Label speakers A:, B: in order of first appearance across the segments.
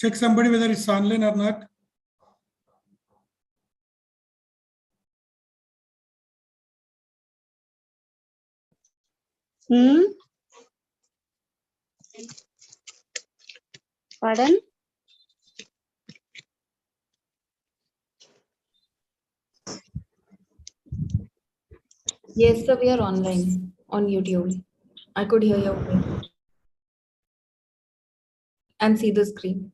A: Check somebody whether it's online or not.
B: Pardon?
C: Yes, sir, we are online on YouTube. I could hear your voice and see the screen.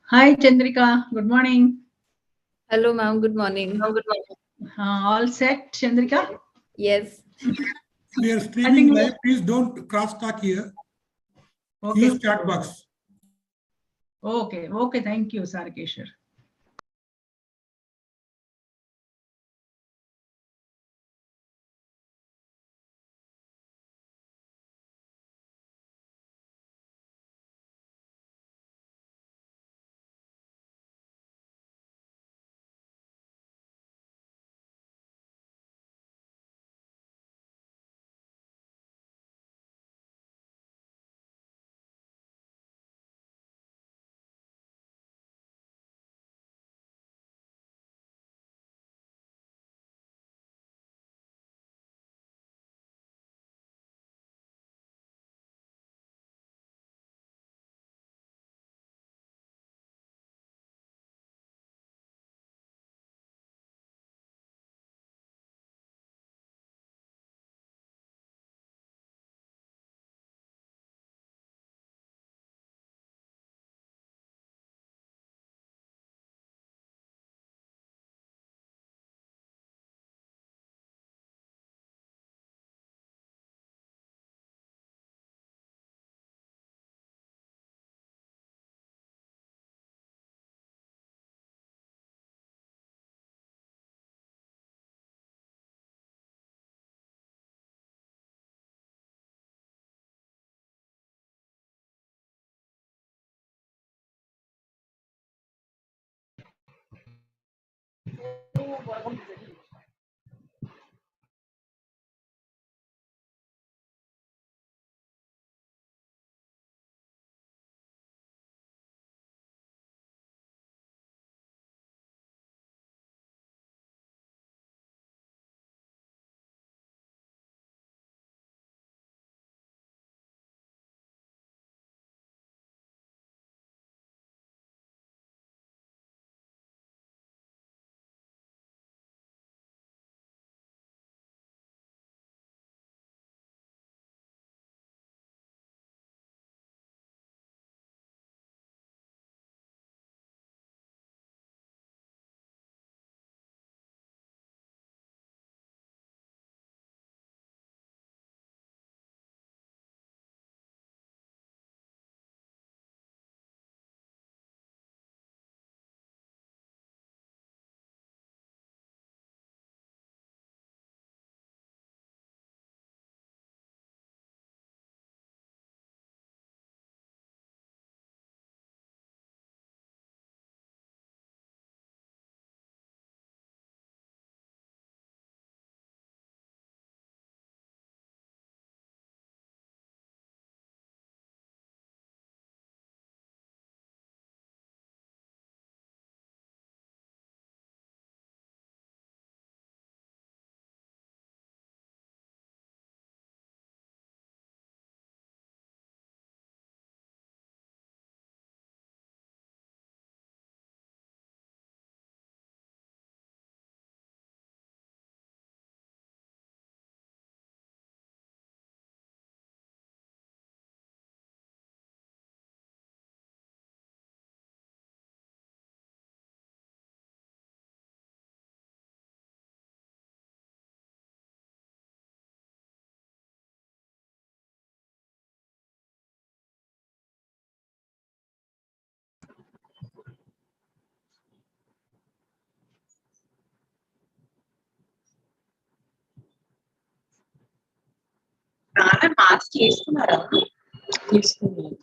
D: Hi, Chandrika. Good morning.
C: Hello, ma'am. Good morning.
D: All set, Chandrika?
C: Yes.
A: We are streaming live. Please don't cross talk here.
D: Okay.
A: Use chat box.
D: Okay. Okay. Thank you, Sarakeshwar.
B: Mask చేసుకున్నారా?
C: తీసుకున్నాను.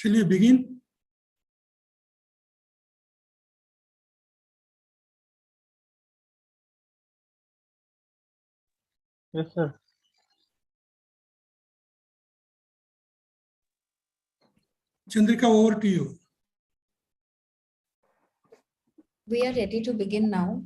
A: Shall we begin?
E: Yes, sir.
A: Chandrika, over to you.
C: We are ready to begin now.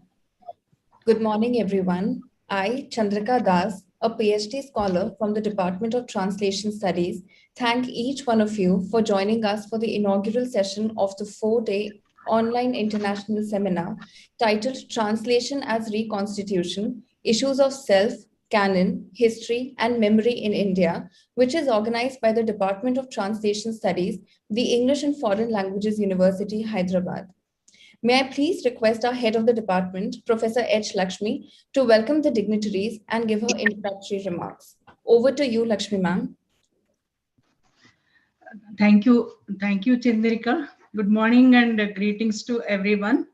C: Good morning, everyone. I, Chandrika Das, a PhD scholar from the Department of Translation Studies, thank each one of you for joining us for the inaugural session of the 4-day online international seminar titled Translation as Reconstitution, Issues of Self, Canon, History, and Memory in India, which is organized by the Department of Translation Studies, the English and Foreign Languages University, Hyderabad. May I please request our head of the department, Professor H. Lakshmi, to welcome the dignitaries and give her introductory remarks. Over to you, Lakshmi ma'am.
D: Thank you, Chandrika. Good morning and greetings to everyone.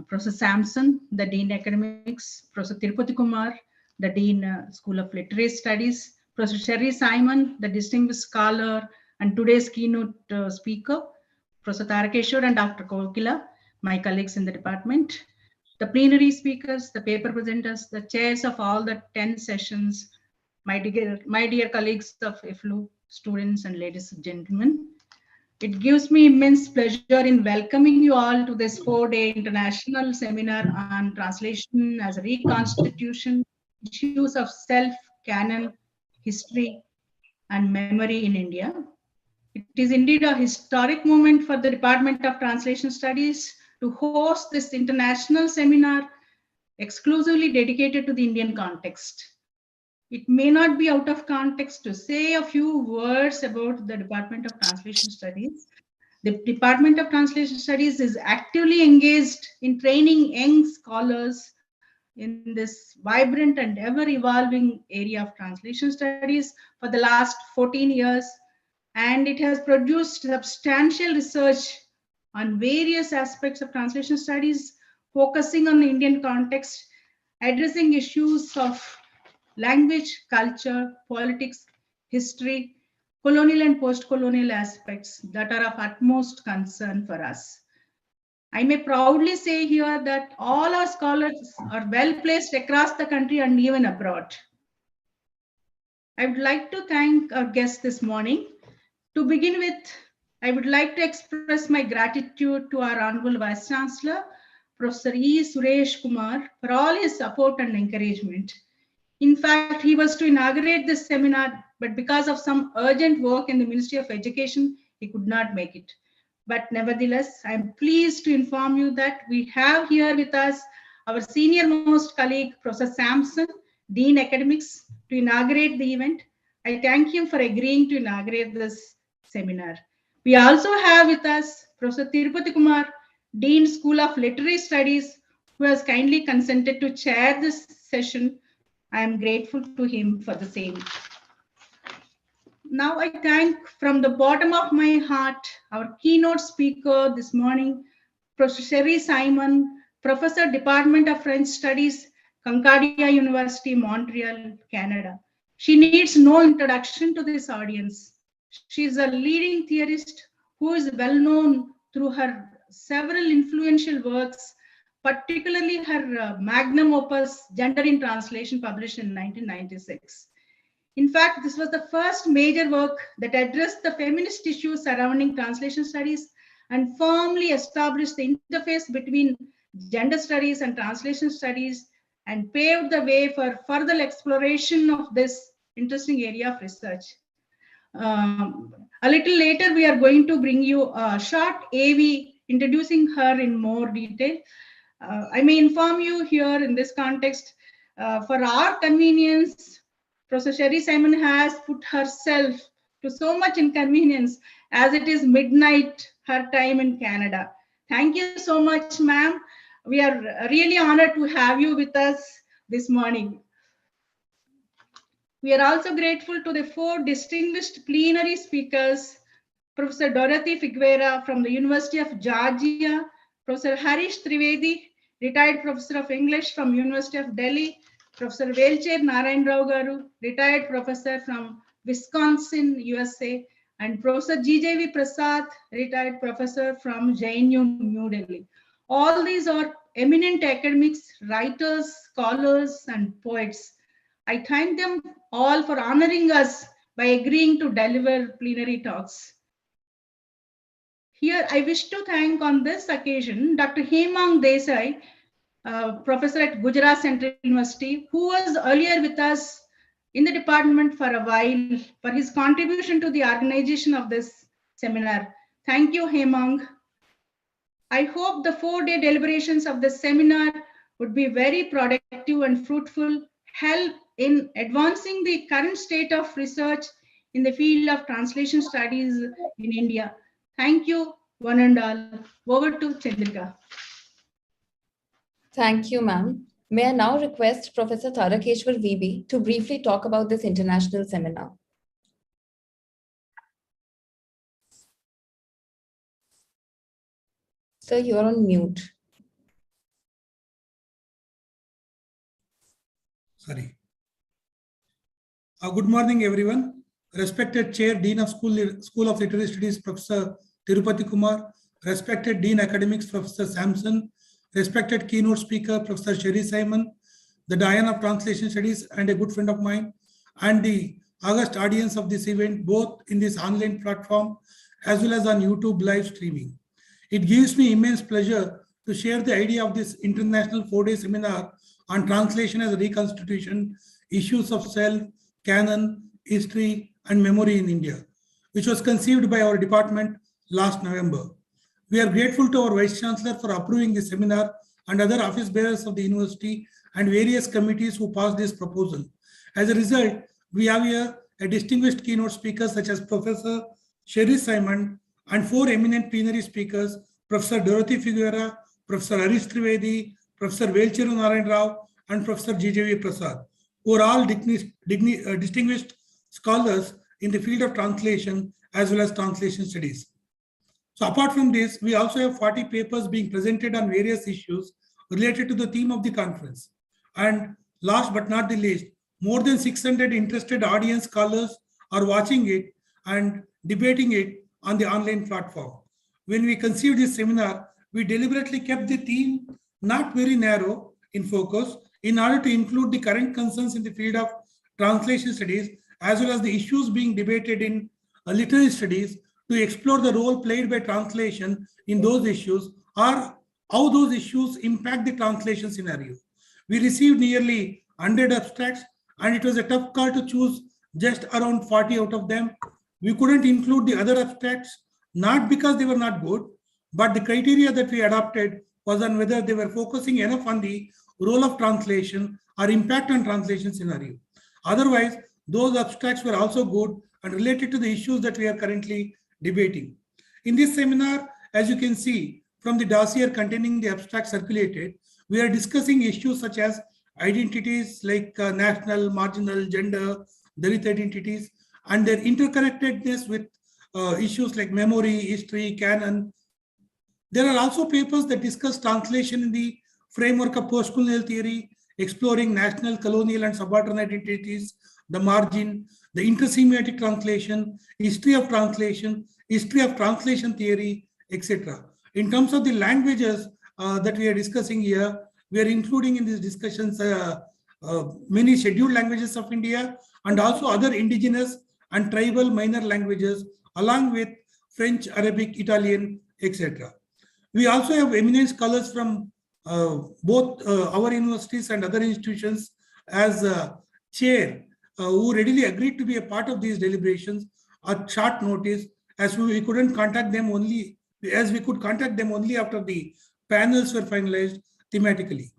D: Professor Sampson, the Dean Academics, Professor Tirupati Kumar, the Dean School of Literary Studies, Professor Sherry Simon, the distinguished scholar and today's keynote speaker, Professor Tarakeshwar and Dr. Kokila, my colleagues in the department, the plenary speakers, the paper presenters, the chairs of all the 10 sessions, my dear colleagues of IFLU, students and ladies and gentlemen. It gives me immense pleasure in welcoming you all to this 4-day international seminar on translation as a reconstitution, issues of self, canon, history, and memory in India. It is indeed a historic moment for the Department of Translation Studies to host this international seminar exclusively dedicated to the Indian context. It may not be out of context to say a few words about the Department of Translation Studies. The Department of Translation Studies is actively engaged in training young scholars in this vibrant and ever-evolving area of translation studies for the last 14 years. And it has produced substantial research on various aspects of translation studies, focusing on the Indian context, addressing issues of language, culture, politics, history, colonial and post-colonial aspects that are of utmost concern for us. I may proudly say here that all our scholars are well placed across the country and even abroad. I would like to thank our guests this morning. To begin with, I would like to express my gratitude to our Honorable Vice Chancellor, Professor E. Suresh Kumar, for all his support and encouragement. In fact, he was to inaugurate this seminar, but because of some urgent work in the Ministry of Education, he could not make it. But nevertheless, I am pleased to inform you that we have here with us our senior most colleague, Professor Sampson, Dean Academics, to inaugurate the event. I thank him for agreeing to inaugurate this seminar. We also have with us Professor Tirupati Kumar, Dean School of Literary Studies, who has kindly consented to chair this session. I am grateful to him for the same. Now I thank from the bottom of my heart our keynote speaker this morning, Professor Sherry Simon, Professor, Department of French Studies, Concordia University, Montreal, Canada. She needs no introduction to this audience. She is a leading theorist who is well known through her several influential works, particularly her magnum opus, Gender in Translation, published in 1996. In fact, this was the first major work that addressed the feminist issues surrounding translation studies and firmly established the interface between gender studies and translation studies and paved the way for further exploration of this interesting area of research. A little later, we are going to bring you a short AV introducing her in more detail. I may inform you here in this context, for our convenience, Professor Sherry Simon has put herself to so much inconvenience as it is midnight her time in Canada. Thank you so much, ma'am. We are really honored to have you with us this morning. We are also grateful to the 4 distinguished plenary speakers, Professor Dorothy Figuera from the University of Georgia, Professor Harish Trivedi, retired Professor of English from University of Delhi, Professor Velcher Narayan Rao Garu, retired professor from Wisconsin, USA, and Professor GJV Prasad, retired professor from JNU, New Delhi. All these are eminent academics, writers, scholars, and poets. I thank them all for honoring us by agreeing to deliver plenary talks. Here, I wish to thank on this occasion Dr. Hemang Desai, professor at Gujarat Central University, who was earlier with us in the department for a while, for his contribution to the organization of this seminar. Thank you, Hemang. I hope the 4-day deliberations of this seminar would be very productive and fruitful, help in advancing the current state of research in the field of translation studies in India. Thank you, one and all. Over to Chandrika.
C: Thank you, ma'am. May I now request Professor Tarakeshwar VB to briefly talk about this international seminar. Sir, you are on mute.
A: Sorry. Good morning, everyone. Respected Chair, Dean of School of Literary Studies, Professor Tirupati Kumar, respected Dean Academics, Professor Sampson, respected keynote speaker, Professor Sherry Simon, the Dian of Translation Studies and a good friend of mine, and the august audience of this event, both in this online platform as well as on YouTube live streaming. It gives me immense pleasure to share the idea of this international 4-day seminar on translation as a reconstitution, issues of self, canon, history, and memory in India, which was conceived by our department last November. We are grateful to our Vice Chancellor for approving this seminar and other office bearers of the university and various committees who passed this proposal. As a result, we have here a distinguished keynote speaker such as Professor Sherry Simon and 4 eminent plenary speakers, Professor Dorothy Figueroa, Professor Harish Trivedi, Professor Velcheru Narayan Rao, and Professor GJV Prasad, who are all distinguished scholars in the field of translation as well as translation studies. So apart from this, we also have 40 papers being presented on various issues related to the theme of the conference. And last but not the least, more than 600 interested audience scholars are watching it and debating it on the online platform. When we conceived this seminar, we deliberately kept the theme not very narrow in focus in order to include the current concerns in the field of translation studies as well as the issues being debated in literary studies, to explore the role played by translation in those issues or how those issues impact the translation scenario. We received nearly 100 abstracts and it was a tough call to choose just around 40 out of them. We couldn't include the other abstracts, not because they were not good, but the criteria that we adopted was on whether they were focusing enough on the role of translation or impact on translation scenario. Otherwise, those abstracts were also good and related to the issues that we are currently debating. In this seminar, as you can see from the dossier containing the abstract circulated, we are discussing issues such as identities like national, marginal, gender, Dalit identities, and their interconnectedness with issues like memory, history, canon. There are also papers that discuss translation in the framework of post-colonial theory, exploring national, colonial, and subaltern identities, the margin, the intersemiotic translation, history of translation theory, etc. In terms of the languages that we are discussing here, we are including in these discussions many scheduled languages of India and also other indigenous and tribal minor languages, along with French, Arabic, Italian, etc. We also have eminent scholars from both our universities and other institutions as chair who readily agreed to be a part of these deliberations at short notice, as we couldn't contact them only, as we could contact them only after the panels were finalized thematically.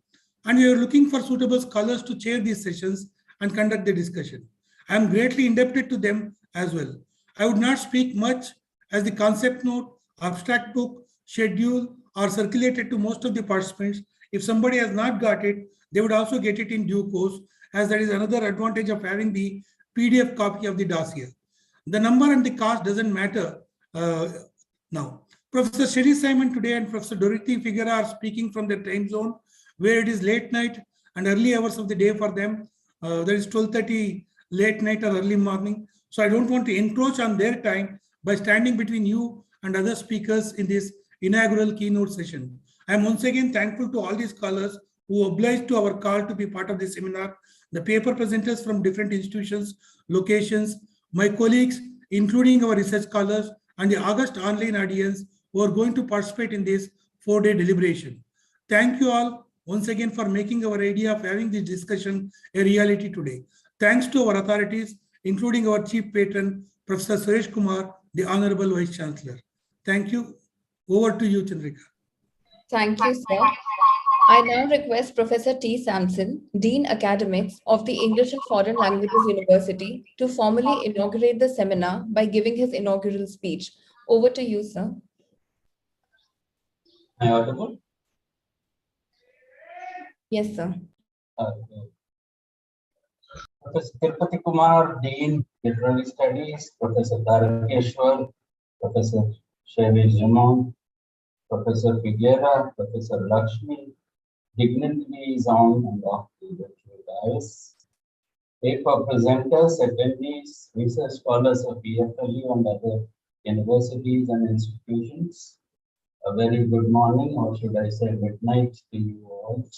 A: And we are looking for suitable scholars to chair these sessions and conduct the discussion. I am greatly indebted to them as well. I would not speak much as the concept note, abstract book, schedule are circulated to most of the participants. If somebody has not got it, they would also get it in due course, as that is another advantage of having the PDF copy of the dossier. The number and the cost doesn't matter now. Professor Sherry Simon today and Professor Dorothy Figueroa are speaking from their time zone, where it is late night and early hours of the day for them. There is 12:30 late night or early morning. So I don't want to encroach on their time, by standing between you and other speakers in this inaugural keynote session. I am once again thankful to all these scholars who obliged to our call to be part of this seminar, the paper presenters from different institutions, locations, my colleagues, including our research scholars, and the August online audience who are going to participate in this 4-day deliberation. Thank you all once again for making our idea of having this discussion a reality today. Thanks to our authorities, including our chief patron, Professor Suresh Kumar, the Honorable Vice Chancellor. Thank you. Over to you, Chandrika.
C: Thank you, sir. I now request Professor T. Sampson, Dean Academics of the English and Foreign Languages University, to formally inaugurate the seminar by giving his inaugural speech. Over to you, sir.
E: Am I audible?
C: Yes, sir.
E: Professor Tirupati Kumar, Dean, Literary Studies, Professor Tarakeshwar, Professor Shevi Jimon, Professor Figuera, Professor Lakshmi, dignitaries on and off the virtual dais, paper presenters, attendees, research scholars of EFLU and other universities and institutions. A very good morning, or should I say good night to you all.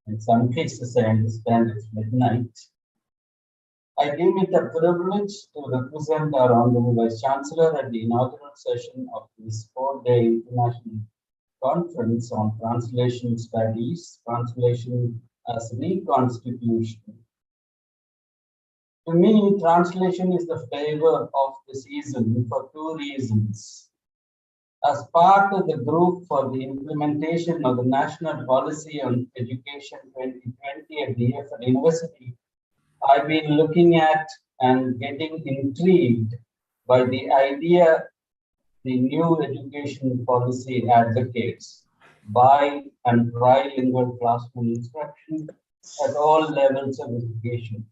E: In some cases, I understand it's midnight. I deem it a privilege to represent our Honorable Vice Chancellor at the inaugural session of this 4-day international conference on translation studies, translation as reconstitution. To me, translation is the flavor of the season for 2 reasons. As part of the group for the implementation of the National Policy on Education 2020 at the EFLU University, I've been looking at and getting intrigued by the idea the new education policy advocates bi- and trilingual classroom instruction at all levels of education.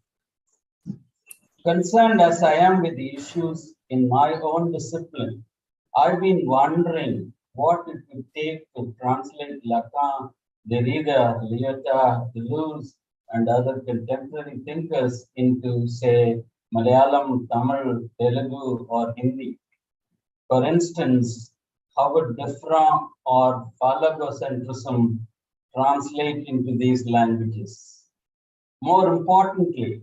E: Concerned as I am with the issues in my own discipline, I've been wondering what it would take to translate Lacan, Derrida, Lyotard, Deleuze, and other contemporary thinkers into, say, Malayalam, Tamil, Telugu, or Hindi. For instance, how would different or phallogocentrism translate into these languages? More importantly,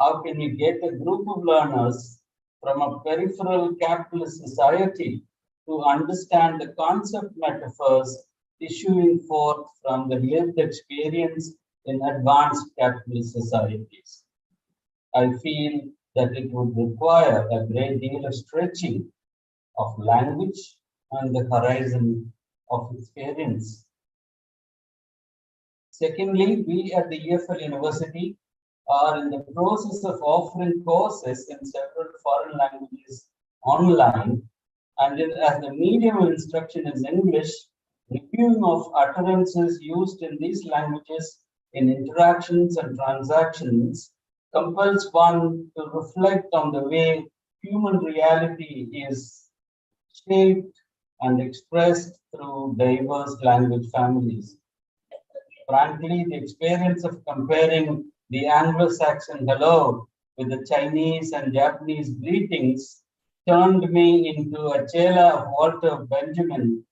E: how can you get a group of learners from a peripheral capitalist society to understand the concept metaphors issuing forth from the lived experience in advanced capitalist societies? I feel that it would require a great deal of stretching of language and the horizon of experience. Secondly, we at the EFL University are in the process of offering courses in several foreign languages online, and as the medium of instruction is English, reviewing of utterances used in these languages in interactions and transactions compels one to reflect on the way human reality is shaped and expressed through diverse language families. Frankly, the experience of comparing the Anglo-Saxon hello with the Chinese and Japanese greetings turned me into a chela of Walter Benjamin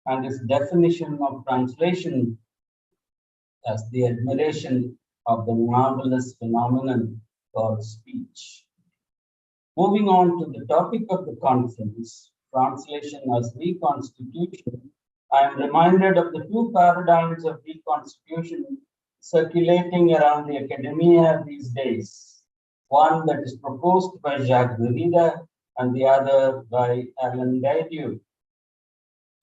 E: and his definition of translation as the admiration of the marvelous phenomenon called speech. Moving on to the topic of the conference, translation as reconstitution, I am reminded of the 2 paradigms of reconstitution circulating around the academia these days. One that is proposed by Jacques Derrida and the other by Alan Gaidieu.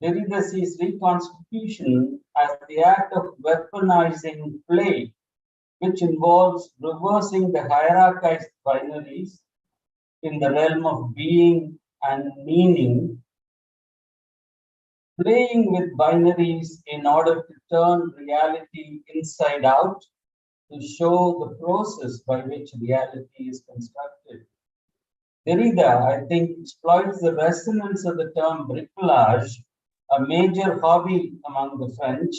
E: Derrida sees reconstitution as the act of weaponizing play, which involves reversing the hierarchized binaries in the realm of being and meaning, playing with binaries in order to turn reality inside out to show the process by which reality is constructed. Derrida, I think, exploits the resonance of the term bricolage, a major hobby among the French,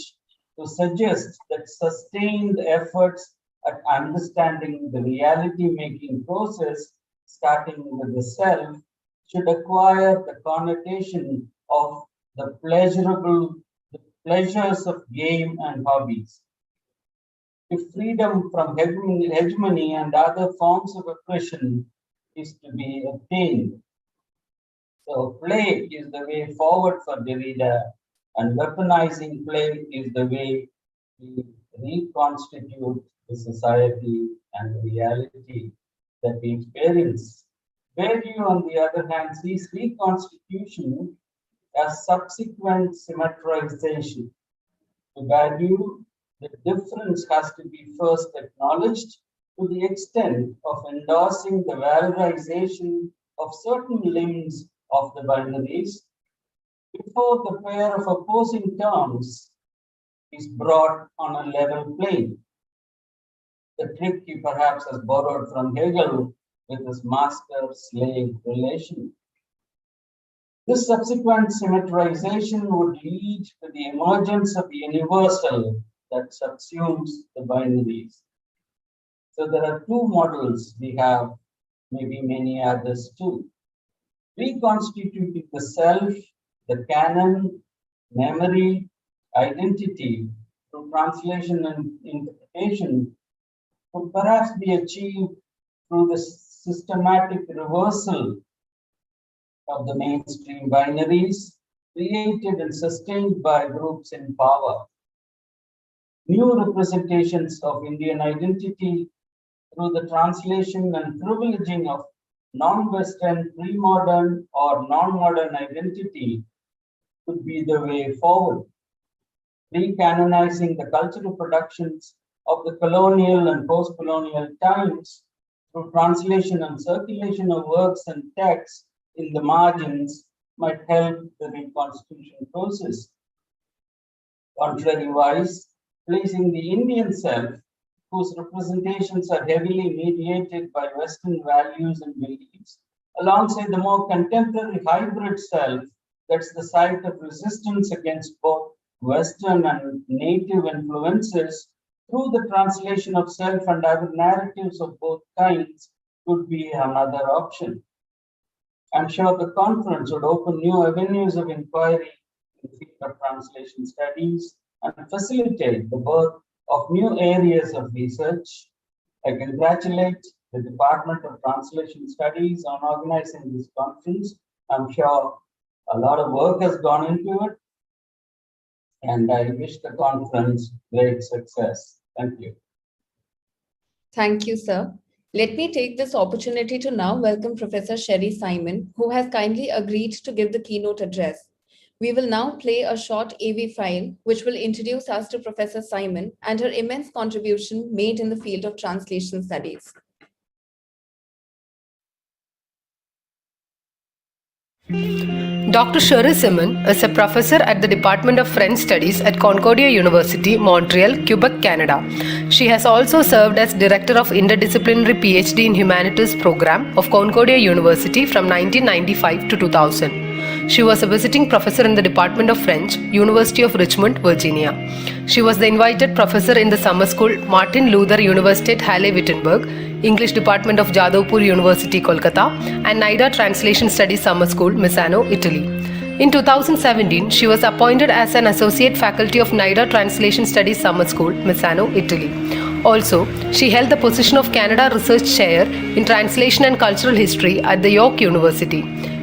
E: to suggest that sustained efforts at understanding the reality-making process, starting with the self, should acquire the connotation of the pleasures of game and hobbies. If freedom from hegemony and other forms of oppression is to be obtained. So play is the way forward for Derrida, and weaponizing play is the way we reconstitute the society and the reality that we experience. Badiou, on the other hand, sees reconstitution as subsequent symmetrization. To Badiou, the difference has to be first acknowledged to the extent of endorsing the valorization of certain limbs of the binaries before the pair of opposing terms is brought on a level plane. The trick he perhaps has borrowed from Hegel with his master-slave relation. This subsequent symmetrization would lead to the emergence of the universal that subsumes the binaries. So there are two models we have, maybe many others too. Reconstituting the self, the canon, memory, identity through translation and interpretation could perhaps be achieved through the systematic reversal of the mainstream binaries created and sustained by groups in power. New representations of Indian identity through the translation and privileging of non-Western, pre-modern or non-modern identity could be the way forward. Recanonizing the cultural productions of the colonial and post-colonial times through translation and circulation of works and texts in the margins might help the reconstitution process. Contrariwise, placing the Indian self, whose representations are heavily mediated by Western values and beliefs, alongside the more contemporary hybrid self that's the site of resistance against both Western and native influences through the translation of self and other narratives of both kinds could be another option. I'm sure the conference would open new avenues of inquiry in the field of translation studies and facilitate the birth of new areas of research. I congratulate the Department of Translation Studies on organizing this conference. I'm sure a lot of work has gone into it, and I wish the conference great success. Thank you.
C: Thank you, sir. Let me take this opportunity to now welcome Professor Sherry Simon, who has kindly agreed to give the keynote address. We will now play a short AV file, which will introduce us to Professor Simon and her immense contribution made in the field of translation studies.
F: Dr. Sherry Simon is a professor at the Department of French Studies at Concordia University, Montreal, Quebec, Canada. She has also served as Director of Interdisciplinary PhD in Humanities Program of Concordia University from 1995 to 2000. She was a visiting professor in the Department of French, University of Richmond, Virginia. She was the invited professor in the summer school Martin Luther University at Halle-Wittenberg, English Department of Jadavpur University, Kolkata, and NIDA Translation Studies Summer School, Misano, Italy. In 2017, she was appointed as an Associate Faculty of NIDA Translation Studies Summer School, Misano, Italy. Also, she held the position of Canada Research Chair in Translation and Cultural History at the York University.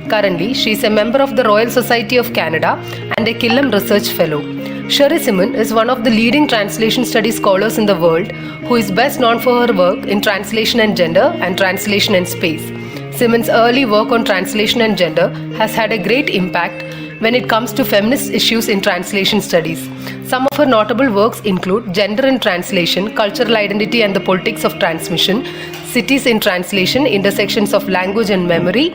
F: Currently, she is a member of the Royal Society of Canada and a Killam Research Fellow. Sherry Simon is one of the leading translation studies scholars in the world who is best known for her work in translation and gender and translation and space. Simon's early work on translation and gender has had a great impact when it comes to feminist issues in translation studies. Some of her notable works include Gender in Translation, Cultural Identity and the Politics of Transmission, Cities in Translation, Intersections of Language and Memory,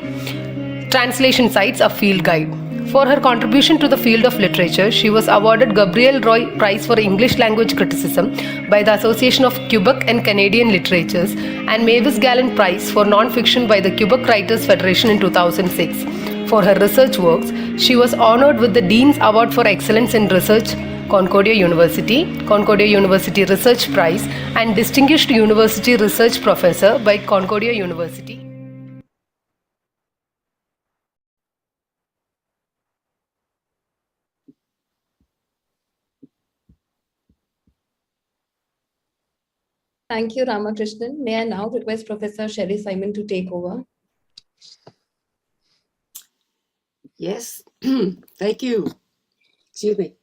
F: Translation Sites, a Field Guide. For her contribution to the field of literature, she was awarded Gabriel Roy Prize for English Language Criticism by the Association of Quebec and Canadian Literatures and Mavis Gallant Prize for Non-Fiction by the Quebec Writers Federation in 2006. For her research works, she was honored with the Dean's Award for Excellence in Research, Concordia University Research Prize, and Distinguished University Research Professor by Concordia University.
C: Thank you, Ramakrishnan. May I now request Professor Sherry Simon to take over?
G: Yes, thank you. Excuse me.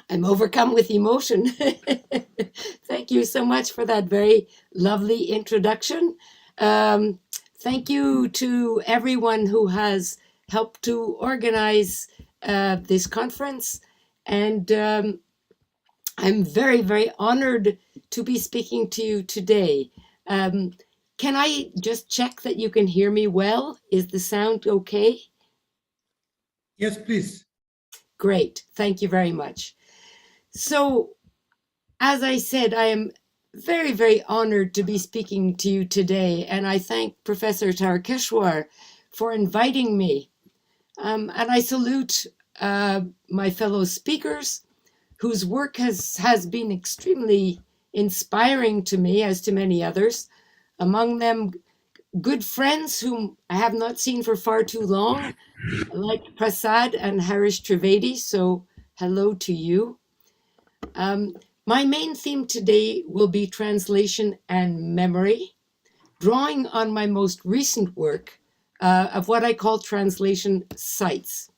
G: I'm overcome with emotion. Thank you so much for that very lovely introduction. Thank you to everyone who has helped to organize this conference. And I'm very, very honored to be speaking to you today. Can I just check that you can hear me well? Is the sound okay?
A: Yes, please.
G: Great. Thank you very much. So, as I said, I am very, very honored to be speaking to you today, and I thank Professor Tarakeshwar for inviting me. And I salute my fellow speakers, whose work has been extremely inspiring to me, as to many others. Among them, good friends whom I have not seen for far too long, like Prasad and Harish Trivedi. So, hello to you. My main theme today will be translation and memory, drawing on my most recent work of what I call translation sites.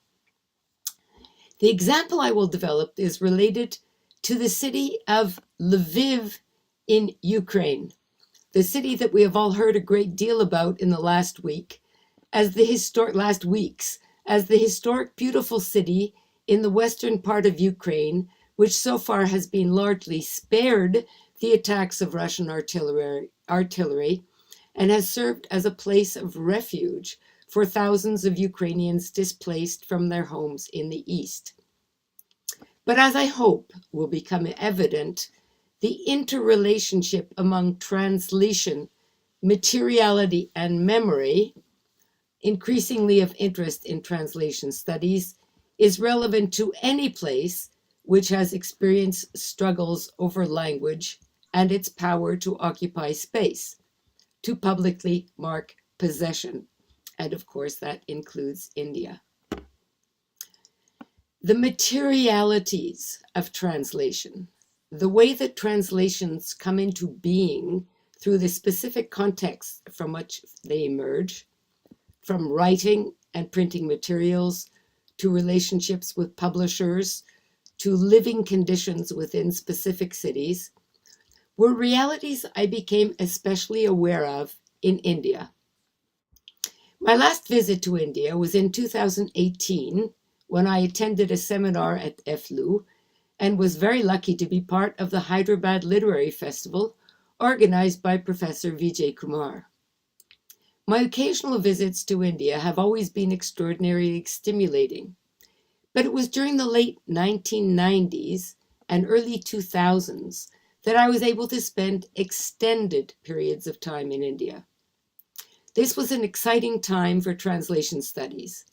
G: The example I will develop is related to the city of Lviv in Ukraine, the city that we have all heard a great deal about in the last weeks, as the historic, beautiful city in the western part of Ukraine, which so far has been largely spared the attacks of Russian artillery and has served as a place of refuge for thousands of Ukrainians displaced from their homes in the east. But as I hope will become evident, the interrelationship among translation, materiality, and memory, increasingly of interest in translation studies, is relevant to any place which has experienced struggles over language and its power to occupy space, to publicly mark possession. And of course, that includes India. The materialities of translation, the way that translations come into being through the specific context from which they emerge, from writing and printing materials to relationships with publishers, to living conditions within specific cities, were realities I became especially aware of in India. My last visit to India was in 2018, when I attended a seminar at EFLU and was very lucky to be part of the Hyderabad Literary Festival organized by Professor Vijay Kumar. My occasional visits to India have always been extraordinarily stimulating. But it was during the late 1990s and early 2000s that I was able to spend extended periods of time in India. This was an exciting time for translation studies.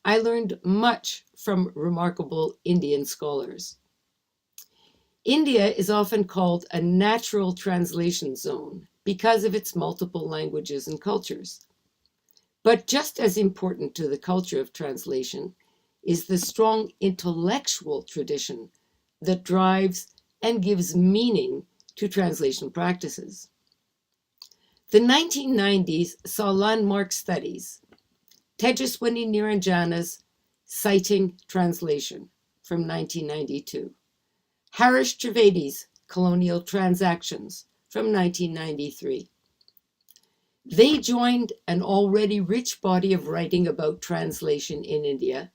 G: I learned much from remarkable Indian scholars. India is often called a natural translation zone because of its multiple languages and cultures. But just as important to the culture of translation is the strong intellectual tradition that drives and gives meaning to translation practices. The 1990s saw landmark studies, Tejaswini Niranjana's Citing Translation from 1992, Harish Trivedi's Colonial Transactions from 1993. They joined an already rich body of writing about translation in India,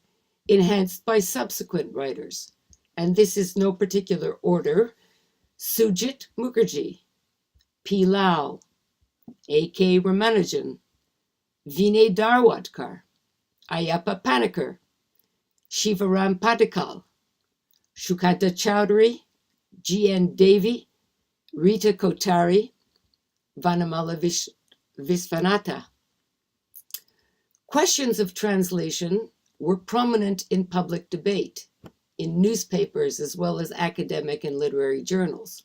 G: enhanced by subsequent writers, and this is no particular order: Sujit Mukherjee, P. Lal, A.K. Ramanujan, Vinay Darwadkar, Ayappa Panikkar, Shivaram Padikal, Shukanta Chowdhury, G.N. Devi, Rita Kotari, Vanamala Visvanatha. Questions of translation were prominent in public debate, in newspapers as well as academic and literary journals.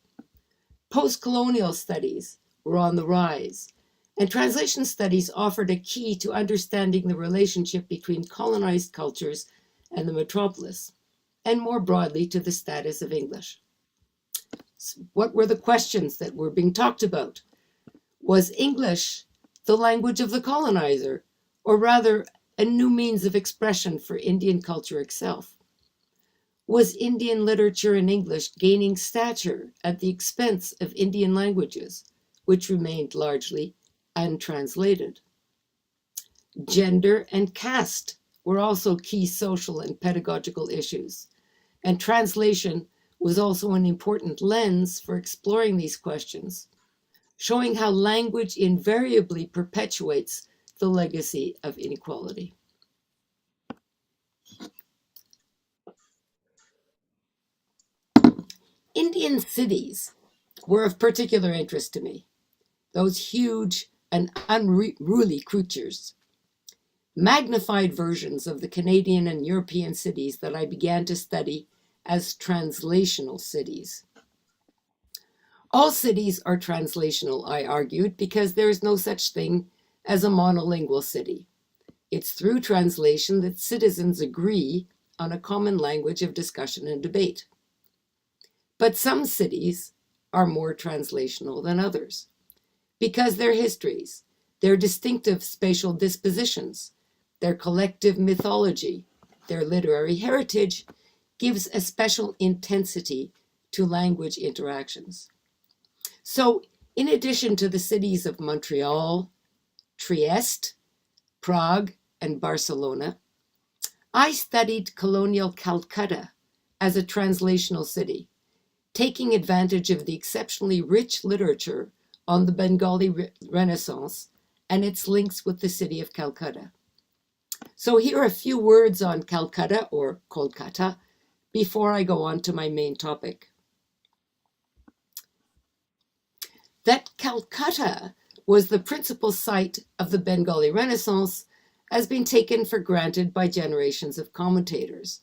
G: Post-colonial studies were on the rise, and translation studies offered a key to understanding the relationship between colonized cultures and the metropolis, and more broadly to the status of English. What were the questions that were being talked about? Was English the language of the colonizer, or rather a new means of expression for Indian culture itself? Was Indian literature in English gaining stature at the expense of Indian languages, which remained largely untranslated? Gender and caste were also key social and pedagogical issues, and translation was also an important lens for exploring these questions, showing how language invariably perpetuates the legacy of inequality. Indian cities were of particular interest to me, those huge and unruly creatures, magnified versions of the Canadian and European cities that I began to study as translational cities. All cities are translational, I argued, because there is no such thing as a monolingual city. It's through translation that citizens agree on a common language of discussion and debate. But some cities are more translational than others, because their histories, their distinctive spatial dispositions, their collective mythology, their literary heritage gives a special intensity to language interactions. So, in addition to the cities of Montreal, Trieste, Prague, and Barcelona, I studied colonial Calcutta as a translational city, taking advantage of the exceptionally rich literature on the Bengali Renaissance and its links with the city of Calcutta. So here are a few words on Calcutta, or Kolkata, before I go on to my main topic. That Calcutta was the principal site of the Bengali Renaissance has been taken for granted by generations of commentators.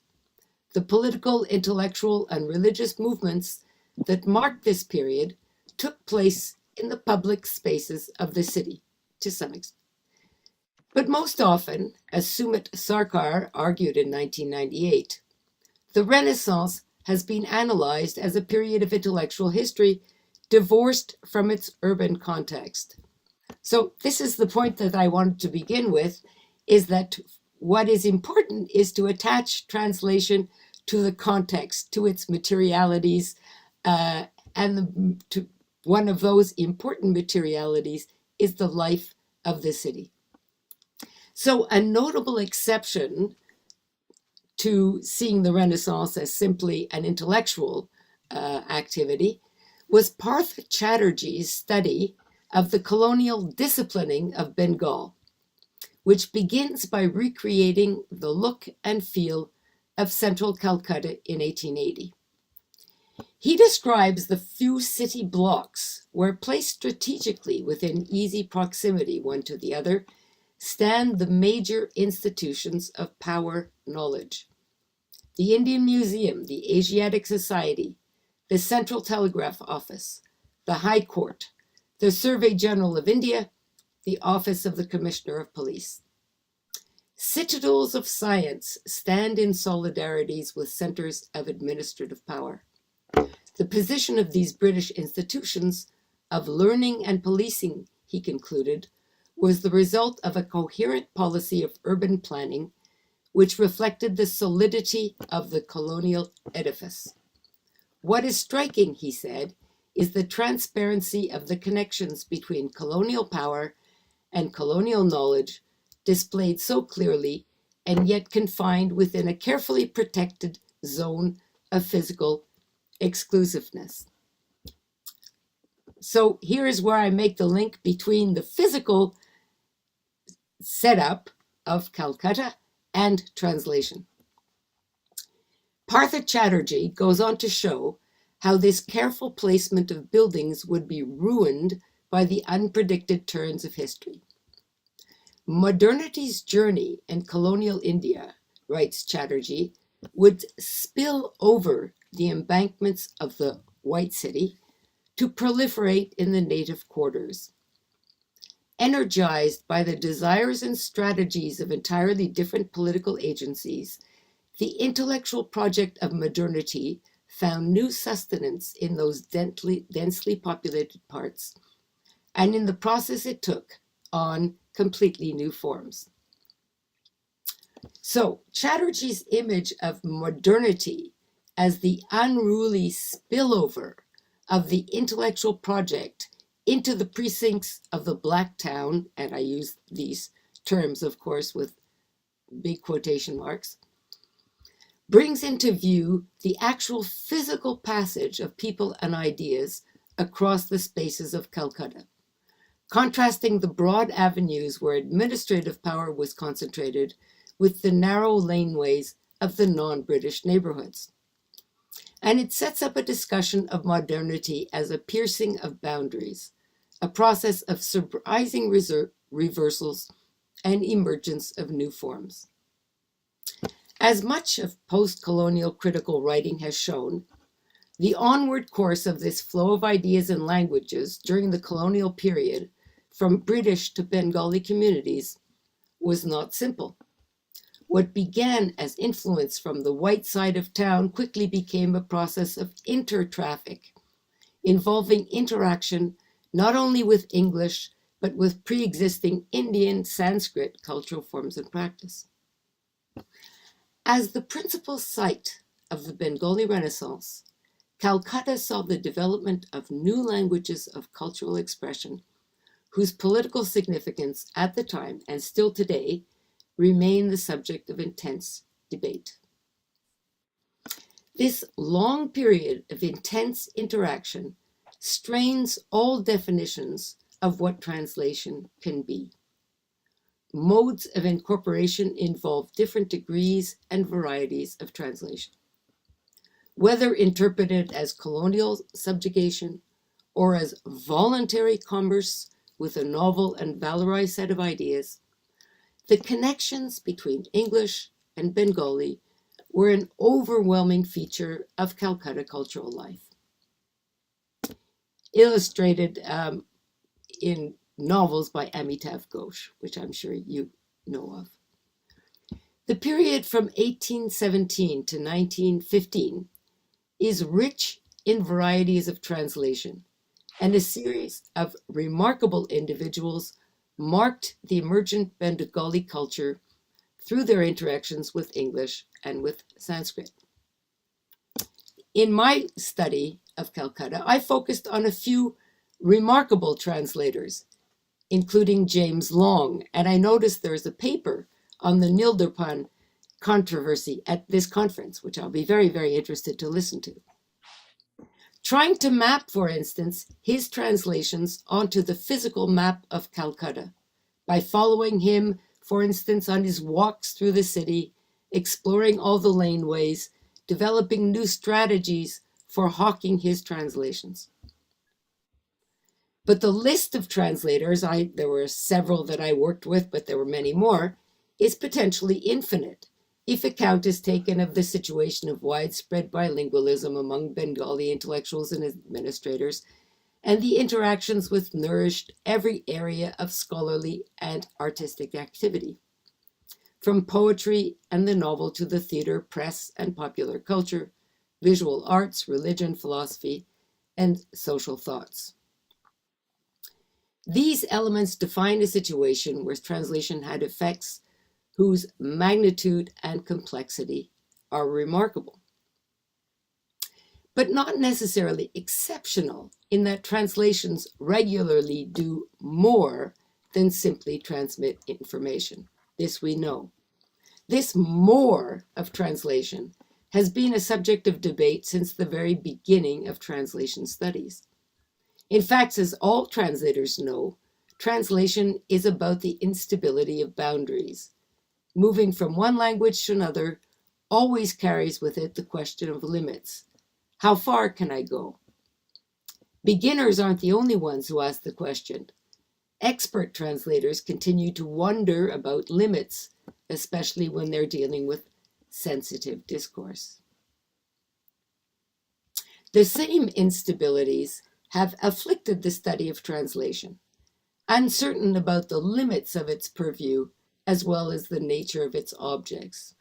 G: The political, intellectual, and religious movements that marked this period took place in the public spaces of the city, to some extent. But most often, as Sumit Sarkar argued in 1998, the Renaissance has been analyzed as a period of intellectual history divorced from its urban context. So this is the point that I wanted to begin with, is that what is important is to attach translation to the context, to its materialities, to one of those important materialities is the life of the city. So a notable exception to seeing the Renaissance as simply an intellectual activity was Parth Chatterjee's study of the colonial disciplining of Bengal, which begins by recreating the look and feel of central Calcutta in 1880. He describes the few city blocks where, placed strategically within easy proximity one to the other, stand the major institutions of power knowledge. The Indian Museum, the Asiatic Society, the Central Telegraph Office, the High Court, the Survey General of India, the Office of the Commissioner of Police. Citadels of science stand in solidarities with centers of administrative power. The position of these British institutions of learning and policing, he concluded, was the result of a coherent policy of urban planning which reflected the solidity of the colonial edifice. What is striking, he said, is the transparency of the connections between colonial power and colonial knowledge displayed so clearly and yet confined within a carefully protected zone of physical exclusiveness. So here is where I make the link between the physical setup of Calcutta and translation. Partha Chatterjee goes on to show how this careful placement of buildings would be ruined by the unpredicted turns of history. Modernity's journey in colonial India, writes Chatterjee, would spill over the embankments of the White City to proliferate in the native quarters. Energized by the desires and strategies of entirely different political agencies, the intellectual project of modernity found new sustenance in those densely populated parts, and in the process it took on completely new forms. So Chatterjee's image of modernity as the unruly spillover of the intellectual project into the precincts of the Black Town, and I use these terms, of course, with big quotation marks, brings into view the actual physical passage of people and ideas across the spaces of Calcutta, contrasting the broad avenues where administrative power was concentrated with the narrow laneways of the non-British neighborhoods. And it sets up a discussion of modernity as a piercing of boundaries, a process of surprising reversals and emergence of new forms. As much of post-colonial critical writing has shown, the onward course of this flow of ideas and languages during the colonial period from British to Bengali communities was not simple. What began as influence from the white side of town quickly became a process of inter-traffic, involving interaction not only with English, but with pre-existing Indian Sanskrit cultural forms and practice. As the principal site of the Bengali Renaissance, Calcutta saw the development of new languages of cultural expression, whose political significance at the time and still today remain the subject of intense debate. This long period of intense interaction strains all definitions of what translation can be. Modes of incorporation involve different degrees and varieties of translation. Whether interpreted as colonial subjugation or as voluntary commerce with a novel and valorized set of ideas, the connections between English and Bengali were an overwhelming feature of Calcutta cultural life. Illustrated in novels by Amitav Ghosh, which I'm sure you know of. The period from 1817 to 1915 is rich in varieties of translation, and a series of remarkable individuals marked the emergent Bengali culture through their interactions with English and with Sanskrit. In my study of Calcutta, I focused on a few remarkable translators, including James Long, and I noticed there's a paper on the Nilderpan controversy at this conference, which I'll be very, very interested to listen to. Trying to map, for instance, his translations onto the physical map of Calcutta by following him, for instance, on his walks through the city, exploring all the laneways, developing new strategies for hawking his translations. But the list of translators, there were several that I worked with, but there were many more, is potentially infinite if account is taken of the situation of widespread bilingualism among Bengali intellectuals and administrators, and the interactions which nourished every area of scholarly and artistic activity, from poetry and the novel to the theater, press, and popular culture, visual arts, religion, philosophy, and social thoughts. These elements define a situation where translation had effects whose magnitude and complexity are remarkable, but not necessarily exceptional in that translations regularly do more than simply transmit information. This we know. This more of translation has been a subject of debate since the very beginning of translation studies. In fact, as all translators know, translation is about the instability of boundaries. Moving from one language to another always carries with it the question of limits. How far can I go? Beginners aren't the only ones who ask the question. Expert translators continue to wonder about limits, especially when they're dealing with sensitive discourse. The same instabilities have afflicted the study of translation, uncertain about the limits of its purview as well as the nature of its objects.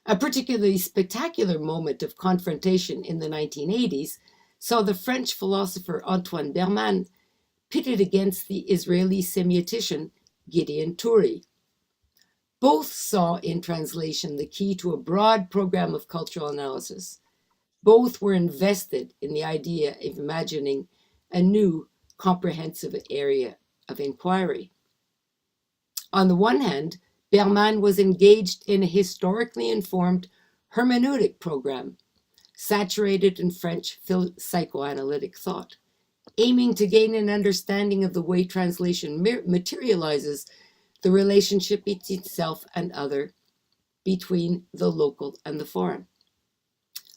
G: A particularly spectacular moment of confrontation in the 1980s saw the French philosopher Antoine Berman pitted against the Israeli semiotician Gideon Toury. Both saw in translation the key to a broad program of cultural analysis. Both were invested in the idea of imagining a new comprehensive area of inquiry. On the one hand, Berman was engaged in a historically informed hermeneutic program, saturated in French psychoanalytic thought, aiming to gain an understanding of the way translation materializes the relationship between self and other, between the local and the foreign.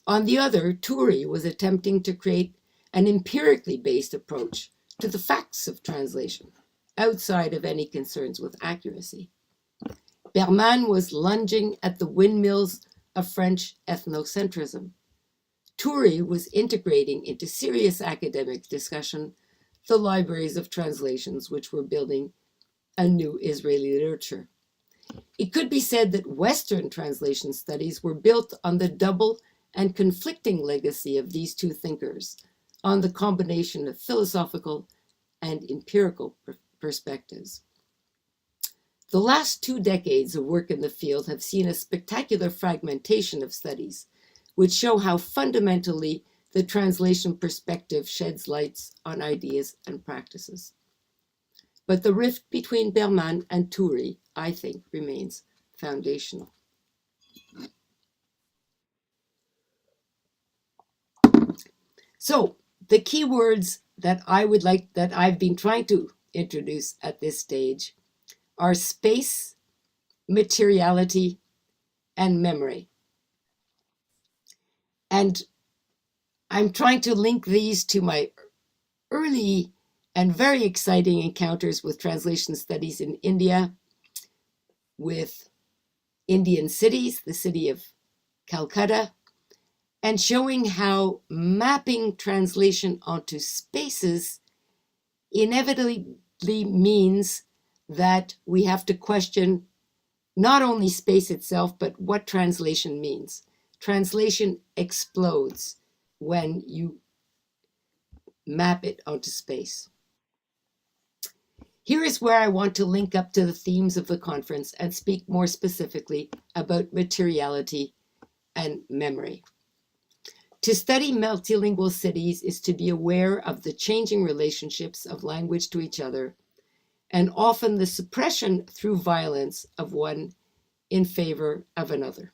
G: On the other, Toury was attempting to create an empirically based approach to the facts of translation, outside of any concerns with accuracy. Berman was lunging at the windmills of French ethnocentrism. Toury was integrating into serious academic discussion the libraries of translations which were building a new Israeli literature. It could be said that Western translation studies were built on the double and conflicting legacy of these two thinkers, on the combination of philosophical and empirical perspectives. The last 2 decades of work in the field have seen a spectacular fragmentation of studies, which show how fundamentally the translation perspective sheds lights on ideas and practices. But the rift between Berman and Toury, I think, remains foundational. So, the key words that I've been trying to introduce at this stage are space, materiality, and memory. And I'm trying to link these to my early and very exciting encounters with translation studies in India, with Indian cities, the city of Calcutta, and showing how mapping translation onto spaces inevitably means that we have to question not only space itself, but what translation means. Translation explodes when you map it onto space. Here is where I want to link up to the themes of the conference and speak more specifically about materiality and memory. To study multilingual cities is to be aware of the changing relationships of language to each other, and often the suppression through violence of one in favor of another.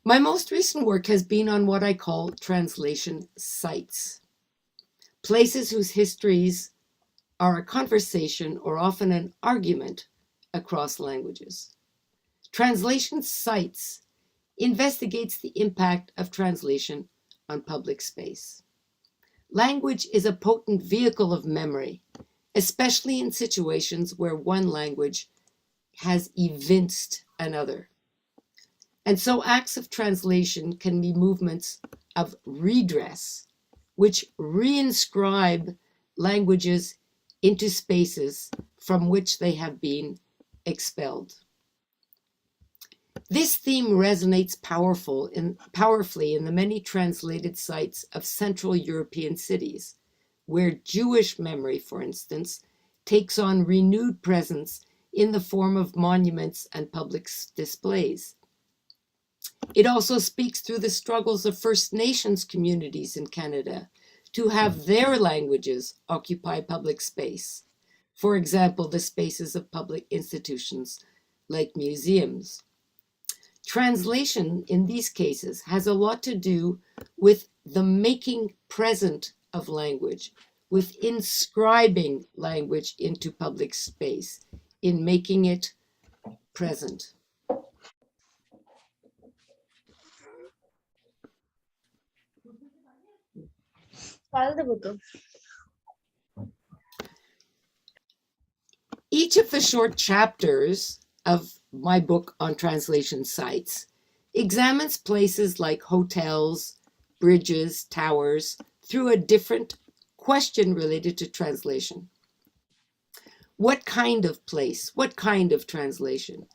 G: My most recent work has been on what I call translation sites, places whose histories are a conversation or often an argument across languages. Translation sites investigates the impact of translation on public space. Language is a potent vehicle of memory, especially in situations where one language has evinced another. And so acts of translation can be movements of redress, which reinscribe languages into spaces from which they have been expelled. This theme resonates powerfully in the many translated sites of Central European cities, where Jewish memory, for instance, takes on renewed presence in the form of monuments and public displays. It also speaks through the struggles of First Nations communities in Canada to have their languages occupy public space. For example, the spaces of public institutions like museums. Translation in these cases has a lot to do with the making present of language, with inscribing language into public space, in making it present. Each of the short chapters of my book on translation sites examines places like hotels, bridges, towers, through a different question related to translation. What kind of place? What kind of translation?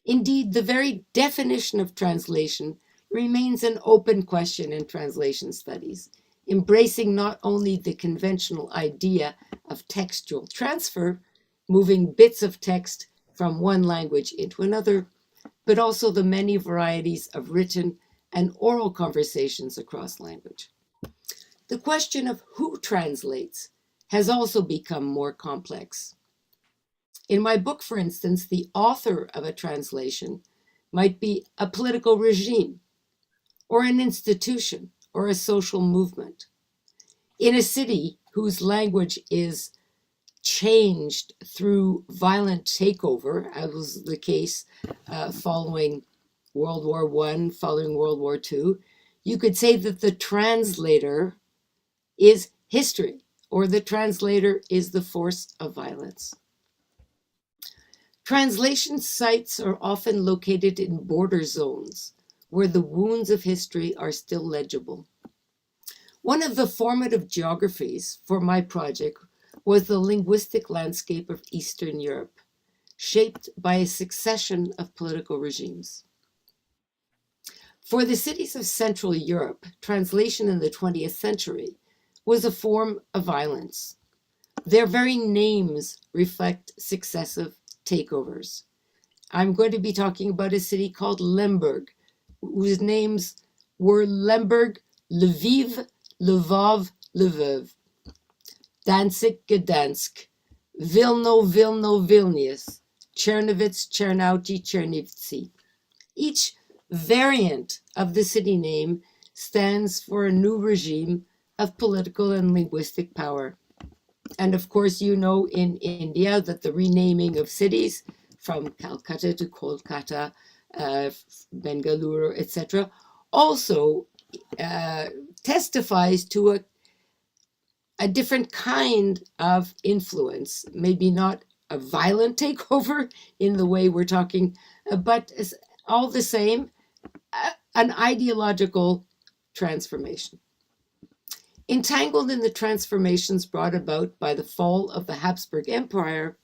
G: Indeed, the very definition of translation remains an open question in translation studies, embracing not only the conventional idea of textual transfer, moving bits of text from one language into another, but also the many varieties of written and oral conversations across language. The question of who translates has also become more complex. In my book, for instance, the author of a translation might be a political regime, or an institution, or a social movement. In a city whose language is changed through violent takeover, as was the case following World War I, following World War II, you could say that the translator is history, or the translator is the force of violence. Translation sites are often located in border zones where the wounds of history are still legible. One of the formative geographies for my project was the linguistic landscape of Eastern Europe, shaped by a succession of political regimes. For the cities of Central Europe, translation in the 20th century was a form of violence. Their very names reflect successive takeovers. I'm going to be talking about a city called Lemberg, whose names were Lemberg, Lviv, Lvov, Lviv, Danzig, Gdansk, Vilno, Vilno, Vilnius, Chernovitz, Chernauchi, Chernivtsi. Each variant of the city name stands for a new regime of political and linguistic power. And of course, you know in India that the renaming of cities from Calcutta to Kolkata, Bengaluru, etc., also testifies to a different kind of influence, maybe not a violent takeover in the way we're talking, but all the same, an ideological transformation. Entangled in the transformations brought about by the fall of the Habsburg Empire,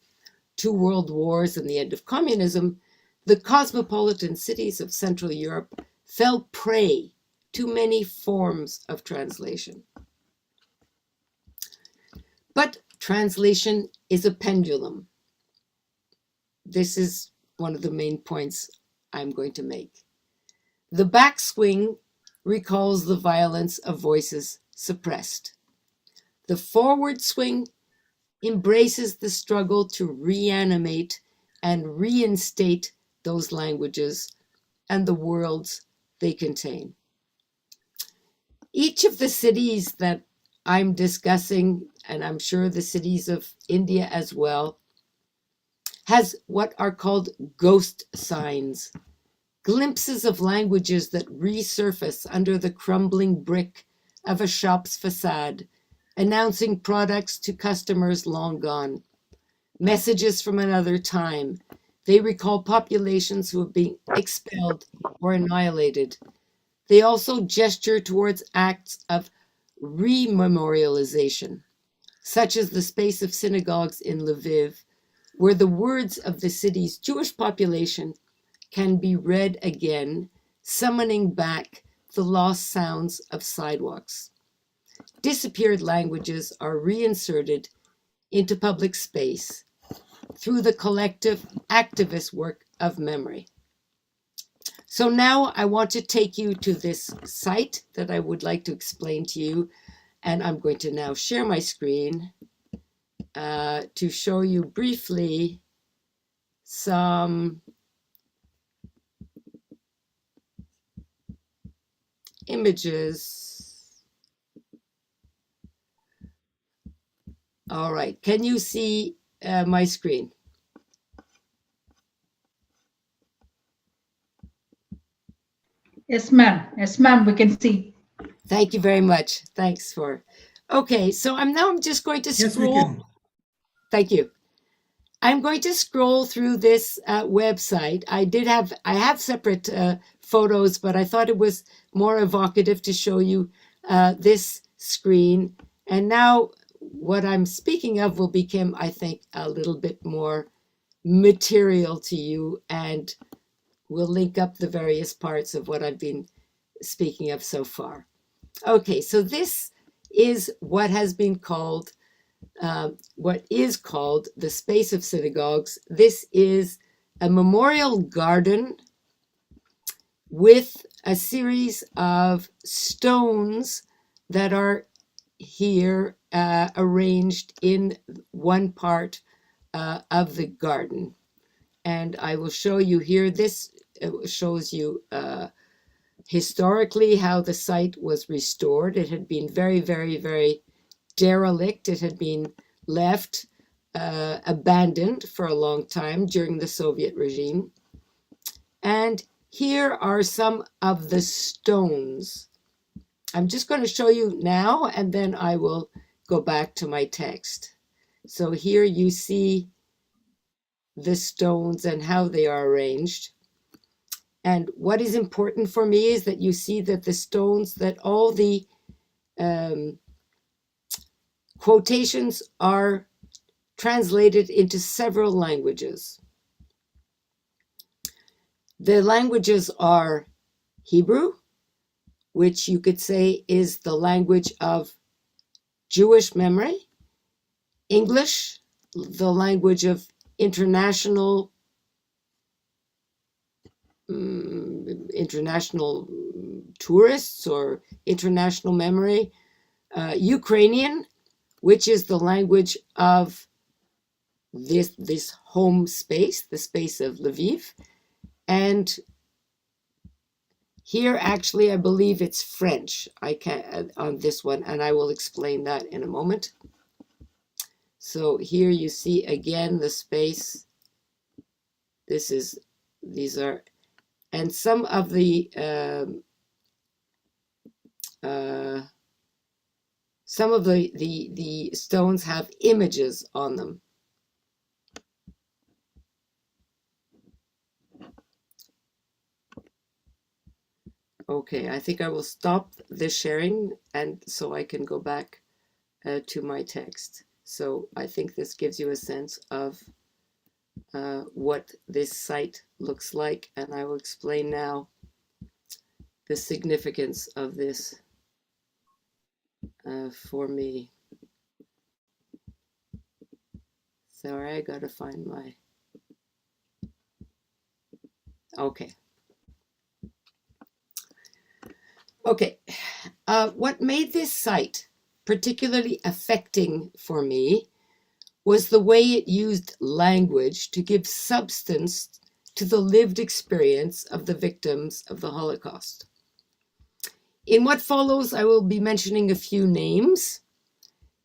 G: 2 world wars, and the end of communism, the cosmopolitan cities of Central Europe fell prey to many forms of translation. But translation is a pendulum. This is one of the main points I'm going to make. The backswing recalls the violence of voices suppressed. The forward swing embraces the struggle to reanimate and reinstate those languages and the worlds they contain. Each of the cities that I'm discussing, and I'm sure the cities of India as well, has what are called ghost signs, glimpses of languages that resurface under the crumbling brick of a shop's facade, announcing products to customers long gone. Messages from another time. They recall populations who have been expelled or annihilated. They also gesture towards acts of rememorialization, such as the Space of Synagogues in Lviv, where the words of the city's Jewish population can be read again, summoning back the lost sounds of sidewalks. Disappeared languages are reinserted into public space through the collective activist work of memory. So now I want to take you to this site that I would like to explain to you, and I'm going to now share my screen to show you briefly some images. All right, can you see my screen?
D: Yes, ma'am. Yes, ma'am, we can see.
G: Thank you very much. Thanks for. Okay, so I'm just going to
A: Yes, we
G: scroll.
A: can.
G: Thank you. I'm going to scroll through this website. I have separate photos, but I thought it was more evocative to show you this screen. And now what I'm speaking of will become, I think, a little bit more material to you and we'll link up the various parts of what I've been speaking of so far. Okay, so this is what has been called, what is called the Space of Synagogues. This is a memorial garden with a series of stones that are here arranged in one part of the garden. And I will show you here, this shows you historically how the site was restored. It had been very, very, very derelict. It had been left abandoned for a long time during the Soviet regime. And here are some of the stones. I'm just going to show you now, and then I will go back to my text. So here you see the stones and how they are arranged. And what is important for me is that you see that the stones, that all the quotations are translated into several languages. The languages are Hebrew, which you could say is the language of Jewish memory, English, the language of international tourists or international memory, Ukrainian, which is the language of this home space, the space of Lviv, and here actually I believe it's French. I can on this one, and I will explain that in a moment. So here you see again the space. These are, and some of the stones have images on them. Okay, I think I will stop the sharing, and so I can go back to my text. So I think this gives you a sense of what this site looks like, and I will explain now the significance of this for me. Sorry, I gotta find my... Okay. Okay, what made this site particularly affecting for me was the way it used language to give substance to the lived experience of the victims of the Holocaust. In what follows, I will be mentioning a few names.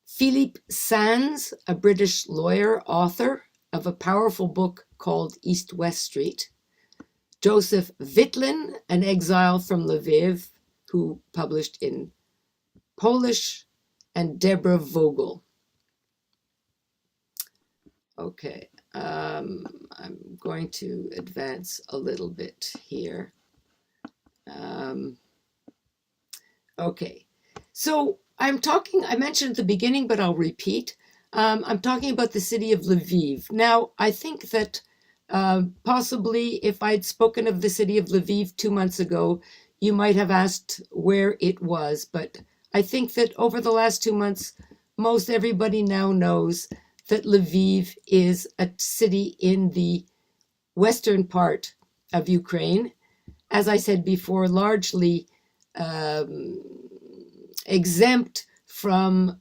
G: Philippe Sands, a British lawyer, author of a powerful book called East-West Street. Joseph Witlin, an exile from Lviv, who published in Polish, and Deborah Vogel. Okay, I'm going to advance a little bit here. Okay, so I mentioned at the beginning, but I'll repeat. I'm talking about the city of Lviv. Now, I think that possibly if I'd spoken of the city of Lviv 2 months ago, you might have asked where it was, but I think that over the last 2 months, most everybody now knows that Lviv is a city in the western part of Ukraine. As I said before, largely exempt from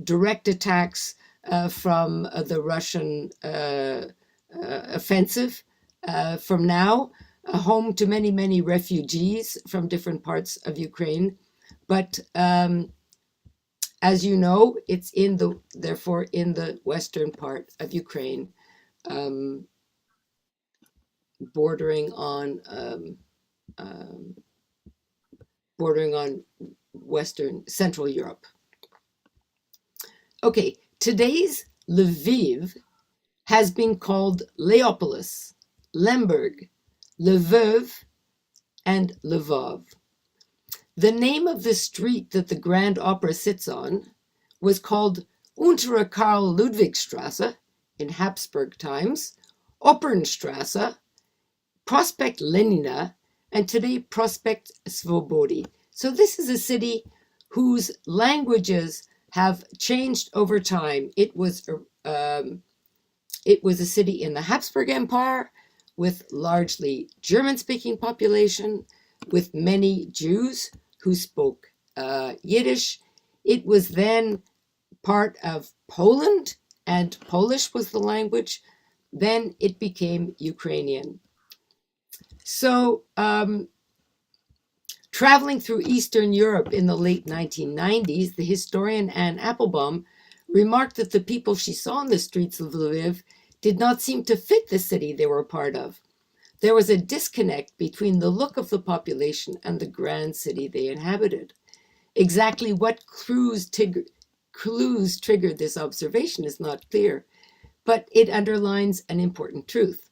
G: direct attacks from the Russian offensive from now. Home to many, many refugees from different parts of Ukraine. But as you know, it's therefore in the western part of Ukraine, bordering on Central Europe. Okay, today's Lviv has been called Leopolis, Lemberg, Lvov, and Lvov. The name of the street that the Grand Opera sits on was called Untere Karl Ludwigstrasse in Habsburg times, Opernstrasse, Prospect Lenina, and today Prospect Svobody. So this is a city whose languages have changed over time. It was a city in the Habsburg Empire with largely German-speaking population, with many Jews who spoke Yiddish. It was then part of Poland, and Polish was the language. Then it became Ukrainian. So traveling through Eastern Europe in the late 1990s, the historian Anne Applebaum remarked that the people she saw in the streets of Lviv did not seem to fit the city they were a part of. There was a disconnect between the look of the population and the grand city they inhabited. Exactly what clues triggered this observation is not clear, but it underlines an important truth.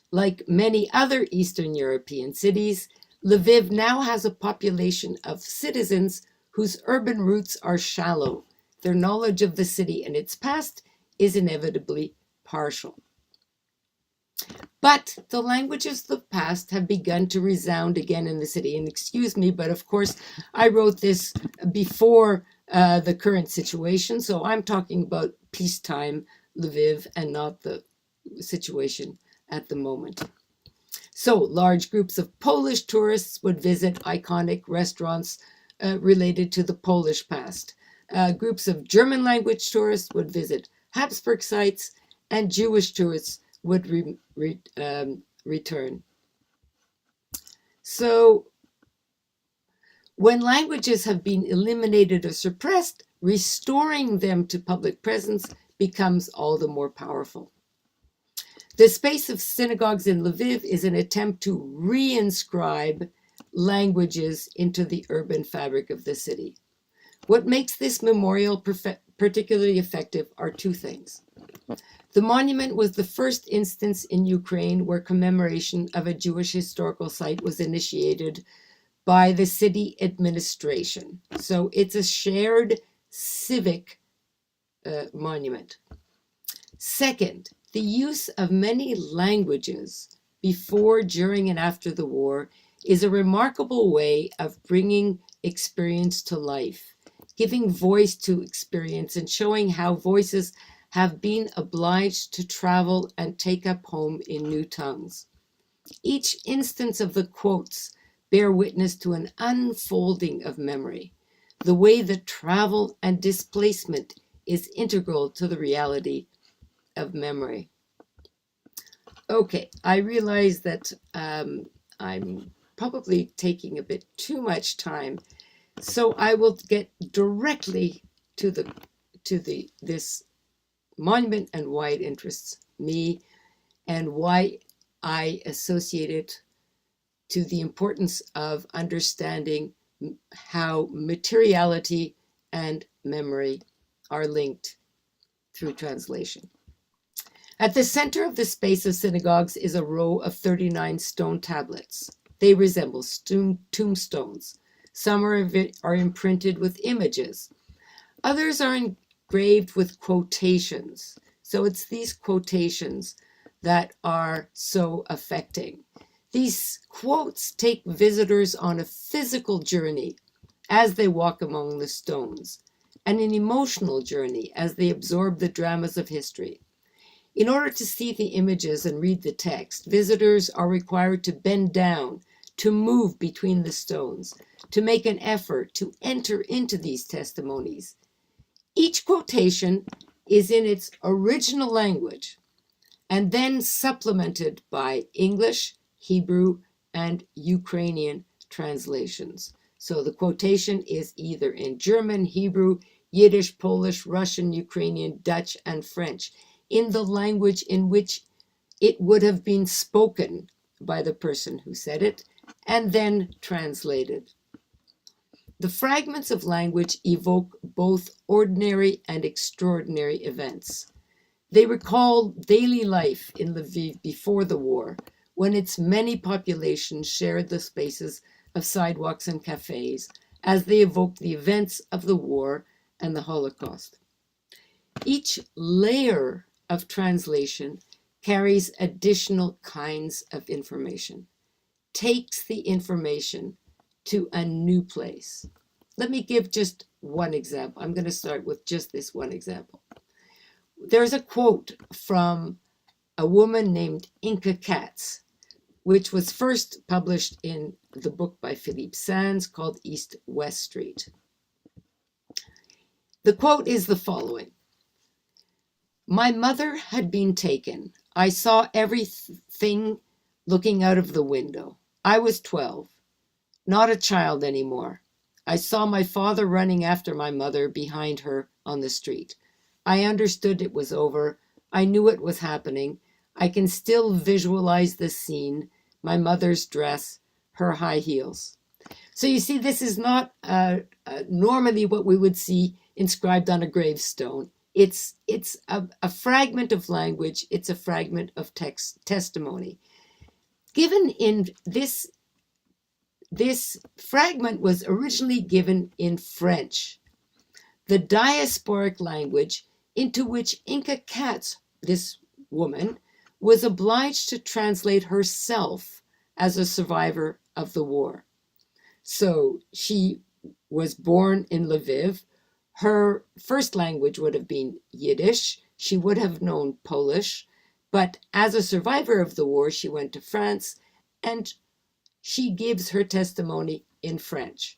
G: Like many other Eastern European cities, Lviv now has a population of citizens whose urban roots are shallow. Their knowledge of the city and its past is inevitably partial. But the languages of the past have begun to resound again in the city. And excuse me, but of course, I wrote this before the current situation. So I'm talking about peacetime Lviv and not the situation at the moment. So large groups of Polish tourists would visit iconic restaurants related to the Polish past. Groups of German language tourists would visit Habsburg sites, and Jewish tourists would return. So when languages have been eliminated or suppressed, restoring them to public presence becomes all the more powerful. The Space of Synagogues in Lviv is an attempt to reinscribe languages into the urban fabric of the city. What makes this memorial particularly effective are two things. The monument was the first instance in Ukraine where commemoration of a Jewish historical site was initiated by the city administration. So it's a shared civic monument. Second, the use of many languages before, during, and after the war is a remarkable way of bringing experience to life, giving voice to experience, and showing how voices have been obliged to travel and take up home in new tongues. Each instance of the quotes bear witness to an unfolding of memory, the way that travel and displacement is integral to the reality of memory. Okay, I realize that I'm probably taking a bit too much time, so I will get directly to this monument and why it interests me and why I associate it to the importance of understanding how materiality and memory are linked through translation. At the center of the Space of Synagogues is a row of 39 stone tablets. They resemble tombstones. Some are imprinted with images. Others are engraved with quotations. So it's these quotations that are so affecting. These quotes take visitors on a physical journey as they walk among the stones, and an emotional journey as they absorb the dramas of history. In order to see the images and read the text, visitors are required to bend down, to move between the stones, to make an effort to enter into these testimonies. Each quotation is in its original language and then supplemented by English, Hebrew, and Ukrainian translations. So the quotation is either in German, Hebrew, Yiddish, Polish, Russian, Ukrainian, Dutch, and French, in the language in which it would have been spoken by the person who said it, and then translated. The fragments of language evoke both ordinary and extraordinary events. They recall daily life in Lviv before the war, when its many populations shared the spaces of sidewalks and cafes, as they evoke the events of the war and the Holocaust. Each layer of translation carries additional kinds of information, takes the information to a new place. Let me give just one example. I'm going to start with just this one example. There's a quote from a woman named Inka Katz, which was first published in the book by Philippe Sands called East-West Street. The quote is the following: "My mother had been taken. I saw everything looking out of the window. I was 12, not a child anymore. I saw my father running after my mother behind her on the street. I understood it was over. I knew it was happening. I can still visualize the scene, my mother's dress, her high heels." So you see, this is not normally what we would see inscribed on a gravestone. It's a fragment of language. It's a fragment of testimony. Given in this fragment was originally given in French, the diasporic language into which Inka Katz, this woman, was obliged to translate herself as a survivor of the war. So she was born in Lviv. Her first language would have been Yiddish. She would have known Polish, but as a survivor of the war, she went to France and she gives her testimony in French.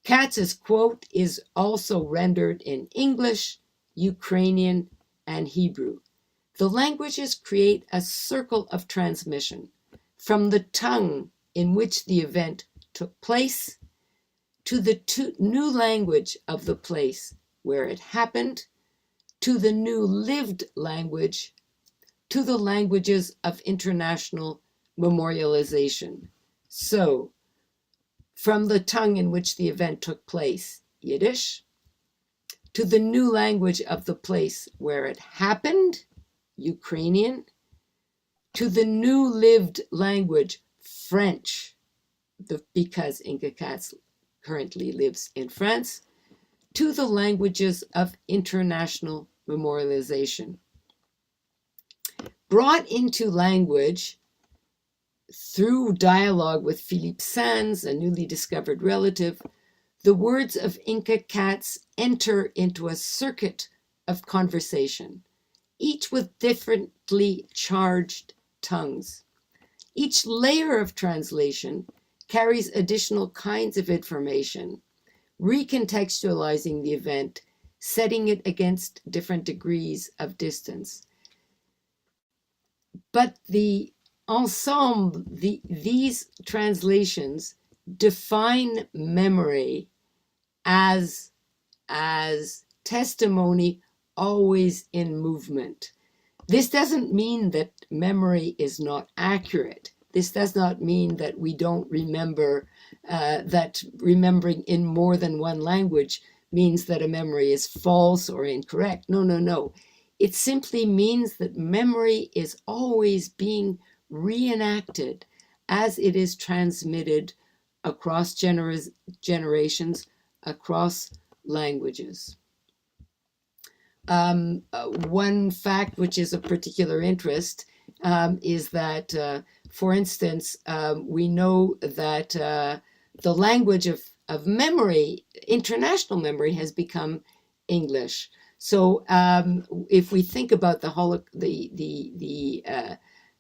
G: Katz's quote is also rendered in English, Ukrainian, and Hebrew. The languages create a circle of transmission from the tongue in which the event took place to the new language of the place where it happened, to the new lived language, to the languages of international memorialization. So, from the tongue in which the event took place, Yiddish, to the new language of the place where it happened, Ukrainian, to the new lived language, French, because Inka Katz currently lives in France, to the languages of international memorialization. Brought into language through dialogue with Philippe Sands, a newly discovered relative, the words of Inka Katz enter into a circuit of conversation, each with differently charged tongues. Each layer of translation carries additional kinds of information, recontextualizing the event, setting it against different degrees of distance. But the ensemble, these translations define memory as testimony always in movement. This doesn't mean that memory is not accurate. This does not mean that we don't remember, that remembering in more than one language means that a memory is false or incorrect. No, no, no. It simply means that memory is always being reenacted as it is transmitted across generations, across languages. One fact which is of particular interest is that, for instance, we know that the language of memory, international memory, has become English. So if we think about the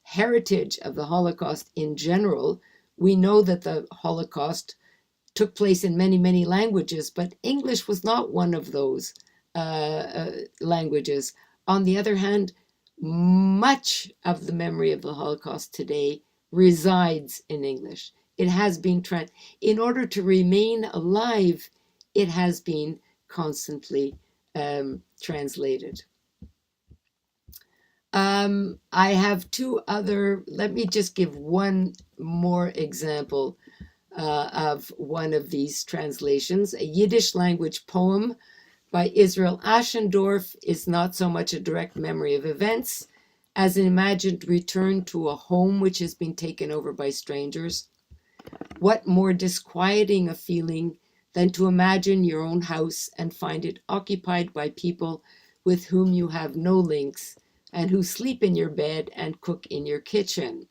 G: heritage of the Holocaust in general, we know that the Holocaust took place in many, many languages, but English was not one of those languages. On the other hand, much of the memory of the Holocaust today resides in English. It has been, in order to remain alive, it has been constantly translated. I have two other, let me just give one more example of one of these translations. A Yiddish language poem by Israel Aschendorf is not so much a direct memory of events as an imagined return to a home which has been taken over by strangers. What more disquieting a feeling than to imagine your own house and find it occupied by people with whom you have no links, and who sleep in your bed and cook in your kitchen.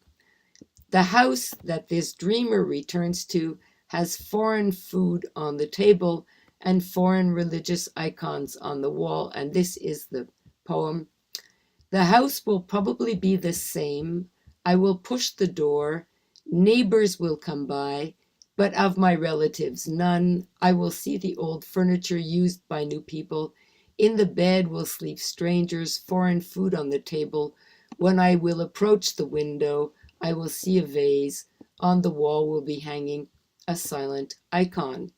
G: The house that this dreamer returns to has foreign food on the table and foreign religious icons on the wall. And this is the poem. The house will probably be the same. I will push the door. Neighbors will come by, but of my relatives, none. I will see the old furniture used by new people. In the bed will sleep strangers, foreign food on the table. When I will approach the window, I will see a vase. On the wall will be hanging a silent icon.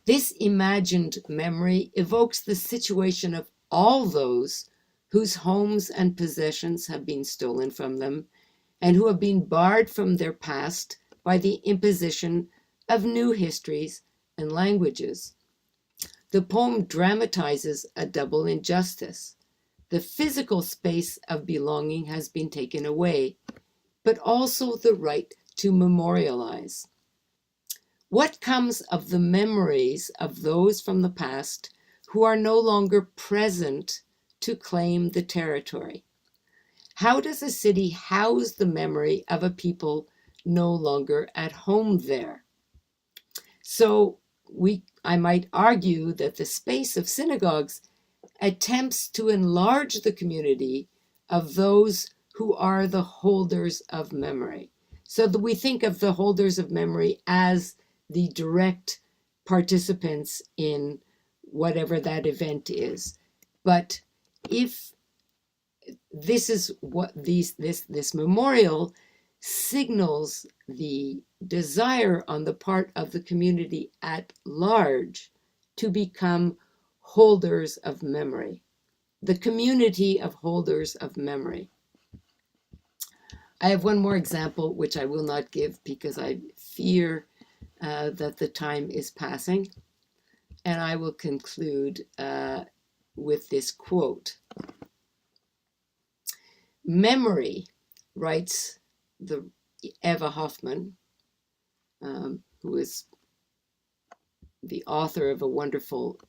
G: This imagined memory evokes the situation of all those whose homes and possessions have been stolen from them and who have been barred from their past by the imposition of new histories and languages. The poem dramatizes a double injustice. The physical space of belonging has been taken away, but also the right to memorialize. What comes of the memories of those from the past who are no longer present to claim the territory? How does a city house the memory of a people no longer at home there? So I might argue that the Space of Synagogues attempts to enlarge the community of those who are the holders of memory. So that we think of the holders of memory as the direct participants in whatever that event is. But if this is what this memorial signals the desire on the part of the community at large to become holders of memory, the community of holders of memory. I have one more example, which I will not give because I fear that the time is passing. And I will conclude with this quote. Memory, writes the Eva Hoffman, who is the author of a wonderful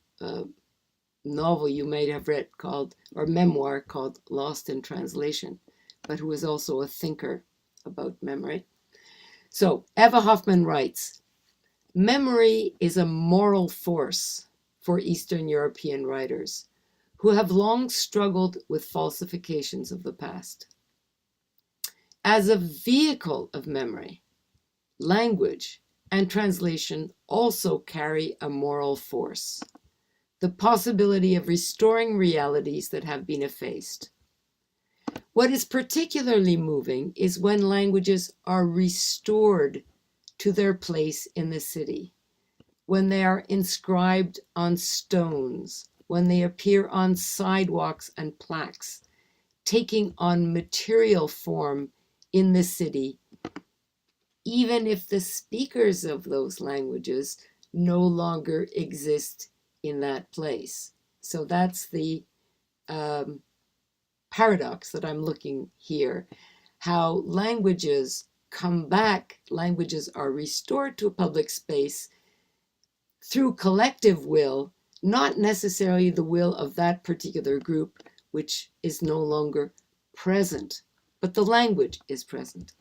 G: novel you may have read called, or memoir called Lost in Translation, but who is also a thinker about memory. So Eva Hoffman writes, memory is a moral force for Eastern European writers who have long struggled with falsifications of the past. As a vehicle of memory, language and translation also carry a moral force, the possibility of restoring realities that have been effaced. What is particularly moving is when languages are restored to their place in the city, when they are inscribed on stones, when they appear on sidewalks and plaques, taking on material form in the city, even if the speakers of those languages no longer exist in that place. So that's the paradox that I'm looking here, how languages come back, languages are restored to a public space through collective will, not necessarily the will of that particular group, which is no longer present, but the language is present.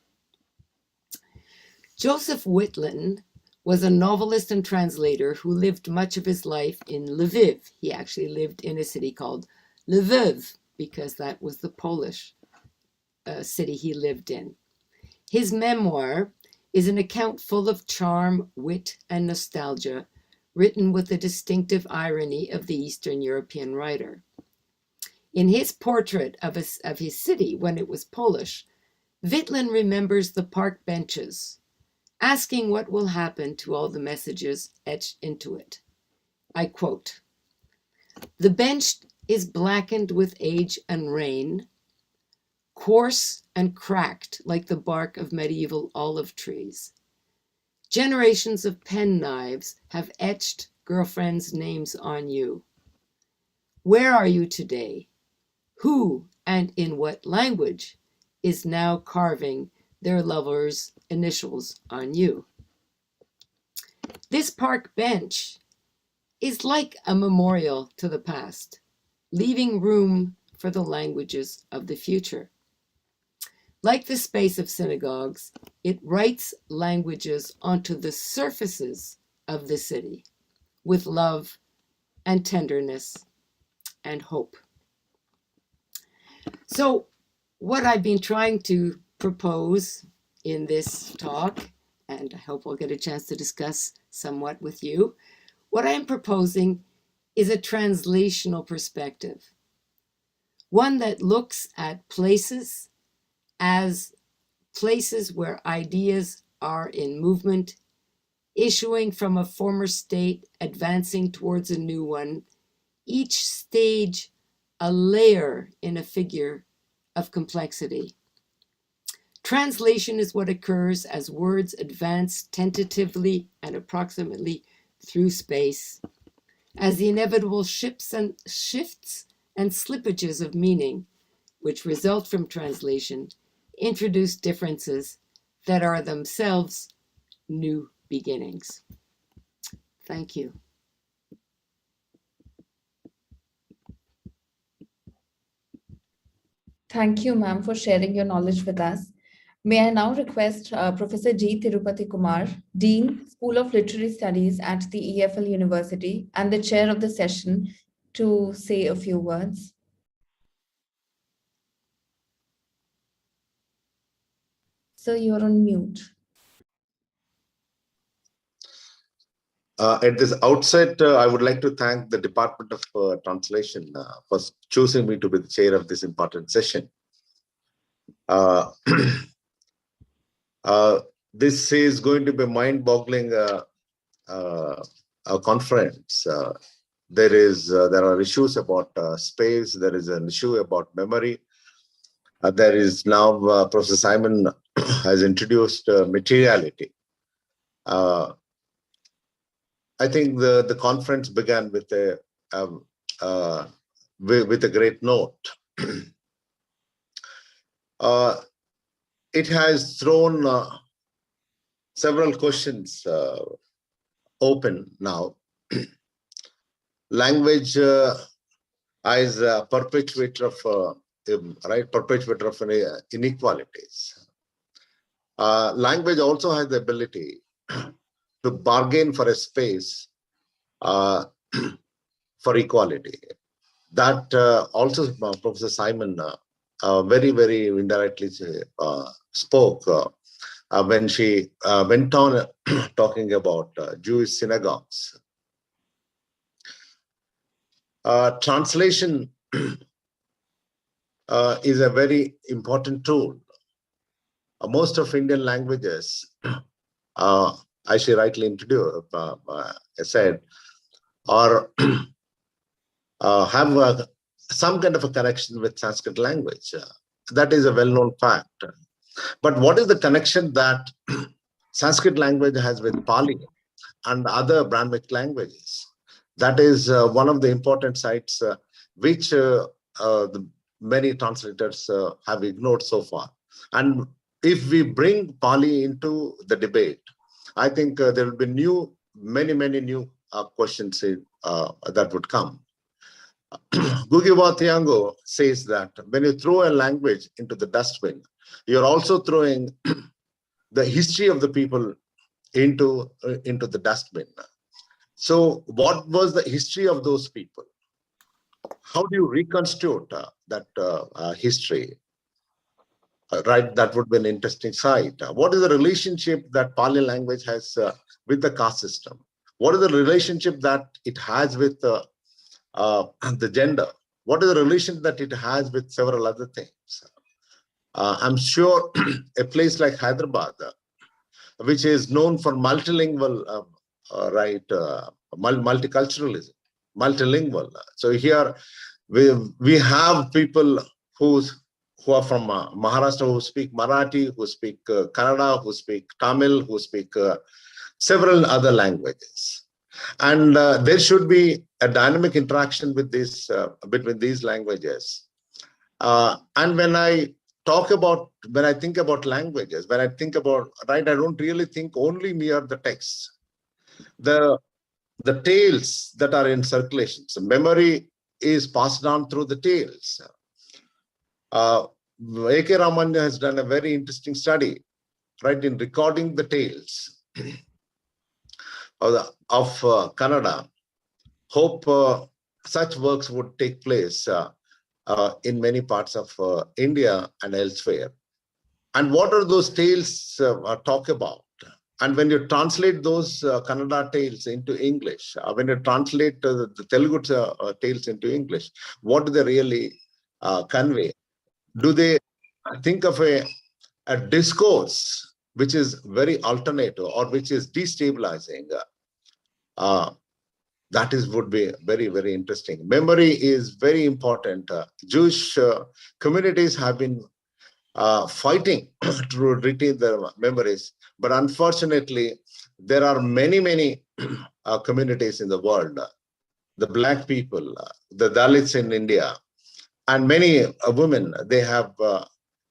G: Joseph Whitland was a novelist and translator who lived much of his life in Lviv. He actually lived in a city called Lviv, because that was the Polish city he lived in. His memoir is an account full of charm, wit, and nostalgia, written with the distinctive irony of the Eastern European writer. In his portrait of his city when it was Polish, Whitland remembers the park benches, asking what will happen to all the messages etched into it. I quote, "The bench is blackened with age and rain, coarse and cracked like the bark of medieval olive trees. Generations of pen knives have etched girlfriends' names on you. Where are you today? Who and in what language is now carving their lovers' initials on you?" This park bench is like a memorial to the past, leaving room for the languages of the future. Like the Space of Synagogues, it writes languages onto the surfaces of the city with love and tenderness and hope. So what I've been trying to propose in this talk, and I hope I'll get a chance to discuss somewhat with you, what I am proposing is a translational perspective, one that looks at places as places where ideas are in movement, issuing from a former state, advancing towards a new one, each stage a layer in a figure of complexity. Translation is what occurs as words advance tentatively and approximately through space, as the inevitable shifts and slippages of meaning, which result from translation, introduce differences that are themselves new beginnings. Thank you.
C: Thank you, ma'am, for sharing your knowledge with us. May I now request Professor G. Tirupati Kumar, Dean, School of Literary Studies at the EFL University and the chair of the session, to say a few words. Sir, you're on mute.
H: At this outset, I would like to thank the Department of Translation for choosing me to be the chair of this important session. This is going to be a mind-boggling conference. There are issues about space. There is an issue about memory. There is now Professor Simon has introduced materiality. I think the conference began with a great note. It has thrown several questions open now. Language is a perpetuator of inequalities. Language also has the ability to bargain for a space for equality. That also Professor Simon very, very indirectly spoke when she went on talking about Jewish synagogues. Translation is a very important tool. Most of Indian languages, as she rightly introduced, said, or have some kind of a connection with Sanskrit language. That is a well-known fact. But what is the connection that Sanskrit language has with Pali and other Brahmic languages? That is one of the important sites which the many translators have ignored so far. And if we bring Pali into the debate, I think there will be many new questions that would come. Gugiwa Thiago says that when you throw a language into the dustbin, you're also throwing the history of the people into the dustbin. So what was the history of those people? How do you reconstitute that history? Right, that would be an interesting site. What is the relationship that Pali language has with the caste system? What is the relationship that it has with the gender? What is the relation that it has with several other things? I'm sure a place like Hyderabad, which is known for multilingual, multiculturalism, multilingual. So here we have people who are from Maharashtra, who speak Marathi, who speak Kannada, who speak Tamil, who speak several other languages. And there should be a dynamic interaction with this between these languages. And when I think about languages, I don't really think only mere the texts. The tales that are in circulation. So memory is passed on through the tales. A.K. Raman has done a very interesting study, right, in recording the tales of Kannada. Hope such works would take place in many parts of India and elsewhere. And what are those tales talk about? And when you translate those Kannada tales into English, when you translate the Telugu tales into English, what do they really convey? Do they think of a discourse which is very alternative or which is destabilizing? That would be very, very interesting. Memory is very important. Jewish communities have been fighting to retain their memories, but unfortunately, there are many, many communities in the world, the Black people, the Dalits in India, and many women, they have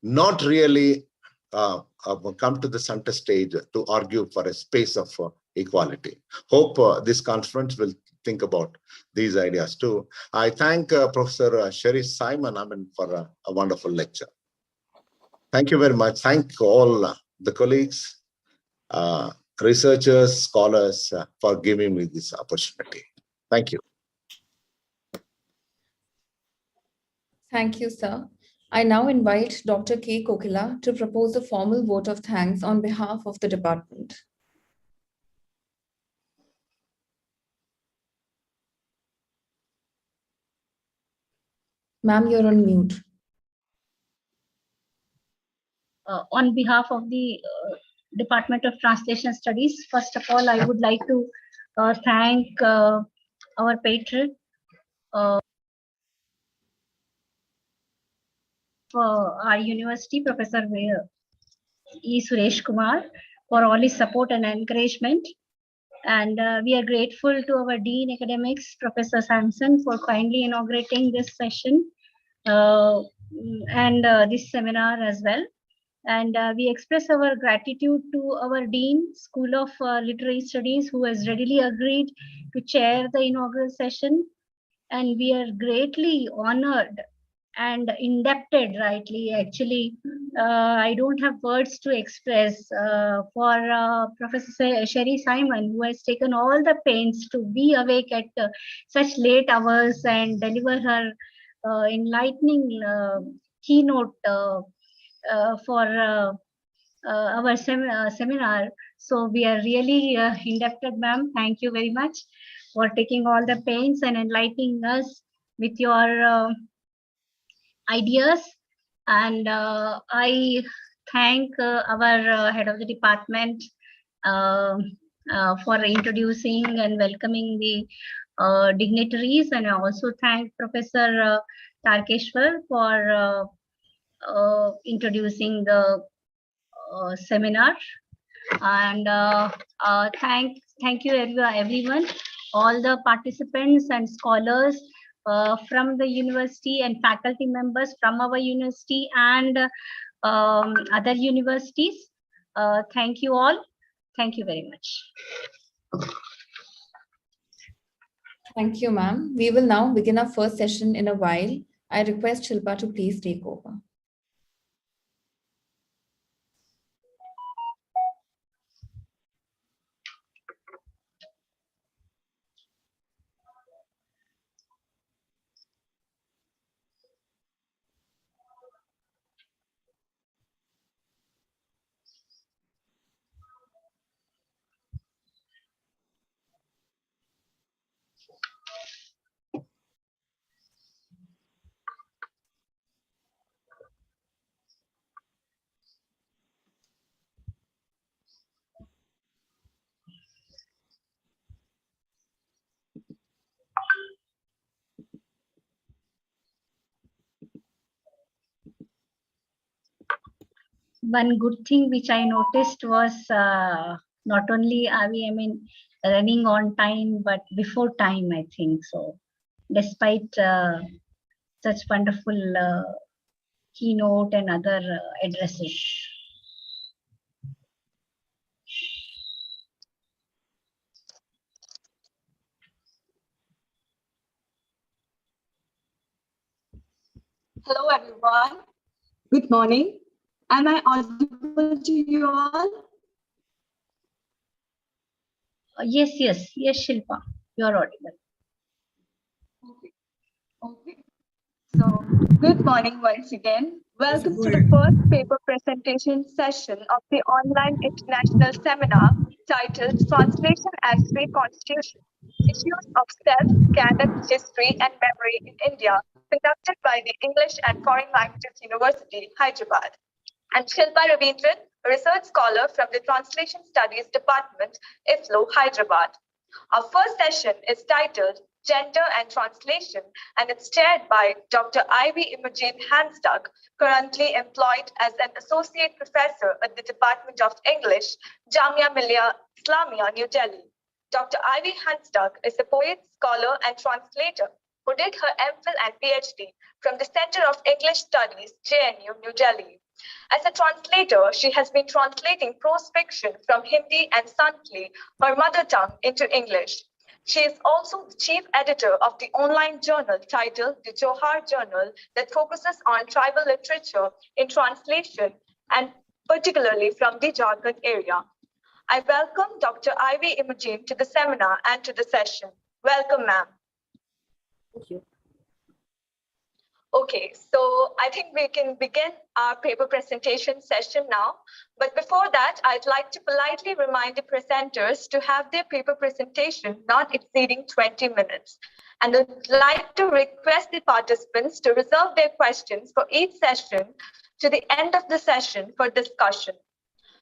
H: not really come to the center stage to argue for a space of equality. Hope this conference will think about these ideas too. I thank Professor Sherry Simon for a wonderful lecture. Thank you very much. Thank all the colleagues, researchers, scholars for giving me this opportunity. Thank you.
C: Thank you, sir. I now invite Dr. K. Kokila to propose a formal vote of thanks on behalf of the department. Ma'am, you're on mute.
I: On behalf of the Department of Translation Studies, first of all, I would like to thank our patron, our university, Professor E. Suresh Kumar, for all his support and encouragement. And we are grateful to our Dean Academics, Professor Sampson, for kindly inaugurating this session and this seminar as well. And we express our gratitude to our Dean, School of Literary Studies, who has readily agreed to chair the inaugural session. And we are greatly honored and indebted, rightly, actually. I don't have words to express for Professor Sherry Simon, who has taken all the pains to be awake at such late hours and deliver her enlightening keynote for our seminar. So we are really indebted, ma'am. Thank you very much for taking all the pains and enlightening us with your ideas. And I thank our head of the department for introducing and welcoming the dignitaries. And I also thank Professor Tarkeshwar for introducing the seminar. And thank you everyone, all the participants and scholars from the university and faculty members from our university and other universities. Thank you all. Thank you very much.
C: Thank you, ma'am. We will now begin our first session in a while. I request Shilpa to please take over.
I: One good thing which I noticed was not only are we, running on time, but before time, I think so. Despite such wonderful keynote and other addresses.
J: Hello everyone. Good morning. Am I audible to you all?
I: Yes, Shilpa, you're audible.
J: Okay. So, good morning once again. Welcome
A: go
J: to the
A: ahead.
J: first paper presentation session of the online international seminar titled Translation as Reconstitution, Issues of Self, Canon, History and Memory in India, conducted by the English and Foreign Languages University, Hyderabad. And Shilpa Ravindran, a research scholar from the Translation Studies Department, IFLU, Hyderabad. Our first session is titled Gender and Translation, and it's chaired by Dr. Ivy Imogen Hanstock, currently employed as an associate professor at the Department of English, Jamia Millia Islamia, New Delhi. Dr. Ivy Hanstock is a poet, scholar, and translator who did her MPhil and PhD from the Center of English Studies, JNU, New Delhi. As a translator, she has been translating prose fiction from Hindi and Sanskrit, her mother tongue, into English. She is also the chief editor of the online journal titled The Johar Journal that focuses on tribal literature in translation and particularly from the Jharkhand area. I welcome Dr. Ivy Imogen to the seminar and to the session. Welcome, ma'am.
K: Thank you.
J: Okay, so I think we can begin our paper presentation session now. But before that, I'd like to politely remind the presenters to have their paper presentation not exceeding 20 minutes. And I'd like to request the participants to reserve their questions for each session to the end of the session for discussion.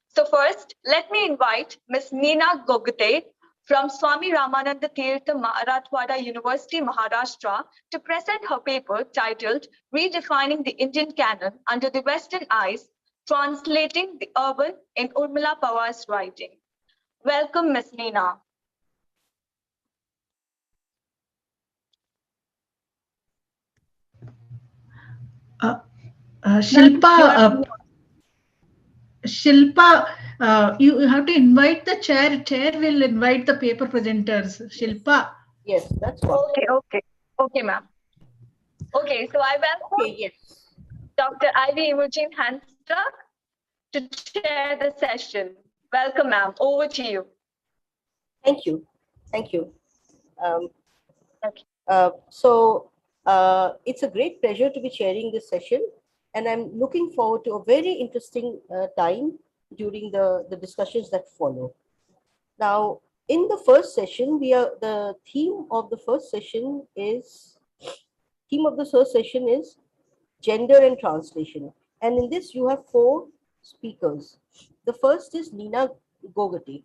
J: So first, let me invite Ms. Neena Gogate from Swami Ramananda Tirtha Marathwada University, Maharashtra, to present her paper titled Redefining the Indian Canon Under the Western Eyes, Translating the Urban in Urmila Pawar's Writing. Welcome, Ms. Neena.
D: Shilpa, you have to invite the chair. Chair will invite the paper presenters. Shilpa.
K: Yes, that's what.
J: Okay, ma'am. Okay, so I welcome Dr. Ivy Imogen Hanstock to chair the session. Welcome, ma'am. Over to you.
K: Thank you. Thank you.
J: Okay.
K: It's a great pleasure to be chairing this session, and I'm looking forward to a very interesting time during the discussions that follow. Now, in the first session, the theme of the first session is gender and translation. And in this, you have 4 speakers. The first is Neena Gogate.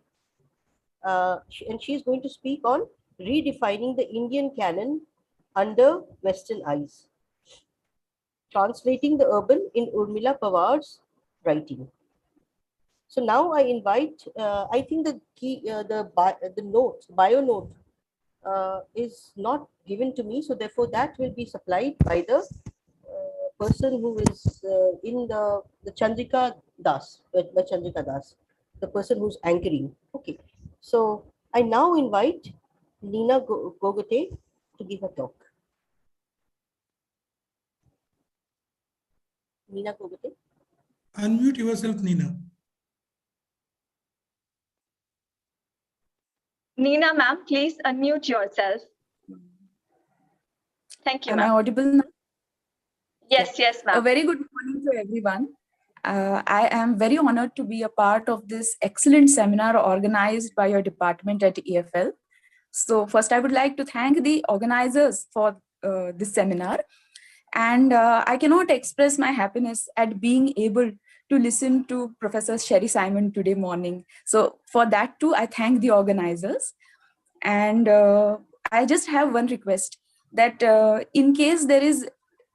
K: And she is going to speak on redefining the Indian canon under Western eyes, translating the urban in Urmila Pawar's writing. So now I invite, I think the key, the bio note is not given to me. So therefore that will be supplied by the person who is in the Chandrika Das, the person who's anchoring. Okay. So I now invite Neena Gogate to give a talk. Neena Gogate.
A: Unmute yourself, Neena.
J: Neena, ma'am, please unmute yourself. Thank you,
L: Am
J: ma'am.
L: I audible now?
J: Yes, ma'am.
L: A very good morning to everyone. I am very honored to be a part of this excellent seminar organized by your department at EFL. So first, I would like to thank the organizers for this seminar. And I cannot express my happiness at being able to listen to Professor Sherry Simon today morning. So for that too, I thank the organizers. And I just have one request that in case there is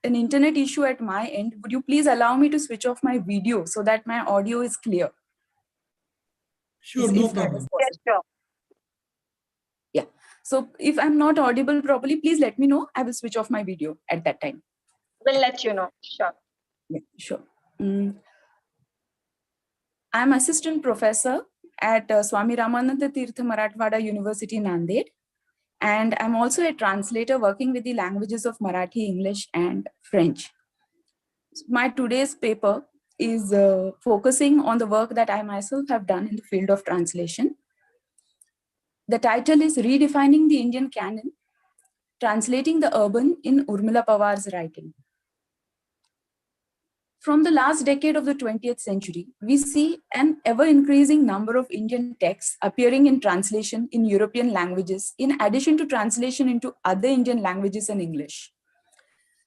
L: an internet issue at my end, would you please allow me to switch off my video so that my audio is clear?
A: Sure, no problem.
J: Yes, sure.
L: Yeah. So if I'm not audible properly, please let me know. I will switch off my video at that time.
J: We'll let you know. Sure.
L: Yeah, sure. I'm assistant professor at Swami Ramananda Tirtha Marathwada University, Nanded. And I'm also a translator working with the languages of Marathi, English, and French. My today's paper is focusing on the work that I myself have done in the field of translation. The title is Redefining the Indian Canon, Translating the Urban in Urmila Pawar's Writing. From the last decade of the 20th century, we see an ever-increasing number of Indian texts appearing in translation in European languages, in addition to translation into other Indian languages and English.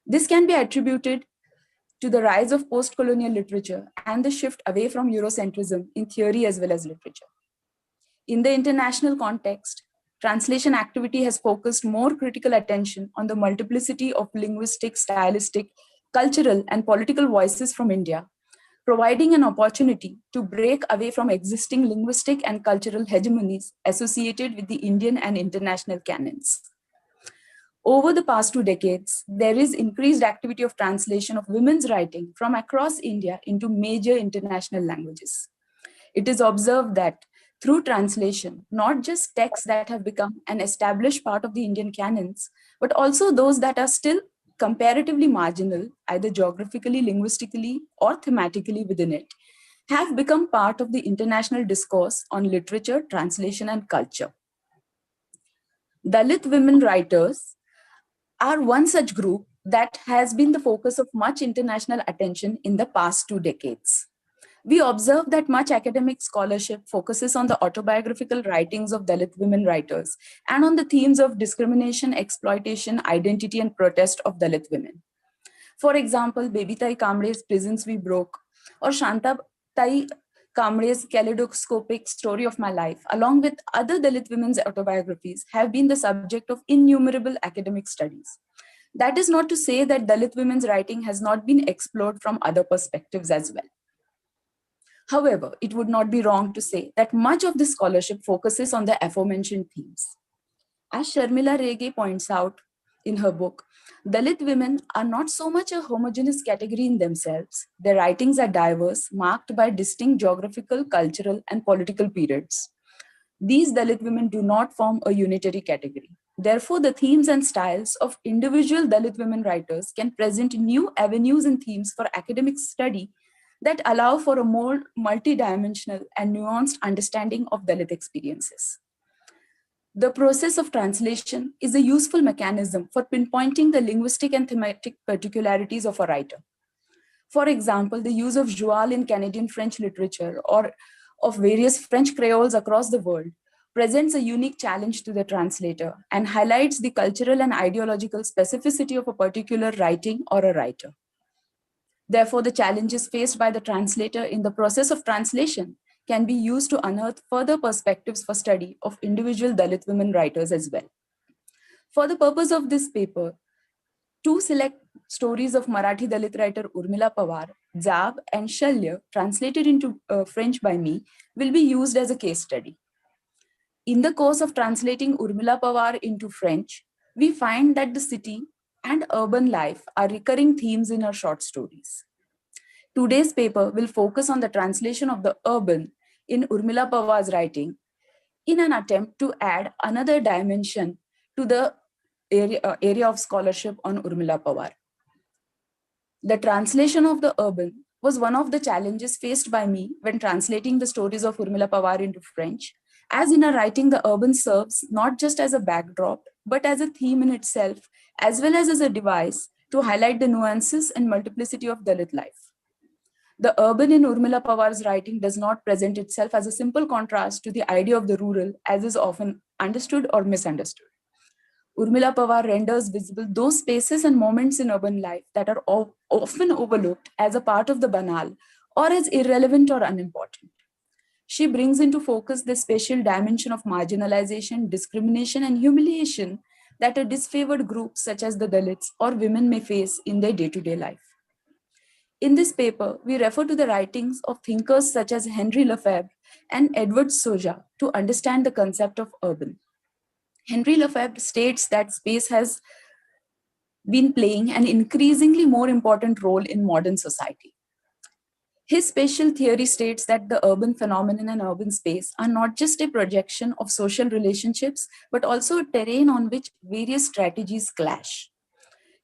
L: This can be attributed to the rise of post-colonial literature and the shift away from Eurocentrism in theory as well as literature. In the international context, translation activity has focused more critical attention on the multiplicity of linguistic, stylistic, cultural, and political voices from India, providing an opportunity to break away from existing linguistic and cultural hegemonies associated with the Indian and international canons. Over the past 2 decades, there is increased activity of translation of women's writing from across India into major international languages. It is observed that through translation, not just texts that have become an established part of the Indian canons, but also those that are still comparatively marginal, either geographically, linguistically, or thematically within it, have become part of the international discourse on literature, translation, and culture. Dalit women writers are one such group that has been the focus of much international attention in the past 2 decades. We observe that much academic scholarship focuses on the autobiographical writings of Dalit women writers and on the themes of discrimination, exploitation, identity, and protest of Dalit women. For example, Babitai Kamre's Prisons We Broke or Shantatai Kamre's Kaleidoscopic Story of My Life, along with other Dalit women's autobiographies, have been the subject of innumerable academic studies. That is not to say that Dalit women's writing has not been explored from other perspectives as well. However, it would not be wrong to say that much of this scholarship focuses on the aforementioned themes. As Sharmila Rege points out in her book, Dalit women are not so much a homogeneous category in themselves. Their writings are diverse, marked by distinct geographical, cultural, and political periods. These Dalit women do not form a unitary category. Therefore, the themes and styles of individual Dalit women writers can present new avenues and themes for academic study that allow for a more multidimensional and nuanced understanding of Dalit experiences. The process of translation is a useful mechanism for pinpointing the linguistic and thematic particularities of a writer. For example, the use of joual in Canadian French literature or of various French creoles across the world presents a unique challenge to the translator and highlights the cultural and ideological specificity of a particular writing or a writer. Therefore, the challenges faced by the translator in the process of translation can be used to unearth further perspectives for study of individual Dalit women writers as well. For the purpose of this paper, 2 select stories of Marathi Dalit writer Urmila Pawar, Zab and Shalya, translated into French by me, will be used as a case study. In the course of translating Urmila Pawar into French, we find that the city and urban life are recurring themes in her short stories. Today's paper will focus on the translation of the urban in Urmila Pawar's writing in an attempt to add another dimension to the area of scholarship on Urmila Pawar. The translation of the urban was one of the challenges faced by me when translating the stories of Urmila Pawar into French, as in her writing the urban serves not just as a backdrop, but as a theme in itself, as well as a device to highlight the nuances and multiplicity of Dalit life. The urban in Urmila Pawar's writing does not present itself as a simple contrast to the idea of the rural, as is often understood or misunderstood. Urmila Pawar renders visible those spaces and moments in urban life that are often overlooked as a part of the banal or as irrelevant or unimportant. She brings into focus the spatial dimension of marginalization, discrimination, and humiliation that a disfavored group such as the Dalits or women may face in their day-to-day life. In this paper, we refer to the writings of thinkers such as Henry Lefebvre and Edward Soja to understand the concept of urban. Henry Lefebvre states that space has been playing an increasingly more important role in modern society. His spatial theory states that the urban phenomenon and urban space are not just a projection of social relationships, but also a terrain on which various strategies clash.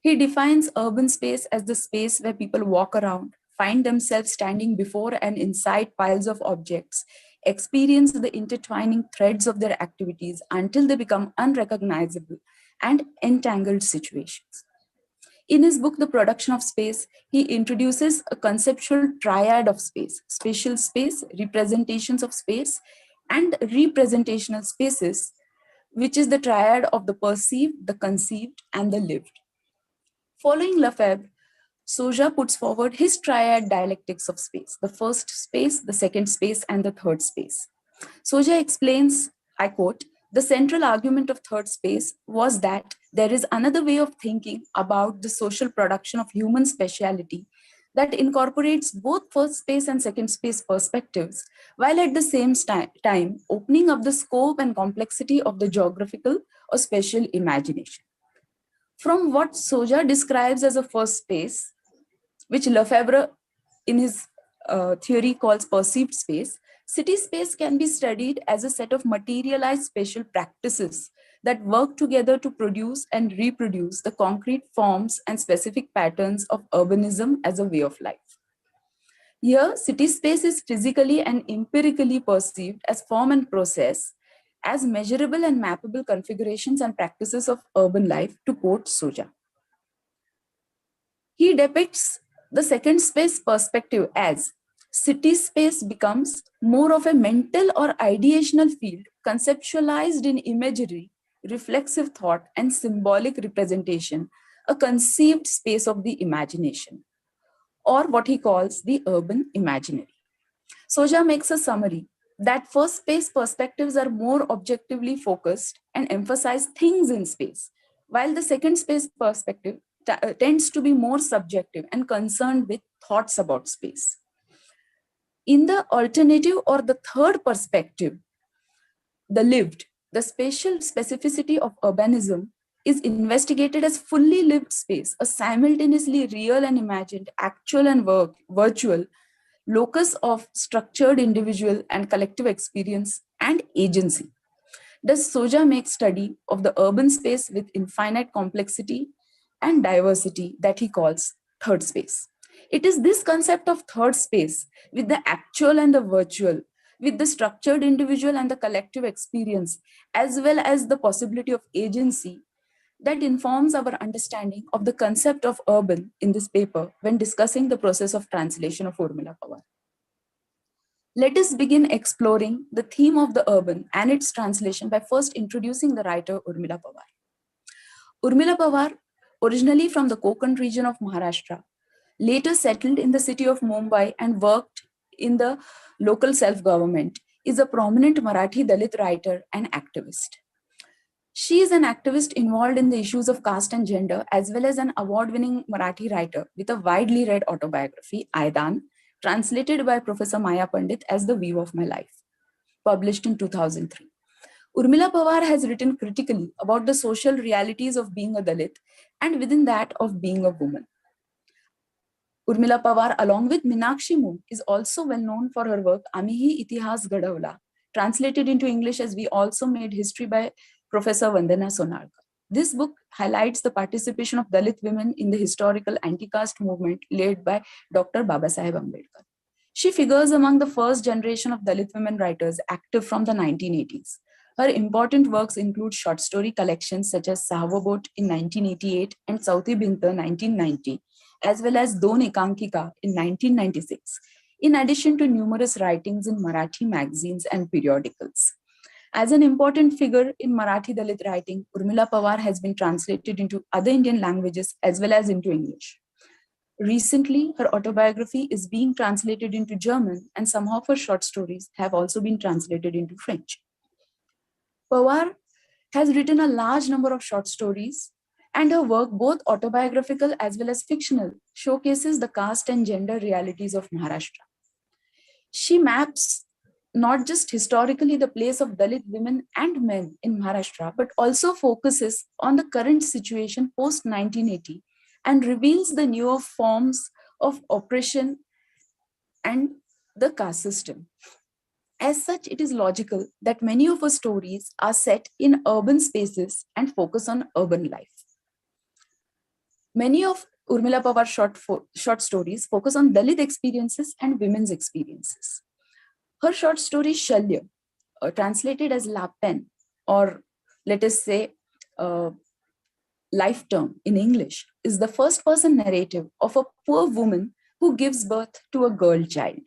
L: He defines urban space as the space where people walk around, find themselves standing before and inside piles of objects, experience the intertwining threads of their activities until they become unrecognizable and entangled situations. In his book, The Production of Space, he introduces a conceptual triad of space: spatial space, representations of space, and representational spaces, which is the triad of the perceived, the conceived, and the lived. Following Lefebvre, Soja puts forward his triad dialectics of space: the first space, the second space, and the third space. Soja explains, I quote, "The central argument of third space was that there is another way of thinking about the social production of human speciality that incorporates both first space and second space perspectives, while at the same time opening up the scope and complexity of the geographical or spatial imagination." From what Soja describes as a first space, which Lefebvre in his theory calls perceived space, city space can be studied as a set of materialized spatial practices that work together to produce and reproduce the concrete forms and specific patterns of urbanism as a way of life. Here, city space is physically and empirically perceived as form and process, as measurable and mappable configurations and practices of urban life, to quote Soja. He depicts the second space perspective as city space becomes more of a mental or ideational field conceptualized in imagery, reflexive thought, and symbolic representation, a conceived space of the imagination, or what he calls the urban imaginary. Soja makes a summary that first space perspectives are more objectively focused and emphasize things in space, while the second space perspective tends to be more subjective and concerned with thoughts about space. In the alternative or the third perspective, the lived, the spatial specificity of urbanism is investigated as fully lived space, a simultaneously real and imagined, actual and virtual locus of structured individual and collective experience and agency. Does Soja make study of the urban space with infinite complexity and diversity that he calls third space? It is this concept of third space, with the actual and the virtual, with the structured individual and the collective experience, as well as the possibility of agency, that informs our understanding of the concept of urban in this paper when discussing the process of translation of Urmila Pawar. Let us begin exploring the theme of the urban and its translation by first introducing the writer Urmila Pawar. Urmila Pawar, originally from the Konkan region of Maharashtra, later settled in the city of Mumbai and worked in the local self-government, is a prominent Marathi Dalit writer and activist. She is an activist involved in the issues of caste and gender, as well as an award-winning Marathi writer with a widely read autobiography, Aidan, translated by Professor Maya Pandit as The View of My Life, published in 2003. Urmila Pawar has written critically about the social realities of being a Dalit and within that of being a woman. Urmila Pawar, along with Meenakshi Moon, is also well known for her work Amihi Itihas Gadavla, translated into English as We Also Made History by Professor Vandana Sonarkar. This book highlights the participation of Dalit women in the historical anti-caste movement led by Dr. Babasaheb Ambedkar. She figures among the first generation of Dalit women writers active from the 1980s. Her important works include short story collections such as Sahavabot in 1988 and Sauti Binta 1990, as well as Don Ekankika in 1996, in addition to numerous writings in Marathi magazines and periodicals. As an important figure in Marathi Dalit writing, Urmila Pawar has been translated into other Indian languages as well as into English. Recently, her autobiography is being translated into German, and some of her short stories have also been translated into French. Pawar has written a large number of short stories, and her work, both autobiographical as well as fictional, showcases the caste and gender realities of Maharashtra. She maps not just historically the place of Dalit women and men in Maharashtra, but also focuses on the current situation post-1980 and reveals the newer forms of oppression and the caste system. As such, it is logical that many of her stories are set in urban spaces and focus on urban life. Many of Urmila Pawar's short stories focus on Dalit experiences and women's experiences. Her short story Shalya, translated as La Pen, or let us say life term in English, is the first person narrative of a poor woman who gives birth to a girl child.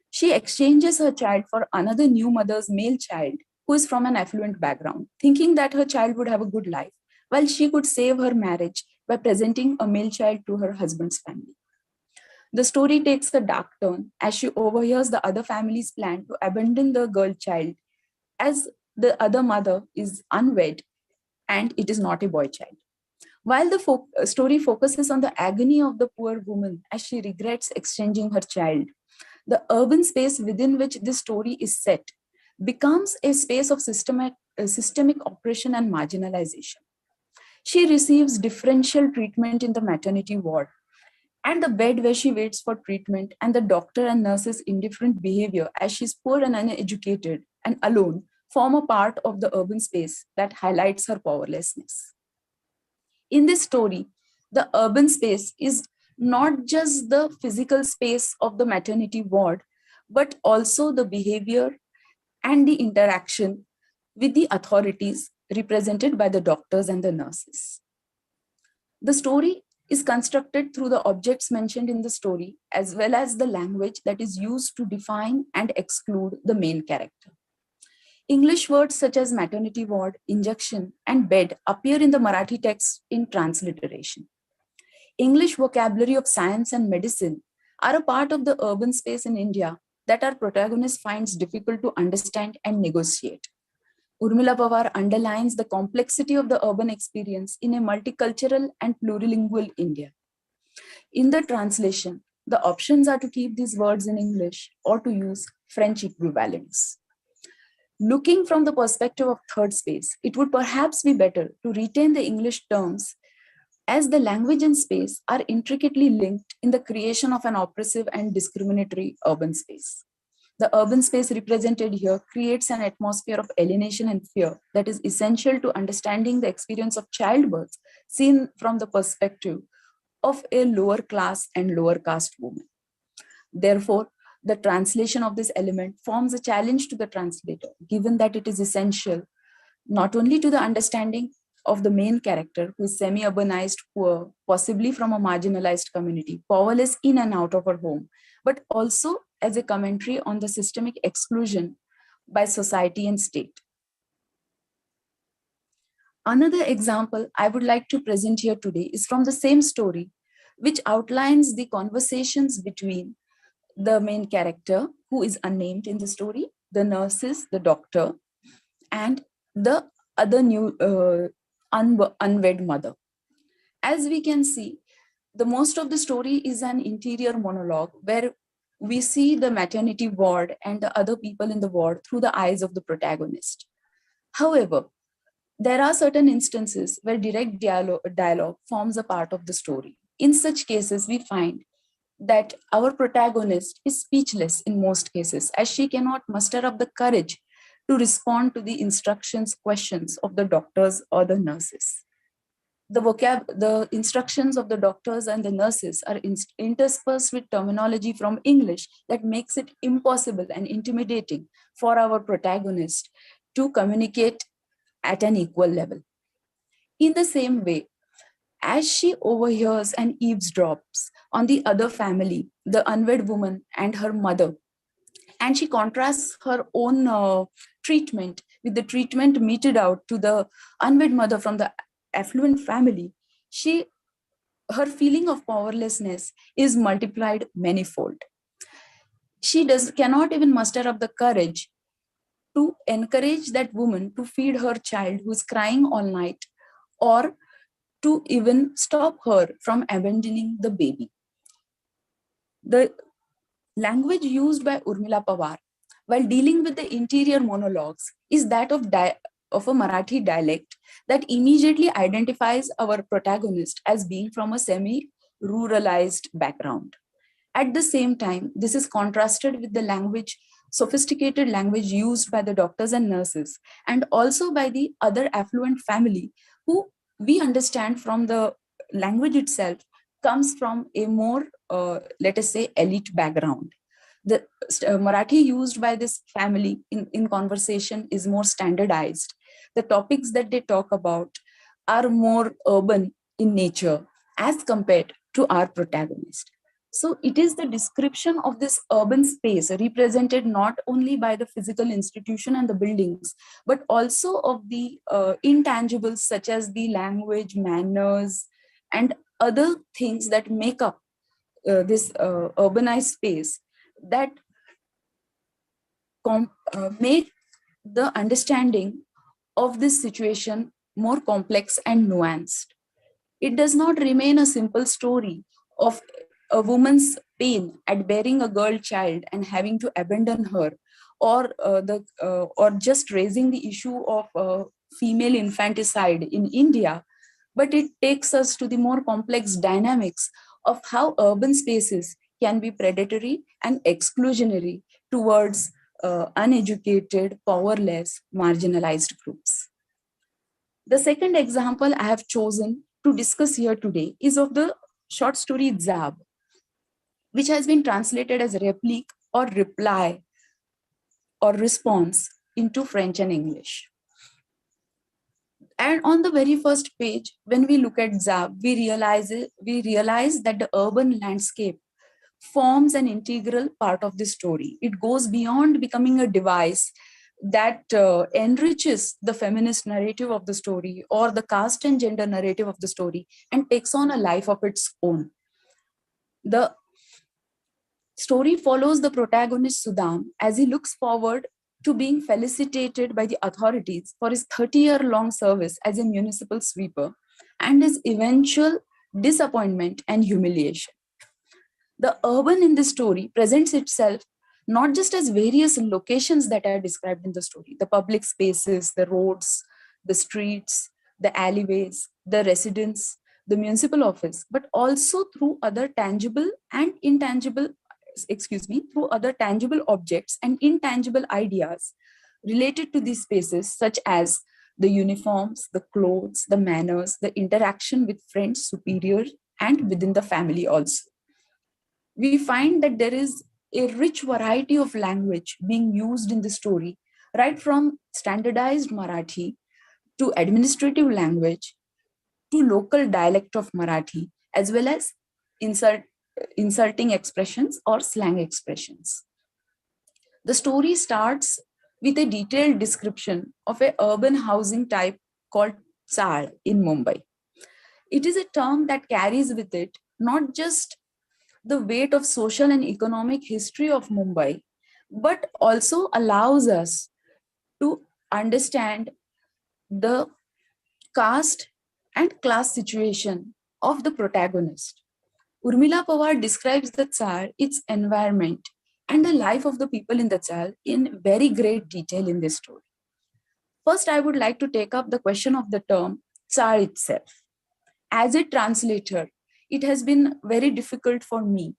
L: She exchanges her child for another new mother's male child who is from an affluent background, thinking that her child would have a good life, while she could save her marriage by presenting a male child to her husband's family. The story takes a dark turn as she overhears the other family's plan to abandon the girl child, as the other mother is unwed and it is not a boy child. While the story focuses on the agony of the poor woman as she regrets exchanging her child, the urban space within which this story is set becomes a space of systemic oppression and marginalization. She receives differential treatment in the maternity ward, and the bed where she waits for treatment, and the doctor and nurse's indifferent behavior as she's poor and uneducated and alone form a part of the urban space that highlights her powerlessness. In this story, the urban space is not just the physical space of the maternity ward, but also the behavior and the interaction with the authorities represented by the doctors and the nurses. The story is constructed through the objects mentioned in the story, as well as the language that is used to define and exclude the main character. English words such as maternity ward, injection, and bed appear in the Marathi text in transliteration. English vocabulary of science and medicine are a part of the urban space in India that our protagonist finds difficult to understand and negotiate. Urmila Pawar underlines the complexity of the urban experience in a multicultural and plurilingual India. In the translation, the options are to keep these words in English or to use French equivalents. Looking from the perspective of third space, it would perhaps be better to retain the English terms, as the language and space are intricately linked in the creation of an oppressive and discriminatory urban space. The urban space represented here creates an atmosphere of alienation and fear that is essential to understanding the experience of childbirth seen from the perspective of a lower class and lower caste woman. Therefore, the translation of this element forms a challenge to the translator, given that it is essential not only to the understanding of the main character, who is semi-urbanized, poor, possibly from a marginalized community, powerless in and out of her home, but also as a commentary on the systemic exclusion by society and state. Another example I would like to present here today is from the same story, which outlines the conversations between the main character, who is unnamed in the story, the nurses, the doctor, and the other new unwed mother. As we can see, the most of the story is an interior monologue where we see the maternity ward and the other people in the ward through the eyes of the protagonist. However, there are certain instances where direct dialogue forms a part of the story. In such cases, we find that our protagonist is speechless in most cases, as she cannot muster up the courage to respond to the instructions, questions of the doctors or the nurses. The instructions of the doctors and the nurses are interspersed with terminology from English that makes it impossible and intimidating for our protagonist to communicate at an equal level. In the same way, as she overhears and eavesdrops on the other family, the unwed woman and her mother, and she contrasts her own treatment with the treatment meted out to the unwed mother from the affluent family, her feeling of powerlessness is multiplied manifold. She cannot even muster up the courage to encourage that woman to feed her child who is crying all night, or to even stop her from abandoning the baby. The language used by Urmila Pawar while dealing with the interior monologues is that of a Marathi dialect that immediately identifies our protagonist as being from a semi-ruralized background. At the same time, this is contrasted with the sophisticated language used by the doctors and nurses, and also by the other affluent family, who we understand from the language itself comes from a more, let us say, elite background. The Marathi used by this family in conversation is more standardized. The topics that they talk about are more urban in nature as compared to our protagonist. So it is the description of this urban space represented not only by the physical institution and the buildings, but also of the intangibles such as the language, manners, and other things that make up this urbanized space that make the understanding of this situation more complex and nuanced. It does not remain a simple story of a woman's pain at bearing a girl child and having to abandon her, or or just raising the issue of female infanticide in India, but it takes us to the more complex dynamics of how urban spaces can be predatory and exclusionary towards uneducated, powerless, marginalized groups. The second example I have chosen to discuss here today is of the short story Zab, which has been translated as replique or reply or response into French and English. And on the very first page, when we look at Zab, we realize that the urban landscape forms an integral part of the story. It goes beyond becoming a device that enriches the feminist narrative of the story or the caste and gender narrative of the story and takes on a life of its own. The story follows the protagonist Sudam as he looks forward to being felicitated by the authorities for his 30-year-long service as a municipal sweeper and his eventual disappointment and humiliation. The urban in this story presents itself not just as various locations that are described in the story, the public spaces, the roads, the streets, the alleyways, the residence, the municipal office, but also through other tangible and intangible, through other tangible objects and intangible ideas related to these spaces, such as the uniforms, the clothes, the manners, the interaction with friends, superiors, and within the family also. We find that there is a rich variety of language being used in the story, right from standardized Marathi to administrative language to local dialect of Marathi, as well as insulting expressions or slang expressions. The story starts with a detailed description of an urban housing type called Tsal in Mumbai. It is a term that carries with it not just the weight of social and economic history of Mumbai, but also allows us to understand the caste and class situation of the protagonist. Urmila Pawar describes the Tsar, its environment, and the life of the people in the Tsar in very great detail in this story. First, I would like to take up the question of the term Tsar itself. As a translator, it has been very difficult for me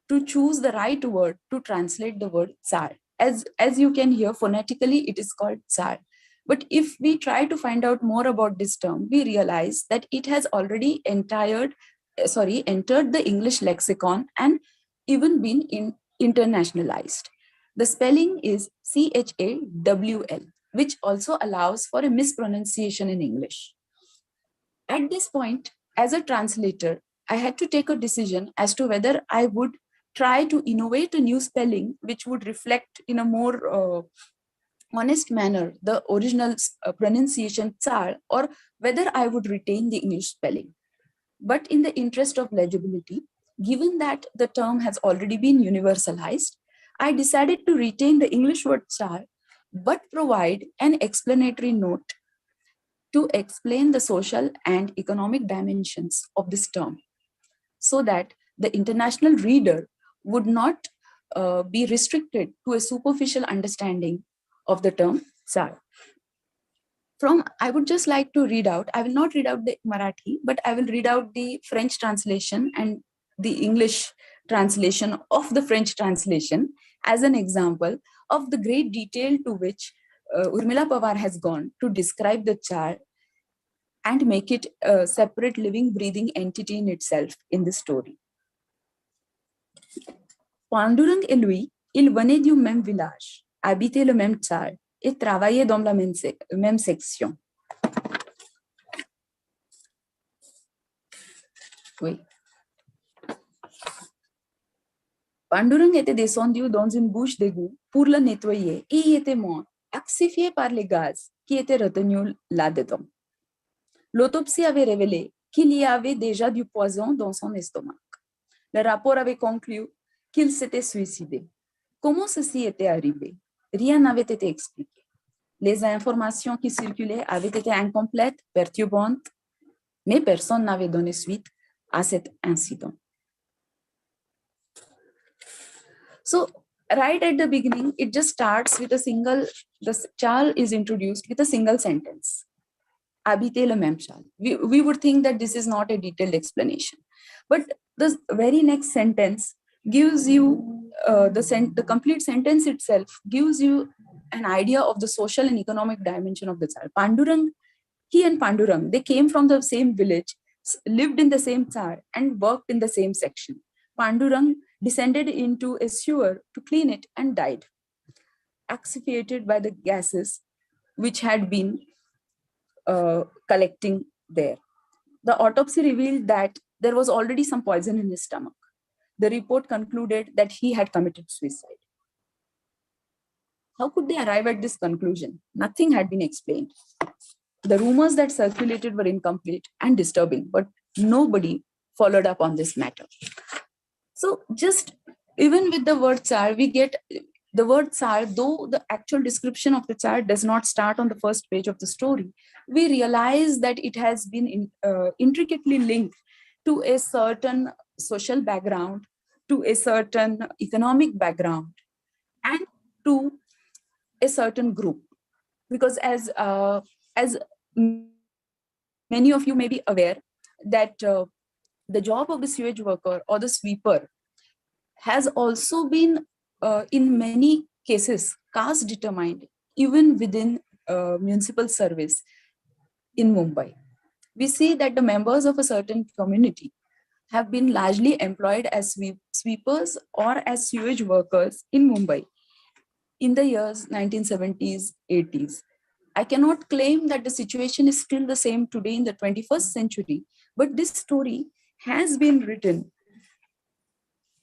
L: to choose the right word to translate the word Tsar. As you can hear, phonetically, it is called Tsar. But if we try to find out more about this term, we realize that it has already entered the English lexicon and even been internationalized. The spelling is CHAWL, which also allows for a mispronunciation in English. At this point, as a translator, I had to take a decision as to whether I would try to innovate a new spelling which would reflect in a more honest manner the original pronunciation Tsar, or whether I would retain the English spelling. But in the interest of legibility, given that the term has already been universalized, I decided to retain the English word Tsar, but provide an explanatory note to explain the social and economic dimensions of this term, so that the international reader would not be restricted to a superficial understanding of the term Tsar. I would just like to read out, I will not read out the Marathi, but I will read out the French translation and the English translation of the French translation as an example of the great detail to which Urmila Pawar has gone to describe the Tsar and make it a separate living, breathing entity in itself in this story. Pandurang et lui, ils venaient du même village, habitaient le même tsar et travaillaient dans la même section. Oui. Pandurang était descendu dans une bouche d'égout pour le nettoyer et il était mort, asphyxié par les gaz qui étaient retenus là-dedans. L'autopsie avait révélé qu'il y avait déjà du poison dans son estomac. Le rapport avait conclu qu'il s'était suicidé. Comment ceci était arrivé? Rien n'avait été expliqué. Les informations qui circulaient avaient été incomplètes, perturbantes, mais personne n'avait donné suite à cet incident. So, right at the beginning, it just starts with the child is introduced with a single sentence. Habiter le même chal. We would think that this is not a detailed explanation. But the very next sentence gives you, the complete sentence itself gives you an idea of the social and economic dimension of the tsar. Pandurang, he and Pandurang, they came from the same village, lived in the same tsar, and worked in the same section. Pandurang descended into a sewer to clean it and died, asphyxiated by the gases which had been collecting there. The autopsy revealed that there was already some poison in his stomach. The report concluded that he had committed suicide. How could they arrive at this conclusion? Nothing had been explained. The rumors that circulated were incomplete and disturbing, but nobody followed up on this matter. So just even with the word Tsar, we get the word Tsar, though the actual description of the Tsar does not start on the first page of the story, we realize that it has been intricately linked to a certain social background, to a certain economic background, and to a certain group. Because as many of you may be aware, that the job of the sewage worker or the sweeper has also been, in many cases, caste determined, even within municipal service in Mumbai. We see that the members of a certain community have been largely employed as sweepers or as sewage workers in Mumbai in the years 1970s, 80s. I cannot claim that the situation is still the same today in the 21st century, but this story has been written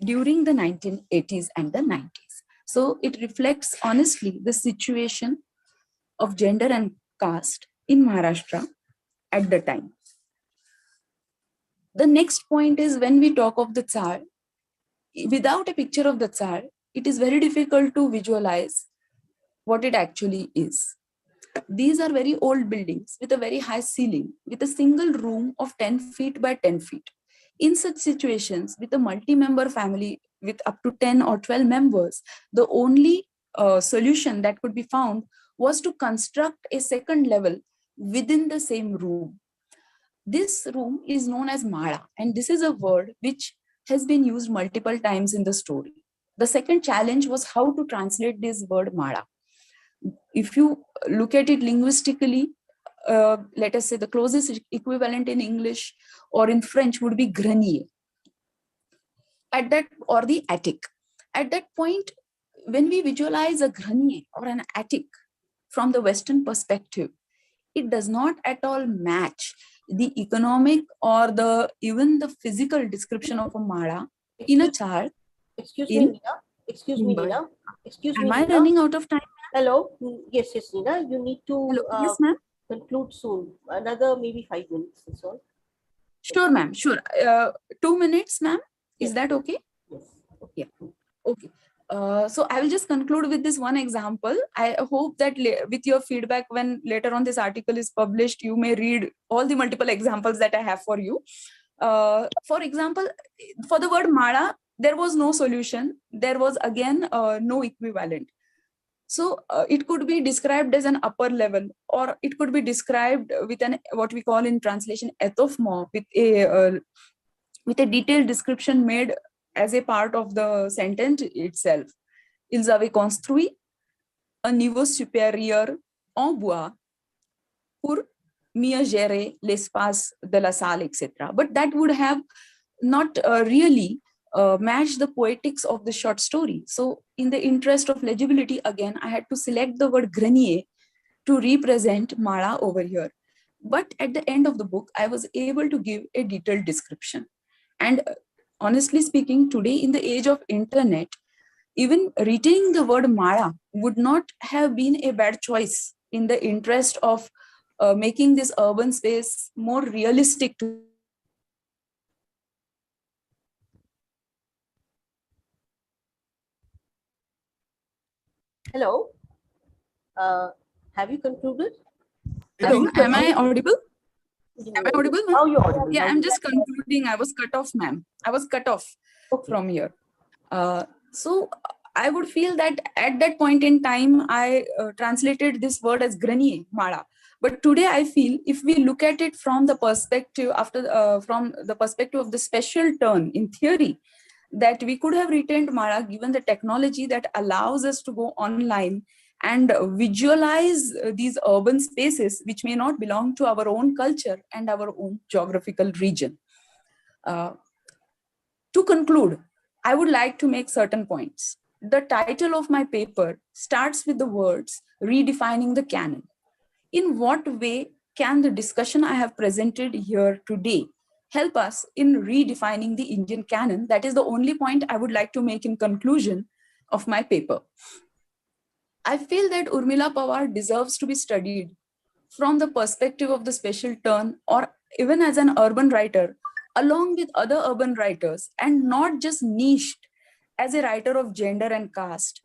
L: during the 1980s and the 90s. So it reflects honestly the situation of gender and caste in Maharashtra at the time. The next point is, when we talk of the Tsar, without a picture of the Tsar, it is very difficult to visualize what it actually is. These are very old buildings with a very high ceiling, with a single room of 10 feet by 10 feet. In such situations, with a multi-member family with up to 10 or 12 members, the only solution that could be found was to construct a second level within the same room. This room is known as Mala, and this is a word which has been used multiple times in the story. The second challenge was how to translate this word Mala. If you look at it linguistically, let us say the closest equivalent in English or in French would be grenier. At that, or the attic. At that point, when we visualize a grenier or an attic from the Western perspective, it does not at all match the economic or even the physical description of a Mala in a chart.
K: Excuse me, Nina. Excuse me, Nina. Excuse me,
L: Am I
K: Nina.
L: running out of time?
K: Hello. Yes, Nina. You need to
L: Yes, ma'am.
K: conclude soon. Another maybe 5 minutes. That's all.
L: Sure, ma'am. Sure. 2 minutes, ma'am. Is
K: Yes.
L: that okay?
K: Yes.
L: Yeah. Okay. So I will just conclude with this one example. I hope that with your feedback, when later on this article is published, you may read all the multiple examples that I have for you. For example, for the word Mala, there was no solution. There was again no equivalent. So it could be described as an upper level, or it could be described with an what we call in translation ethofmo, with a detailed description made as a part of the sentence itself. Ils avaient construit un niveau supérieur en bois pour Mia gere l'espace de la salle, etc. But that would have not really matched the poetics of the short story. So in the interest of legibility, again, I had to select the word grenier to represent Mala over here. But at the end of the book, I was able to give a detailed description. And honestly speaking, today in the age of internet, even retaining the word Mala would not have been a bad choice in the interest of making this urban space more realistic to.
K: Hello. Have you concluded?
L: Hello, am I audible? Am I audible?
K: How you audible?
L: Yeah,
K: How
L: I'm
K: you-
L: just concluding. I was cut off, ma'am. I was cut off from here. So I would feel that at that point in time, I translated this word as grenier, Mala. But today I feel if we look at it from the perspective from the perspective of the special turn in theory, that we could have retained Mala given the technology that allows us to go online and visualize these urban spaces which may not belong to our own culture and our own geographical region. To conclude, I would like to make certain points. The title of my paper starts with the words redefining the canon. In what way can the discussion I have presented here today help us in redefining the Indian canon? That is the only point I would like to make in conclusion of my paper. I feel that Urmila Pawar deserves to be studied from the perspective of the special turn, or even as an urban writer, along with other urban writers, and not just niched as a writer of gender and caste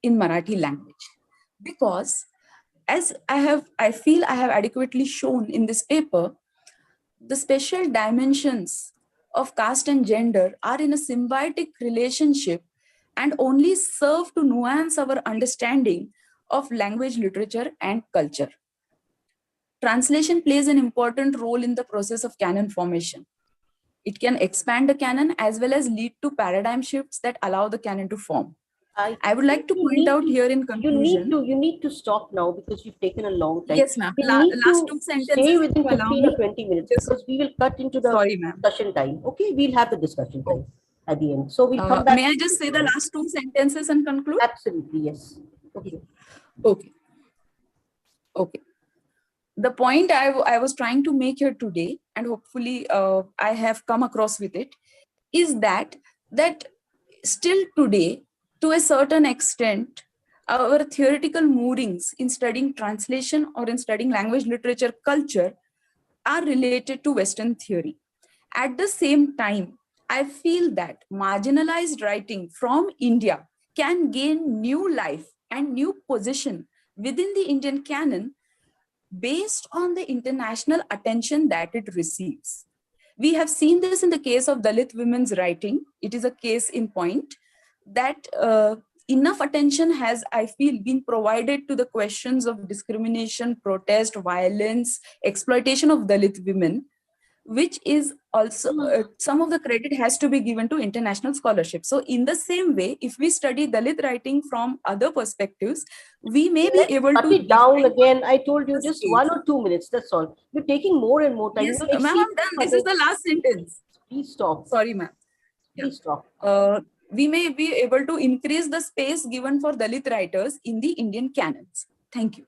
L: in Marathi language. Because as I feel I have adequately shown in this paper, the special dimensions of caste and gender are in a symbiotic relationship and only serve to nuance our understanding of language, literature, and culture. Translation plays an important role in the process of canon formation. It can expand the canon as well as lead to paradigm shifts that allow the canon to form. I would like to point out here in conclusion.
K: You need to stop now because you've taken a long time.
L: Yes, ma'am.
K: We
L: Last
K: need
L: two
K: to
L: sentences
K: stay within
L: to allow
K: 15 or
L: me.
K: 20 minutes because we will cut into the discussion time. Okay, we'll have the discussion time at the end. So we'll come back.
L: May I just say the last two sentences and conclude?
K: Absolutely, yes. Okay.
L: Okay. The point I was trying to make here today, and hopefully I have come across with it, is that still today, to a certain extent, our theoretical moorings in studying translation or in studying language, literature, culture are related to Western theory. At the same time, I feel that marginalized writing from India can gain new life and new position within the Indian canon based on the international attention that it receives. We have seen this in the case of Dalit women's writing. It is a case in point that enough attention has, I feel, been provided to the questions of discrimination, protest, violence, exploitation of Dalit women, which is also some of the credit has to be given to international scholarship. So in the same way, if we study Dalit writing from other perspectives, we may be able to
K: cut it down again. I told you just 1 or 2 minutes. That's all. You're taking more and more time.
L: Yes, ma'am, I'm done. This is the last sentence.
K: Please stop.
L: Sorry, ma'am.
K: Please stop.
L: We may be able to increase the space given for Dalit writers in the Indian canons. Thank you.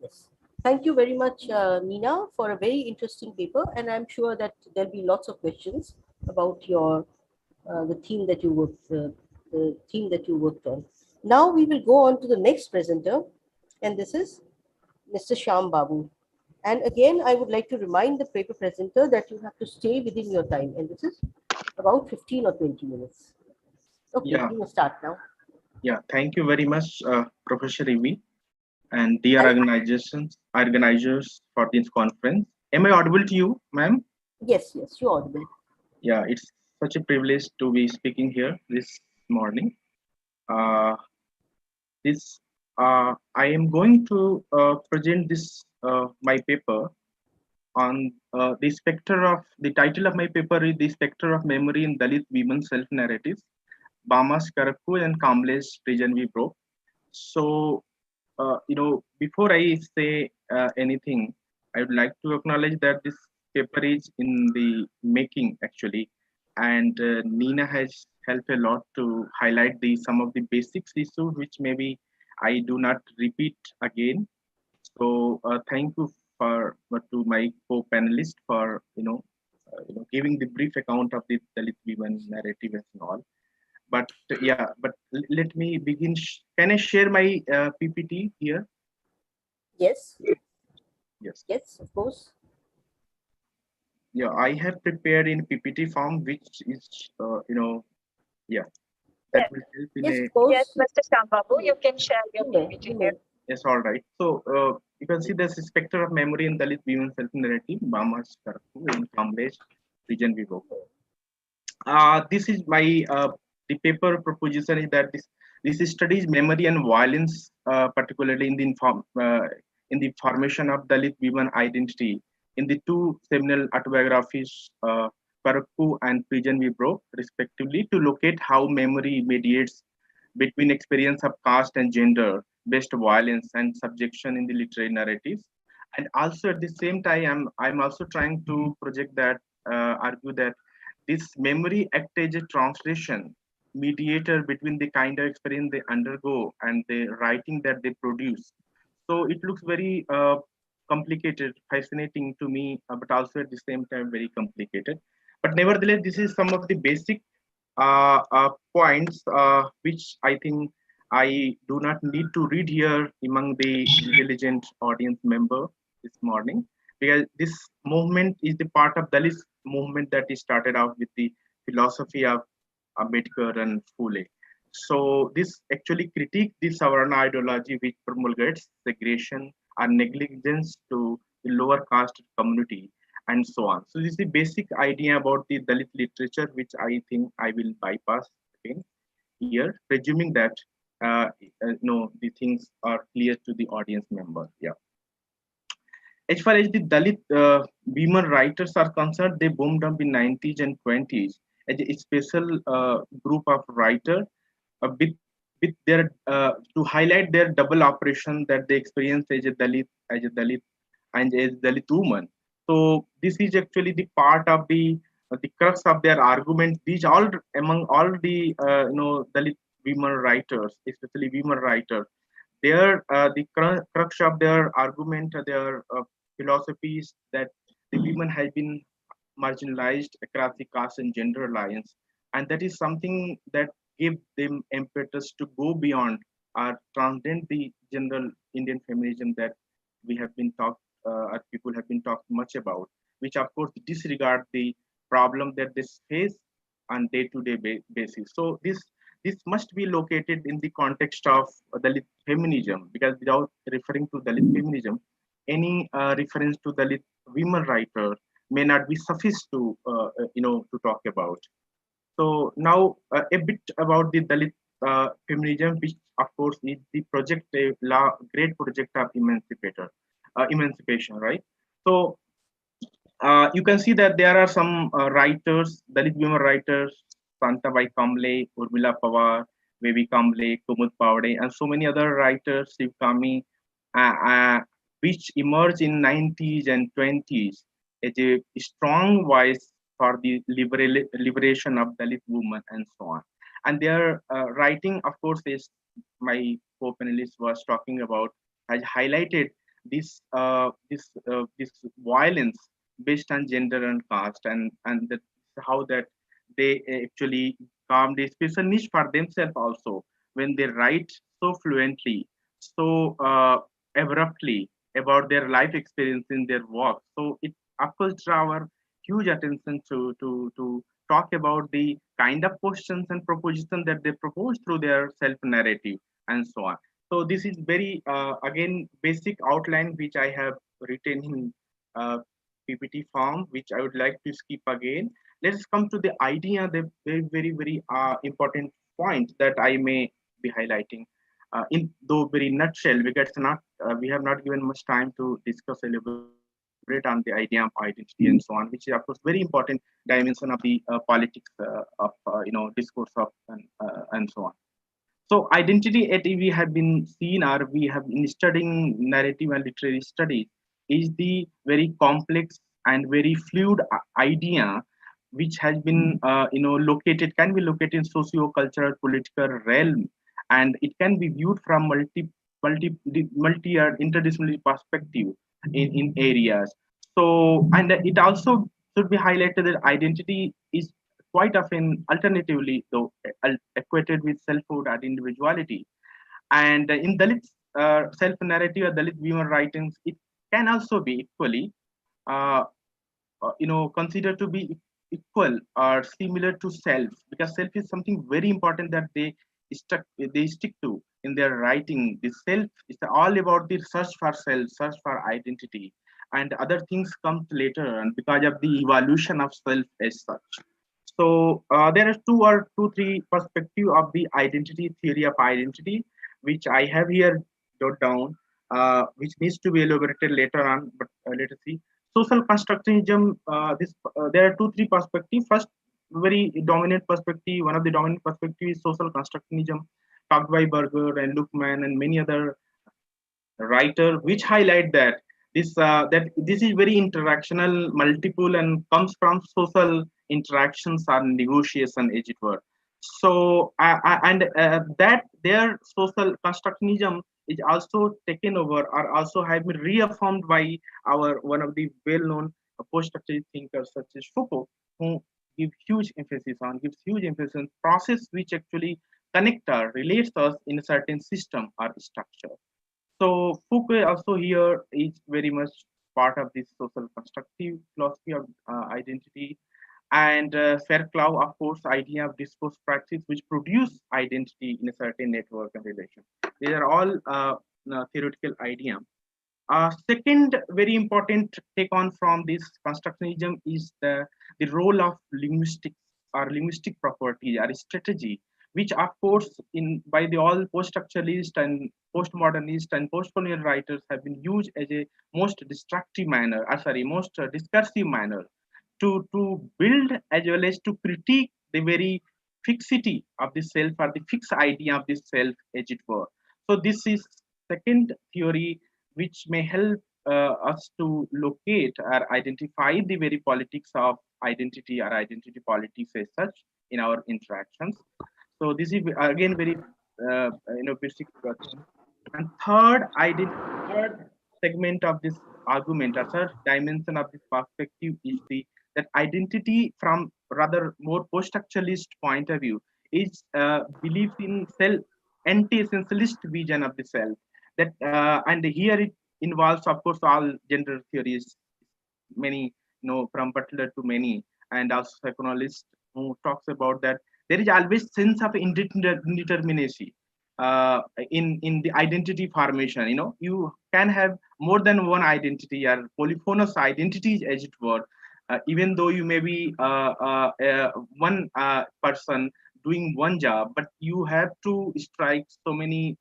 K: Yes. Thank you very much, Meena, for a very interesting paper. And I'm sure that there'll be lots of questions about your the theme that you worked on. Now we will go on to the next presenter, and this is Mr. Shyam Babu. And again, I would like to remind the paper presenter that you have to stay within your time, and this is about 15 or 20 minutes. Okay,
M: Yeah.
K: you will start now.
M: Yeah, thank you very much, Professor Amy, and dear organizers for this conference. Am I audible to you, ma'am?
K: Yes, you're audible.
M: Yeah, it's such a privilege to be speaking here this morning. I am going to present this my paper on the title of my paper is The Spectre of Memory in Dalit Women's Self-Narratives, Bama's Karaku and Kamle's Prison We Broke. So, before I say anything, I would like to acknowledge that this paper is in the making actually, and Nina has helped a lot to highlight some of the basics issues which maybe I do not repeat again. So thank you to my co-panelists for giving the brief account of the Dalit women narrative and all. But yeah, but let me begin. Can I share my PPT here?
K: Yes.
M: Yes.
K: Yes, of course.
M: Yeah, I have prepared in PPT form, which is yeah, that
J: Yes.
M: will help in
K: Yes,
M: a.
K: of course.
J: Yes, Mr. Shambabu, you can share your
K: You may,
J: PPT
K: you
J: here.
K: may.
M: Yes, all right. So you can see the spectre of memory in Dalit women self-narrative, Bama's Karku in Kamlesh, region Vivo. This is my the paper proposition is that this studies memory and violence, particularly in the formation of Dalit women identity in the two seminal autobiographies, Karakku and Prison We Broke, respectively, to locate how memory mediates between experience of caste and gender-based violence and subjection in the literary narratives. And also at the same time, I'm also trying to project that, argue that this memory act as a translation mediator between the kind of experience they undergo and the writing that they produce. So it looks very complicated, fascinating to me, but also at the same time very complicated. But nevertheless, this is some of the basic points which I think I do not need to read here among the intelligent audience member this morning, because this movement is the part of Dalit movement that is started out with the philosophy of Ambedkar and Phule. So this actually critiques the Savarna ideology which promulgates segregation and negligence to the lower caste community and so on. So this is the basic idea about the Dalit literature, which I think I will bypass again here, presuming that the things are clear to the audience member. Yeah. As far as the Dalit women writers are concerned, they boomed up in 90s and 20s as a special group of writers with their to highlight their double operation that they experience as a Dalit, and as Dalit woman. So this is actually the part of the crux of their argument. These all among all the Dalit women writers, especially women writers, their the crux of their argument, their philosophies that the women have been marginalized across the caste and gender lines, and that is something that give them impetus to go beyond or transcend the general Indian feminism that we have been talked, or people have been talked much about, which of course disregard the problem that they face on day-to-day basis. So this must be located in the context of Dalit feminism, because without referring to Dalit feminism, any reference to Dalit women writer may not be sufficient to talk about. So now a bit about the Dalit feminism, which of course is the project, a great project of emancipation, right? So you can see that there are some writers, Dalit women writers, Santabai Kamble, Urmila Pawar, Baby Kamble, Kumud Pawde, and so many other writers, Shiv Kami, which emerged in 90s and 20s as a strong voice for the liberation of Dalit women and so on. And their writing, of course, is my co-panelist was talking about, has highlighted this this violence based on gender and caste, and how that they actually carved a special niche for themselves also when they write so fluently, so abruptly about their life experience in their work. So it of course draw our huge attention to talk about the kind of questions and propositions that they propose through their self narrative and so on. So this is very again basic outline which I have written in PPT form, which I would like to skip again. Let's come to the idea, the very important point that I may be highlighting in though very nutshell, because not we have not given much time to discuss elaborate on the idea of identity and so on, which is of course very important dimension of the politics of discourse of and so on. So identity at we have been seen, or we have been studying narrative and literary studies. is the very complex and very fluid idea which has been located, can be located in socio-cultural political realm, and it can be viewed from multi interdisciplinary perspective in areas. So, and it also should be highlighted that identity is quite often alternatively though equated with selfhood and individuality. And in Dalit self-narrative or Dalit women writings, it can also be equally uh, considered to be equal or similar to self, because self is something very important that they stick to in their writing. The self is all about the search for self, search for identity, and other things come later, and because of the evolution of self as such. So there are three perspective of the identity theory of identity, which I have here jot down, which needs to be elaborated later on. But let us see. Social constructivism. There are three perspectives. First, very dominant perspective. One of the dominant perspective is social constructivism, talked by Berger and Luckman and many other writer, which highlight that this is very interactional, multiple, and comes from social interactions and negotiation, as it were. So that their social constructionism is also taken over, or also have been reaffirmed by our one of the well-known post-structuralist thinkers such as Foucault, who gives huge emphasis on process which actually connect or relates us in a certain system or structure. So Foucault also here is very much part of this social constructive philosophy of identity. And Fairclough, of course, idea of discourse practice, which produce identity in a certain network and relation. These are all theoretical idea. Second very important take on from this constructionism is the role of linguistics or linguistic property or strategy, which of course in by the all post-structuralist and postmodernist and postcolonial writers have been used as a most destructive manner, most discursive manner to build as well as to critique the very fixity of the self or the fixed idea of the self, as it were. So this is second theory which may help us to locate or identify the very politics of identity or identity politics as such in our interactions. So this is again very basic thing. And third segment of this argument, or third dimension of this perspective is that identity from rather more post-structuralist point of view is belief in self, anti-essentialist vision of the self. That and here it involves, of course, all gender theories, many, from Butler to many, and also psychoanalysts who talks about that there is always sense of indeterminacy in the identity formation. You can have more than one identity or polyphonous identities, as it were, even though you may be one person doing one job, but you have to strike so many,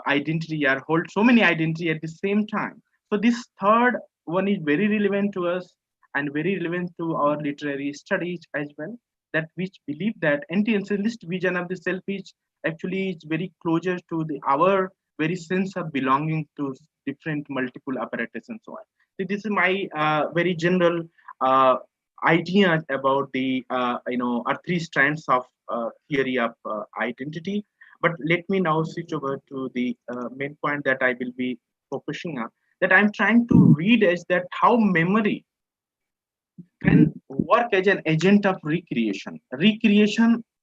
M: identity or hold so many identity at the same time. So this third one is very relevant to us and very relevant to our literary studies as well, that which believe that anti-essentialist vision of the self is actually is very closer to our very sense of belonging to different multiple apparatus and so on. So this is my very general idea about the our three strands of theory of identity. But let me now switch over to the main point that I will be focusing on, that I'm trying to read as that how memory can work as an agent of recreation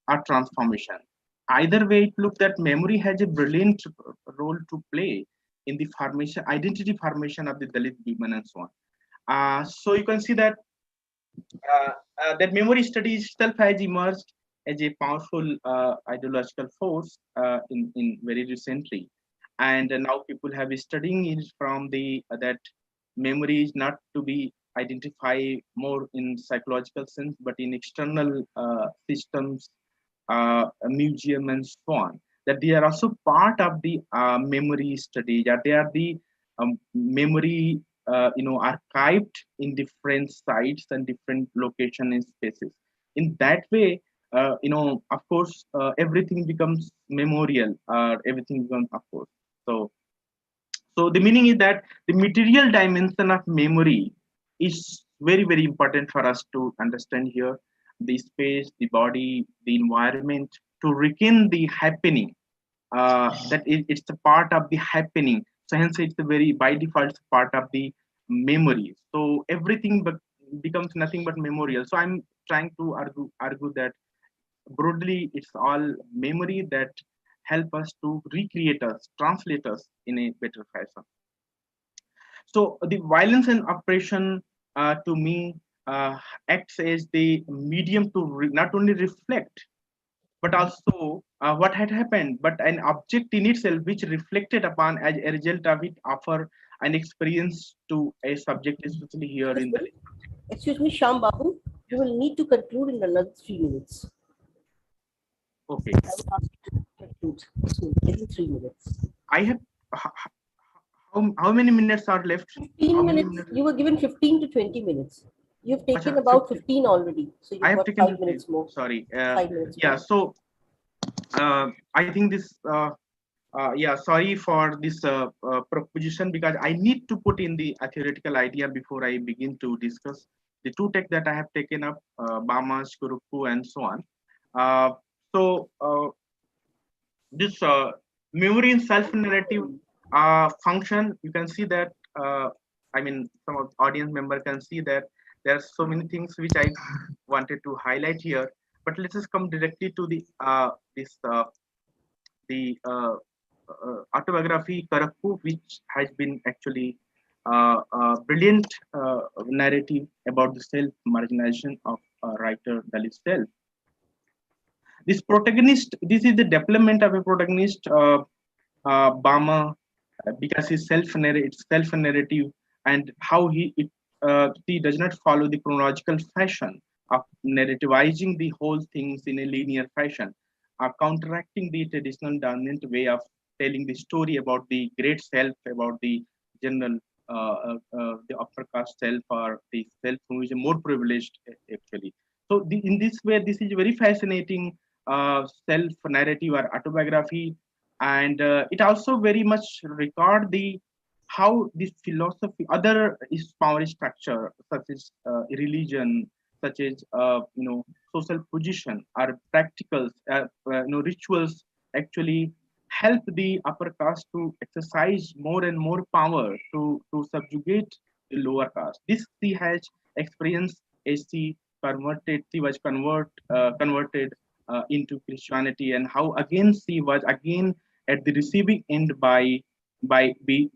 M: or transformation. Either way it looks, that memory has a brilliant role to play in the identity formation of the Dalit women and so on. So you can see that that memory studies itself has emerged as a powerful ideological force in very recently, and now people have been studying it from the that memory is not to be identified more in psychological sense, but in external systems, a museum and so on. That they are also part of the memory study. That they are the memory, archived in different sites and different location and spaces. In that way, of course, everything becomes memorial. Everything becomes, of course. So the meaning is that the material dimension of memory is very, very important for us to understand here. The space, the body, the environment, to reckon the happening. It's a part of the happening. So hence it's a very, by default, it's part of the memory. So everything becomes nothing but memorial. So I'm trying to argue that broadly it's all memory that help us to recreate us, translate us in a better fashion. So the violence and oppression to me acts as the medium to not only reflect, but also what had happened, but an object in itself which reflected upon as a result of it offer an experience to a subject, especially here in the.
K: Excuse me, Sham Babu, you will need to conclude in another 3 minutes.
M: Okay.
K: I will ask you to conclude soon, within 3 minutes.
M: I have. How many minutes are left?
K: 15 minutes. You were given 15 to 20 minutes. You've taken
M: Achha,
K: about 15 already. So you've
M: I have
K: got
M: taken
K: 5 minutes more.
M: Sorry.
K: 5 minutes
M: Yeah.
K: more.
M: So I think this. Yeah. Sorry for this proposition, because I need to put in the theoretical idea before I begin to discuss the two texts that I have taken up, Bama, Skuruku, and so on. So this memory and self-narrative function, you can see that, I mean, some of the audience member can see that there are so many things which I wanted to highlight here, but let us come directly to the autobiography Karakku, which has been actually brilliant narrative about the self-marginalization of writer Dalit self. This protagonist, this is the development of a protagonist, Bama, because his self-narrative, and how he does not follow the chronological fashion of narrativizing the whole things in a linear fashion, counteracting the traditional dominant way of telling the story about the great self, about the general, the upper caste self, or the self who is more privileged actually. So in this way, this is very fascinating self-narrative or autobiography, and it also very much regard the how this philosophy, other is power structure such as religion, such as social position or practicals, rituals actually help the upper caste to exercise more and more power to subjugate the lower caste. This she has experienced as she was converted into Christianity, and how again she was again at the receiving end by the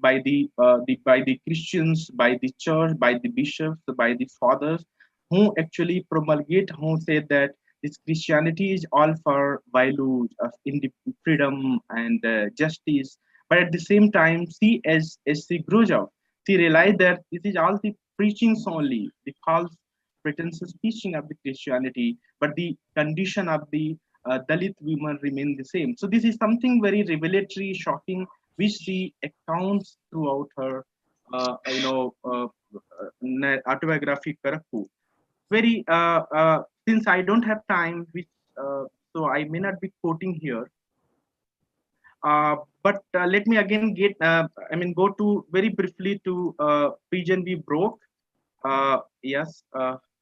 M: Christians, by the church, by the bishops, by the fathers, who actually promulgate, who said that this Christianity is all for values of freedom and justice. But at the same time, she as she grows up, she realized that this is all the preachings only, the false pretentious teaching of the Christianity, but the condition of the Dalit women remain the same. So this is something very revelatory, shocking, which she accounts throughout her, autobiography Karakku. Very, since I don't have time, which so I may not be quoting here. But let me again go to very briefly to Pigeon We Broke. Yes,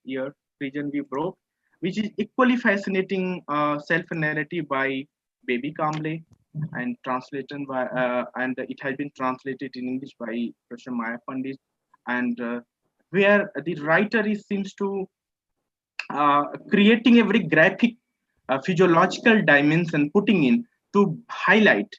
M: here Pigeon We Broke, which is equally fascinating self-narrative by Baby Kamble, and translated by and it has been translated in English by Professor Maya Pandit, and where the writer seems to creating a very graphic physiological dimension, putting in to highlight,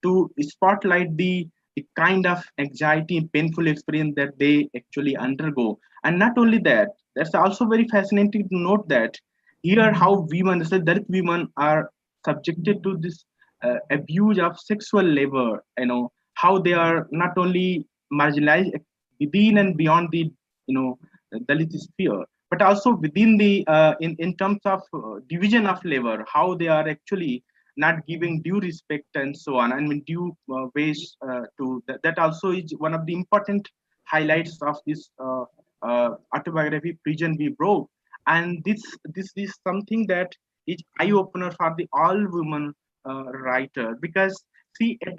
M: to spotlight the kind of anxiety, painful experience that they actually undergo. And not only that, that's also very fascinating to note that here how women, that women are subjected to this abuse of sexual labor, how they are not only marginalized within and beyond the Dalit sphere, but also within the in terms of division of labor, how they are actually not giving due respect and so on. I mean, due ways to that also is one of the important highlights of this autobiography, Prison We Broke. And this is something that is eye opener for the all women writer, because she at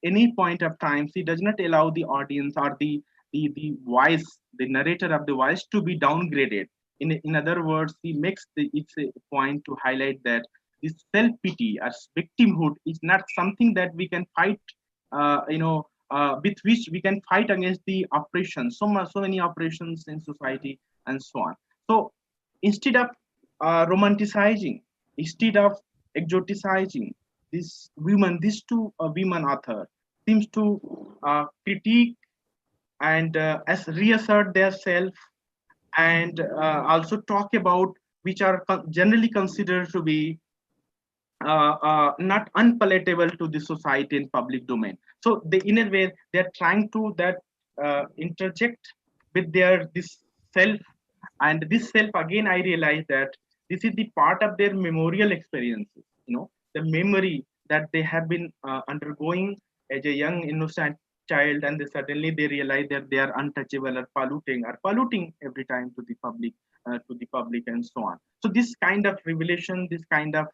M: any point of time, she does not allow the audience or the voice, the narrator of the voice, to be downgraded. In other words, she makes it's a point to highlight that this self-pity as victimhood is not something that we can fight, with which we can fight against the oppression, so many oppressions in society and so on. So instead of romanticizing, instead of exoticizing these two women author seems to critique and as reassert their self, and also talk about which are generally considered to be not unpalatable to the society and public domain. So they, in a way, they're trying to interject with this self, and this self again. I realize that this is the part of their memorial experiences. The memory that they have been undergoing as a young innocent child, and suddenly they realize that they are untouchable or polluting every time to the public and so on. So this kind of revelation, this kind of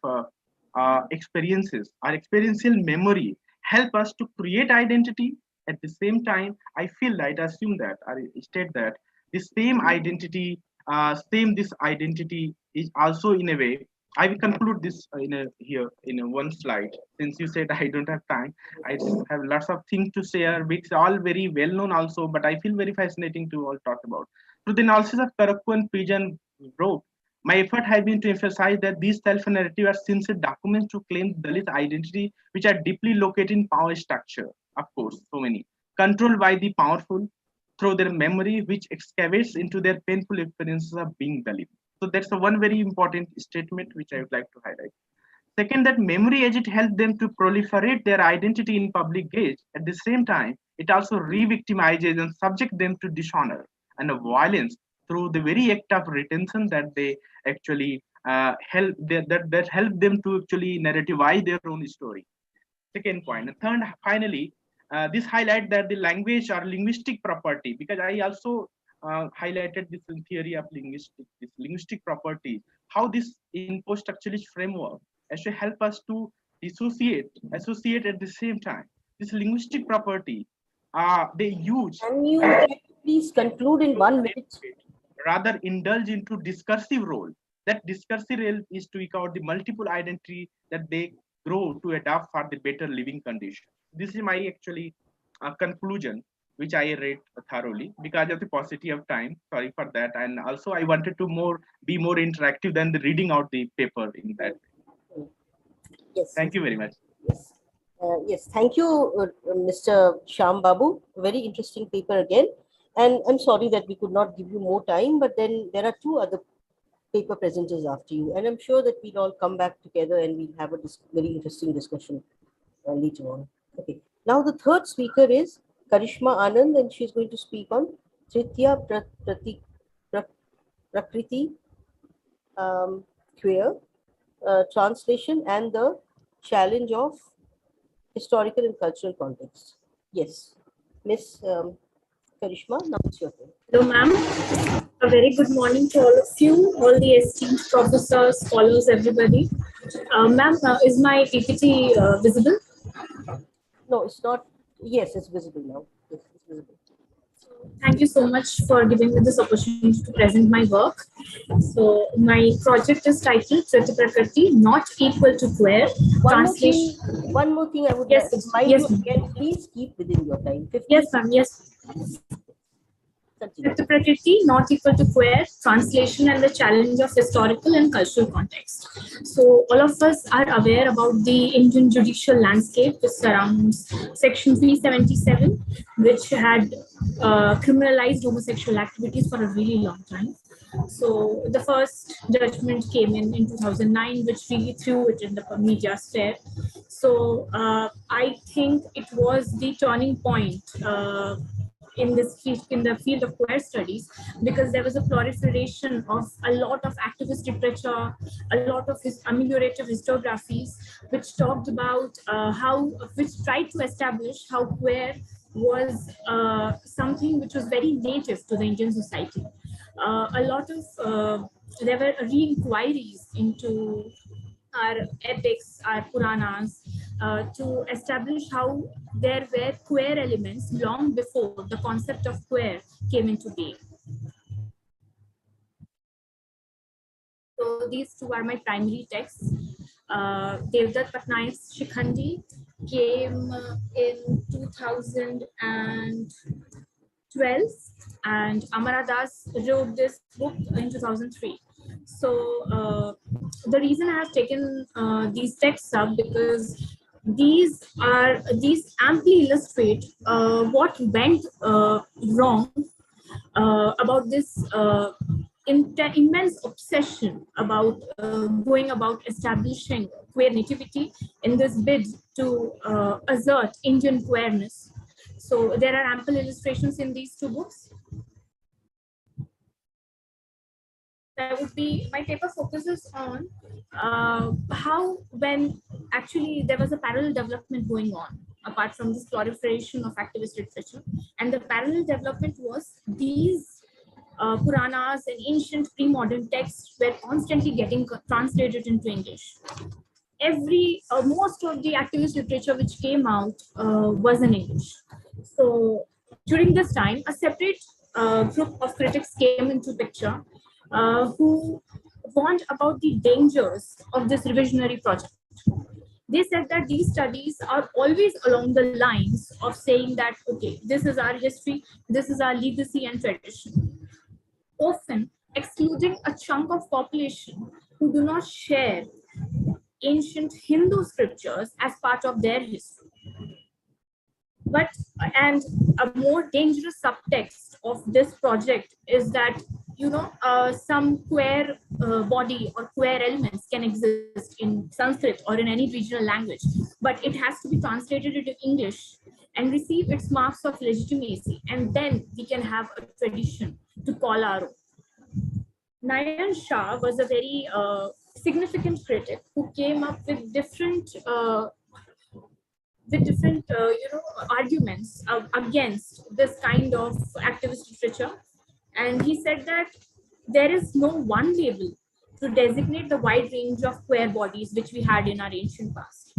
M: experiences, our experiential memory help us to create identity. At the same time, I assume that, I state that this same identity, this identity is also in a way. I will conclude this in one slide. Since you said I don't have time, I just have lots of things to share, which are all very well known also, but I feel very fascinating to all talk about. Through the analysis of Karakku and Pigeon wrote, my effort has been to emphasize that these self-narrative are sincere documents to claim Dalit identity, which are deeply located in power structure, of course, so many, controlled by the powerful through their memory, which excavates into their painful experiences of being Dalit. So that's one very important statement which I would like to highlight. Second, that memory agent helps them to proliferate their identity in public gaze. At the same time, it also re-victimizes and subjects them to dishonor and violence through the very act of retention that they actually help them to actually narrativize their own story. Second point. And third, finally, this highlight that the language or linguistic property, because I also highlighted this in theory of linguistic property, how this in post-structuralist framework actually help us to associate at the same time. This linguistic property, they use.
K: Can you please conclude in 1 minute?
M: Rather indulge into discursive role. That discursive role is to echo out the multiple identity that they grow to adapt for the better living condition. This is my actually conclusion, which I read thoroughly because of the paucity of time. Sorry for that. And also I wanted to be more interactive than the reading out the paper in that.
K: Yes.
M: Thank you very much.
K: Yes. Yes. Thank you, Mr. Shyam Babu. Very interesting paper again. And I'm sorry that we could not give you more time, but then there are 2 other paper presenters after you. And I'm sure that we'll all come back together and we'll have a very interesting discussion later on. Okay. Now the third speaker is Karishma Anand, and she's going to speak on Tritiya Prakriti, queer, translation and the challenge of historical and cultural context. Yes, Miss Karishma, now it's your turn.
N: Hello, ma'am. A very good morning to all of you, all the esteemed professors, scholars, everybody. Ma'am, is my PPT visible?
K: No, it's not. Yes, it's visible now. Yes, it's visible.
N: Thank you so much for giving me this opportunity to present my work. So my project is titled Tritiya Prakriti, Not Equal to Queer.
K: One more thing I would like you again, please keep within your time.
N: Yes, ma'am. Yes. Tritiya Prakriti, Not Equal to Queer, Translation and the Challenge of Historical and Cultural Context. So all of us are aware about the Indian judicial landscape which surrounds Section 377, which had criminalized homosexual activities for a really long time. So the first judgment came in 2009, which really threw it in the media sphere. So I think it was the turning point in the field of queer studies, because there was a proliferation of a lot of activist literature, a lot of ameliorative historiographies, which talked about which tried to establish how queer was something which was very native to the Indian society. There were re-inquiries into our epics, our Puranas, to establish how there were queer elements long before the concept of queer came into being. So these two are my primary texts. Devdutt Patnaik's Shikhandi came in 2012, and Amara Das wrote this book in 2003. So the reason I have taken these texts up because these amply illustrate what went wrong about this immense obsession about going about establishing queer nativity in this bid to assert Indian queerness. So there are ample illustrations in these two books. That would be, my paper focuses on how, when actually there was a parallel development going on apart from this proliferation of activist literature, and the parallel development was these Puranas and ancient pre-modern texts were constantly getting translated into English. Most of the activist literature which came out was in English. So during this time, a separate group of critics came into picture who warned about the dangers of this revisionary project. They said that these studies are always along the lines of saying that, okay, this is our history, this is our legacy and tradition, often excluding a chunk of population who do not share ancient Hindu scriptures as part of their history. And a more dangerous subtext of this project is that, some queer body or queer elements can exist in Sanskrit or in any regional language, but it has to be translated into English and receive its marks of legitimacy, and then we can have a tradition to call our own. Nayan Shah was a very significant critic who came up with different arguments against this kind of activist literature. And he said that there is no one label to designate the wide range of queer bodies which we had in our ancient past.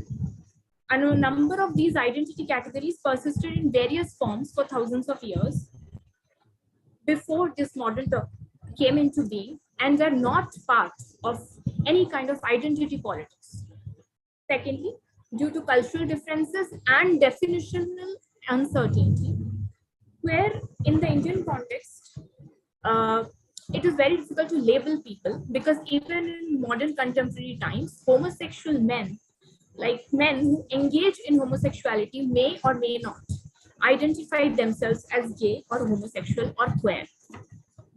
N: And a number of these identity categories persisted in various forms for thousands of years before this modern term came into being, and were not part of any kind of identity politics. Secondly, due to cultural differences and definitional uncertainty, where in the Indian context, it is very difficult to label people, because even in modern contemporary times, homosexual men, like men who engage in homosexuality, may or may not identify themselves as gay or homosexual or queer.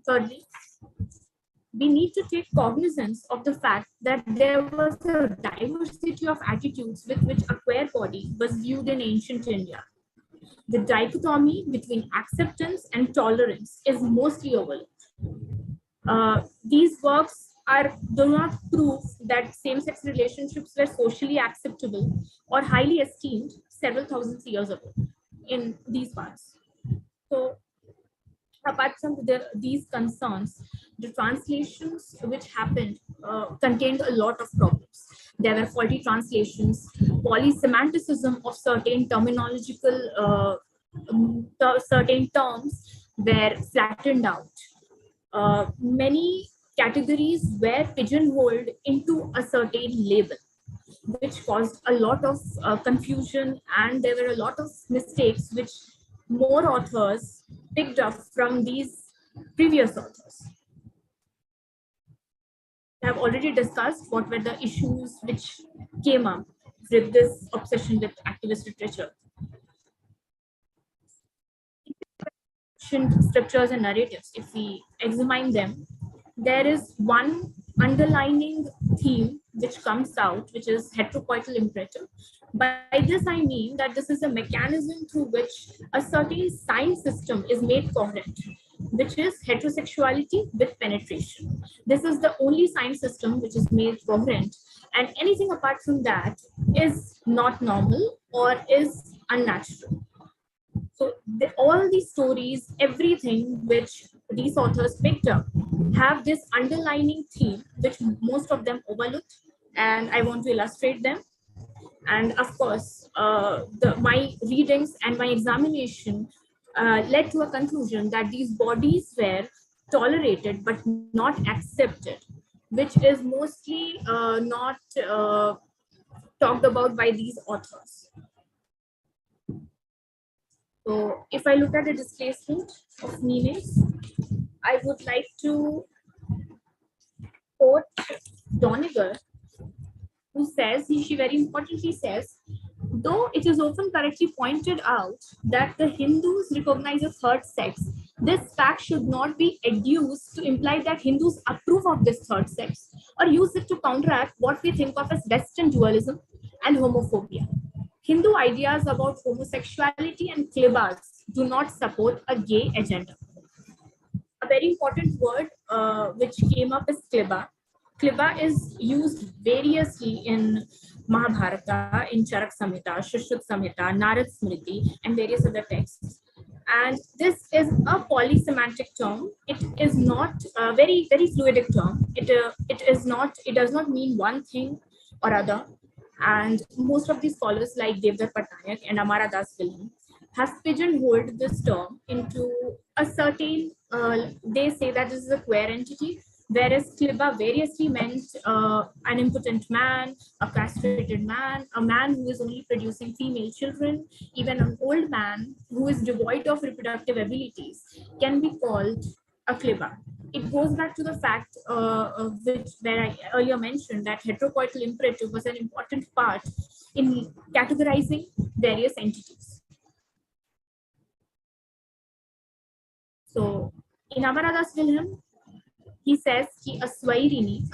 N: Thirdly, we need to take cognizance of the fact that there was a diversity of attitudes with which a queer body was viewed in ancient India. The dichotomy between acceptance and tolerance is mostly overlooked. These works do not prove that same-sex relationships were socially acceptable or highly esteemed several thousand years ago in these parts. So, apart from these concerns, the translations which happened contained a lot of problems. There were faulty translations, polysemanticism of certain terminological, certain terms were flattened out. Many categories were pigeonholed into a certain label, which caused a lot of confusion, and there were a lot of mistakes which more authors picked up from these previous authors. I have already discussed what were the issues which came up with this obsession with activist literature. Scriptures and narratives, if we examine them, there is one underlining theme which comes out, which is heterocoital imperative. By this I mean that this is a mechanism through which a certain sign system is made coherent, which is heterosexuality with penetration. This is the only sign system which is made coherent, and anything apart from that is not normal or is unnatural. So all these stories, everything which these authors picked up, have this underlining theme which most of them overlooked, and I want to illustrate them. And of course, my readings and my examination led to a conclusion that these bodies were tolerated but not accepted, which is mostly not talked about by these authors. So if I look at the displacement of meanings, I would like to quote Doniger, who says, she very importantly says, though it is often correctly pointed out that the Hindus recognize a third sex, this fact should not be adduced to imply that Hindus approve of this third sex or use it to counteract what we think of as Western dualism and homophobia. Hindu ideas about homosexuality and klibas do not support a gay agenda. A very important word which came up is kliba. Kliba is used variously in Mahabharata, in Charak Samhita, Shushruta Samhita, Narad Smriti, and various other texts. And this is a polysemantic term. It is not a very fluidic term. It does not mean one thing or other. And most of these scholars like Devdutt Patnaik and Amara Das Wilhelm have pigeonholed this term into a certain, they say that this is a queer entity, whereas kliba variously meant an impotent man, a castrated man, a man who is only producing female children, even an old man who is devoid of reproductive abilities can be called a kliba. It goes back to the fact where I earlier mentioned that heterocoital imperative was an important part in categorizing various entities. So in Amara Das Wilhelm, he says a swairini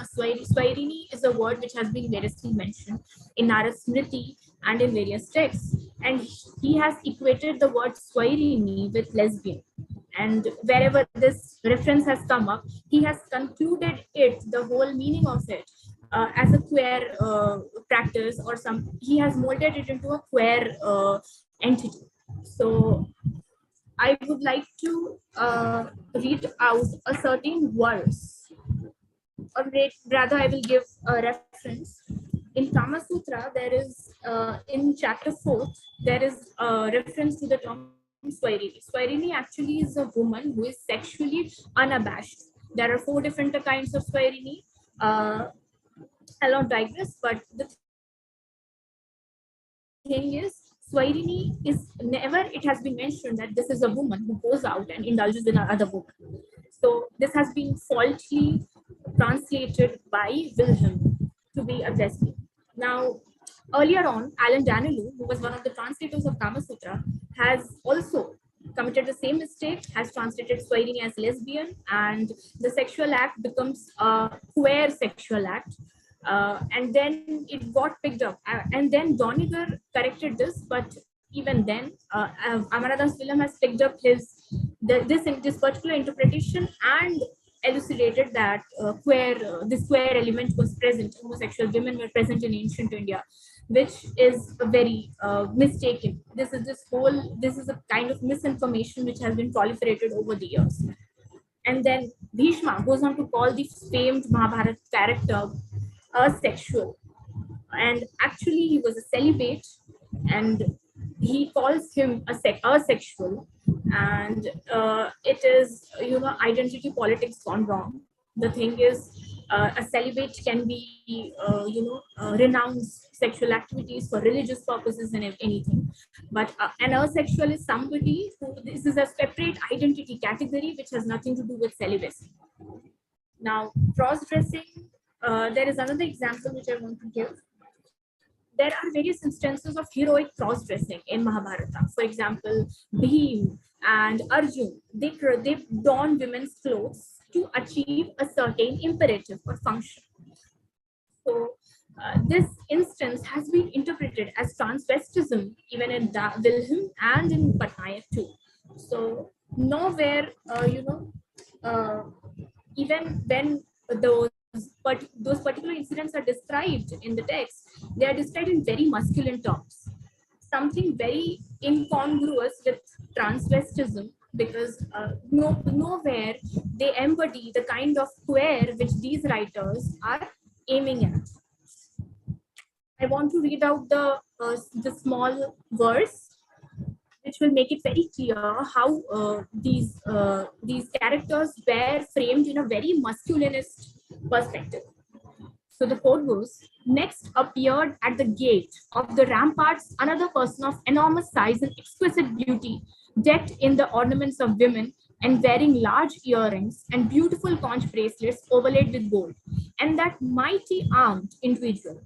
N: is a word which has been variously mentioned in Narad Smriti and in various texts. And he has equated the word swairini with lesbian. And wherever this reference has come up, he has concluded the whole meaning of it as a queer practice or he has molded it into a queer entity. So I would like to read out a certain verse, or rather I will give a reference. In Kama Sutra, there is, in chapter 4, there is a reference to the term Swairini. Swairini actually is a woman who is sexually unabashed. There are 4 different kinds of Swairini. I'll not digress, but the thing is, Swairini is never, it has been mentioned that this is a woman who goes out and indulges in another woman. So this has been falsely translated by Wilhelm to be a lesbian. Now, earlier on, Alan Danelu, who was one of the translators of Kama Sutra, has also committed the same mistake, has translated Swairini as lesbian, and the sexual act becomes a queer sexual act. And then it got picked up. And then Doniger corrected this, but even then, Amara Das Wilhelm has picked up this particular interpretation and elucidated that this queer element was present, homosexual women were present in ancient India, which is very mistaken. This is a kind of misinformation which has been proliferated over the years. And then Bhishma goes on to call the famed Mahabharata character asexual, and actually he was a celibate, and he calls him asexual, and it is identity politics gone wrong. The thing is, a celibate can be renounce sexual activities for religious purposes and anything, but an asexual is somebody who, this is a separate identity category which has nothing to do with celibacy. Now, cross-dressing, there is another example which I want to give. There are various instances of heroic cross-dressing in Mahabharata. For example, Bhim and Arjun, they don women's clothes to achieve a certain imperative or function. So this instance has been interpreted as transvestism even in Wilhelm and in Patnaik too. So nowhere, even when those particular incidents are described in the text, they are described in very masculine terms, something very incongruous with transvestism, because nowhere they embody the kind of queer which these writers are aiming at. I want to read out the small verse, which will make it very clear how these characters were framed in a very masculinist perspective. So the quote goes, next appeared at the gate of the ramparts another person of enormous size and exquisite beauty, decked in the ornaments of women and wearing large earrings and beautiful conch bracelets overlaid with gold. And that mighty armed individual,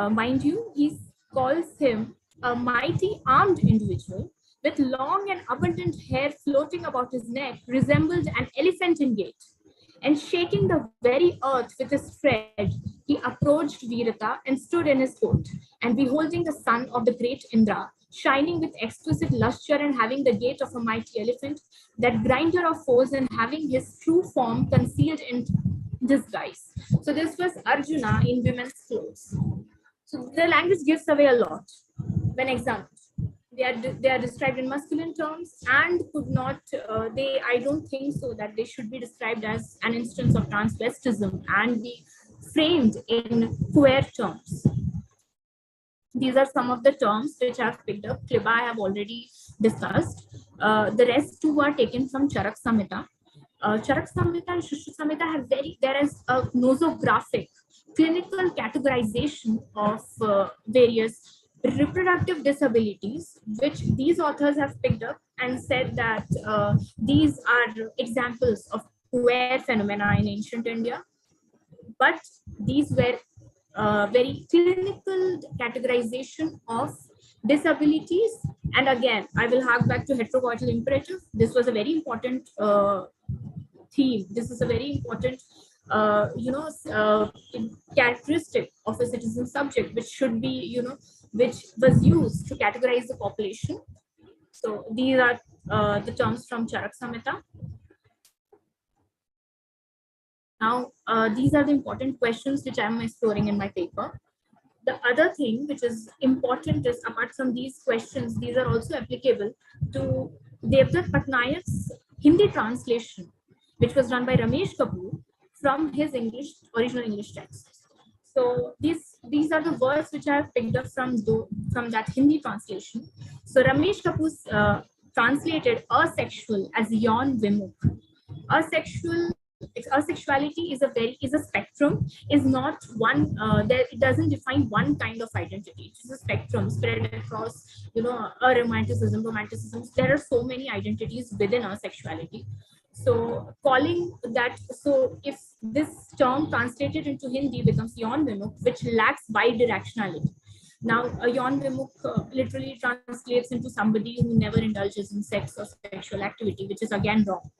N: mind you, he calls him a mighty armed individual with long and abundant hair floating about his neck, resembled an elephant in gait. And shaking the very earth with his tread, he approached Virata and stood in his court. And beholding the son of the great Indra, shining with exquisite luster and having the gait of a mighty elephant, that grinder of foes and having his true form concealed in disguise. So this was Arjuna in women's clothes. So the language gives away a lot when examined. They are described in masculine terms and could not, I don't think so that they should be described as an instance of transvestism and be framed in queer terms. These are some of the terms which I have picked up. Kliba I have already discussed. The rest two are taken from Charak Samhita. Charak Samhita and Shishya Samhita have there is a nosographic clinical categorization of various reproductive disabilities, which these authors have picked up and said that these are examples of queer phenomena in ancient India. But these were very clinical categorization of disabilities. And again, I will hark back to heterocoital imperative. This was a very important theme. This is a very important characteristic of a citizen subject, which should be, which was used to categorize the population. So these are the terms from Charak Samhita. Now, these are the important questions which I am exploring in my paper. The other thing which is important is, apart from these questions, these are also applicable to Devdutt Patnaik's Hindi translation, which was done by Ramesh Kapoor from his original English text. So these are the words which I have picked up from that Hindi translation. So Ramesh Kapoor translated asexual as yawn vimukh. Asexuality is a spectrum, is not one, it doesn't define one kind of identity. It is a spectrum spread across, romanticism. There are so many identities within asexuality. So calling that, so if this term translated into Hindi becomes yawn vimukh, which lacks bidirectionality. Now, a yawn vimukh literally translates into somebody who never indulges in sex or sexual activity, which is again wrong.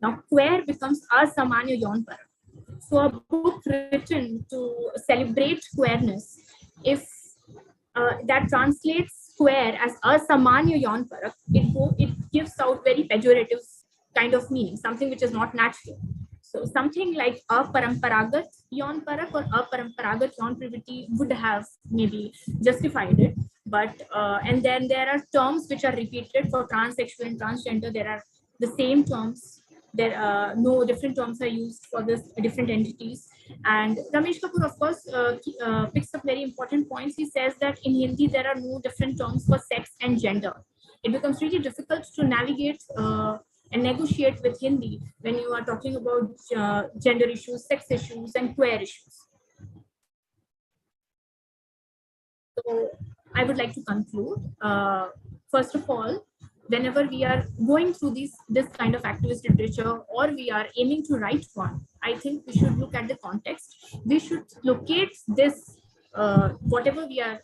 N: Now, queer becomes asamanya yawn parak. So a book written to celebrate queerness, if that translates queer as asamanya yawn parak, it gives out very pejorative kind of meaning, something which is not natural. So something like aparamparagat yawn parak or aparamparagat yawn privity would have maybe justified it. But and then there are terms which are repeated for transsexual and transgender. There are the same terms. There are no different terms are used for this different entities. And Ramesh Kapoor, of course, picks up very important points. He says that in Hindi, there are no different terms for sex and gender. It becomes really difficult to navigate and negotiate with Hindi when you are talking about gender issues, sex issues, and queer issues. So I would like to conclude. First of all, whenever we are going through this kind of activist literature, or we are aiming to write one, I think we should look at the context. We should locate this, whatever we are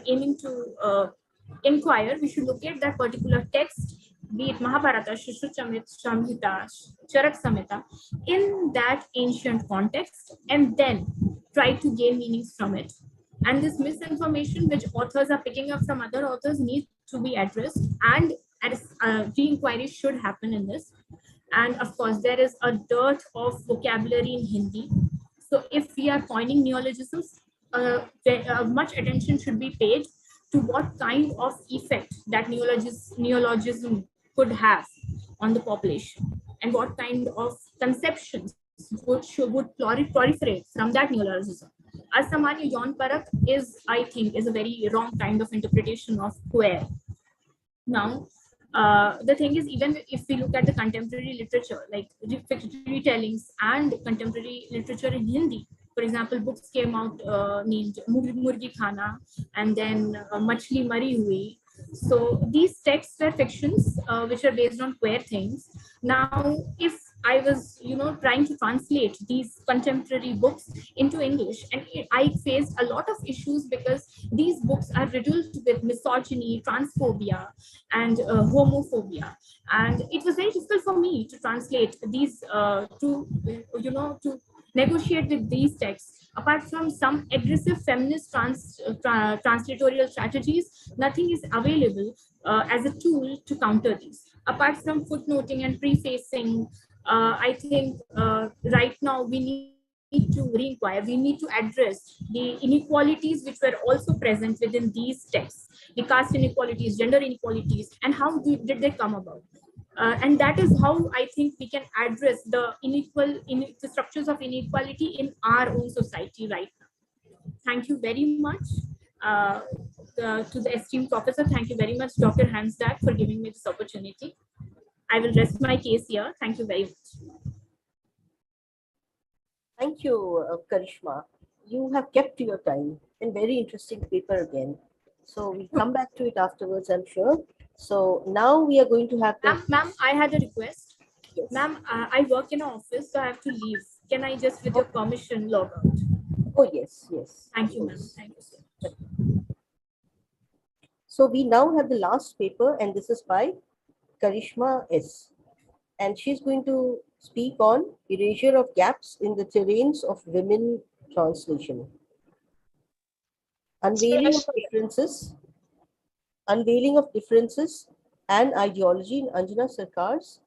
N: aiming to inquire, we should locate that particular text, be it Mahabharata, Shishya Samhita, Charak Samhita, in that ancient context, and then try to gain meanings from it. And this misinformation which authors are picking up from other authors needs to be addressed, and re-inquiry should happen in this. And of course, there is a dearth of vocabulary in Hindi. So if we are coining neologisms, much attention should be paid to what kind of effect that neologism could have on the population, and what kind of conceptions would proliferate from that neologism. Asamanya yawn parak is, I think, is a very wrong kind of interpretation of queer. Now, the thing is, even if we look at the contemporary literature, like retellings and contemporary literature in Hindi, for example, books came out named Murgi Khana and then Machli Mari Hui. So these texts were fictions which are based on queer things. Now, if I was, trying to translate these contemporary books into English, and I faced a lot of issues because these books are riddled with misogyny, transphobia, and homophobia. And it was very difficult for me to translate these, to negotiate with these texts. Apart from some aggressive feminist translatorial strategies, nothing is available as a tool to counter these. Apart from footnoting and prefacing, I think right now we need to re-inquire, we need to address the inequalities which were also present within these texts, the caste inequalities, gender inequalities, and how did they come about. And that is how I think we can address the the structures of inequality in our own society right now. Thank you very much to the esteemed professor. Thank you very much, Dr. Hansdack, for giving me this opportunity. I will rest my case here. Thank you very much.
K: Thank you, Karishma. You have kept to your time, and very interesting paper again. So we'll come back to it afterwards, I'm sure. So now we are going to have the...
N: Ma'am, I had a request.
K: Yes.
N: Ma'am, I work in an office, so I have to leave. Can I just, with your permission, log out?
K: Oh, yes, yes.
N: Thank you, ma'am. Thank you so much.
K: So we now have the last paper, and this is by Karishma S. And she's going to speak on erasure of gaps in the terrains of women translation. Unveiling of differences and ideology in Anjana Sarkar's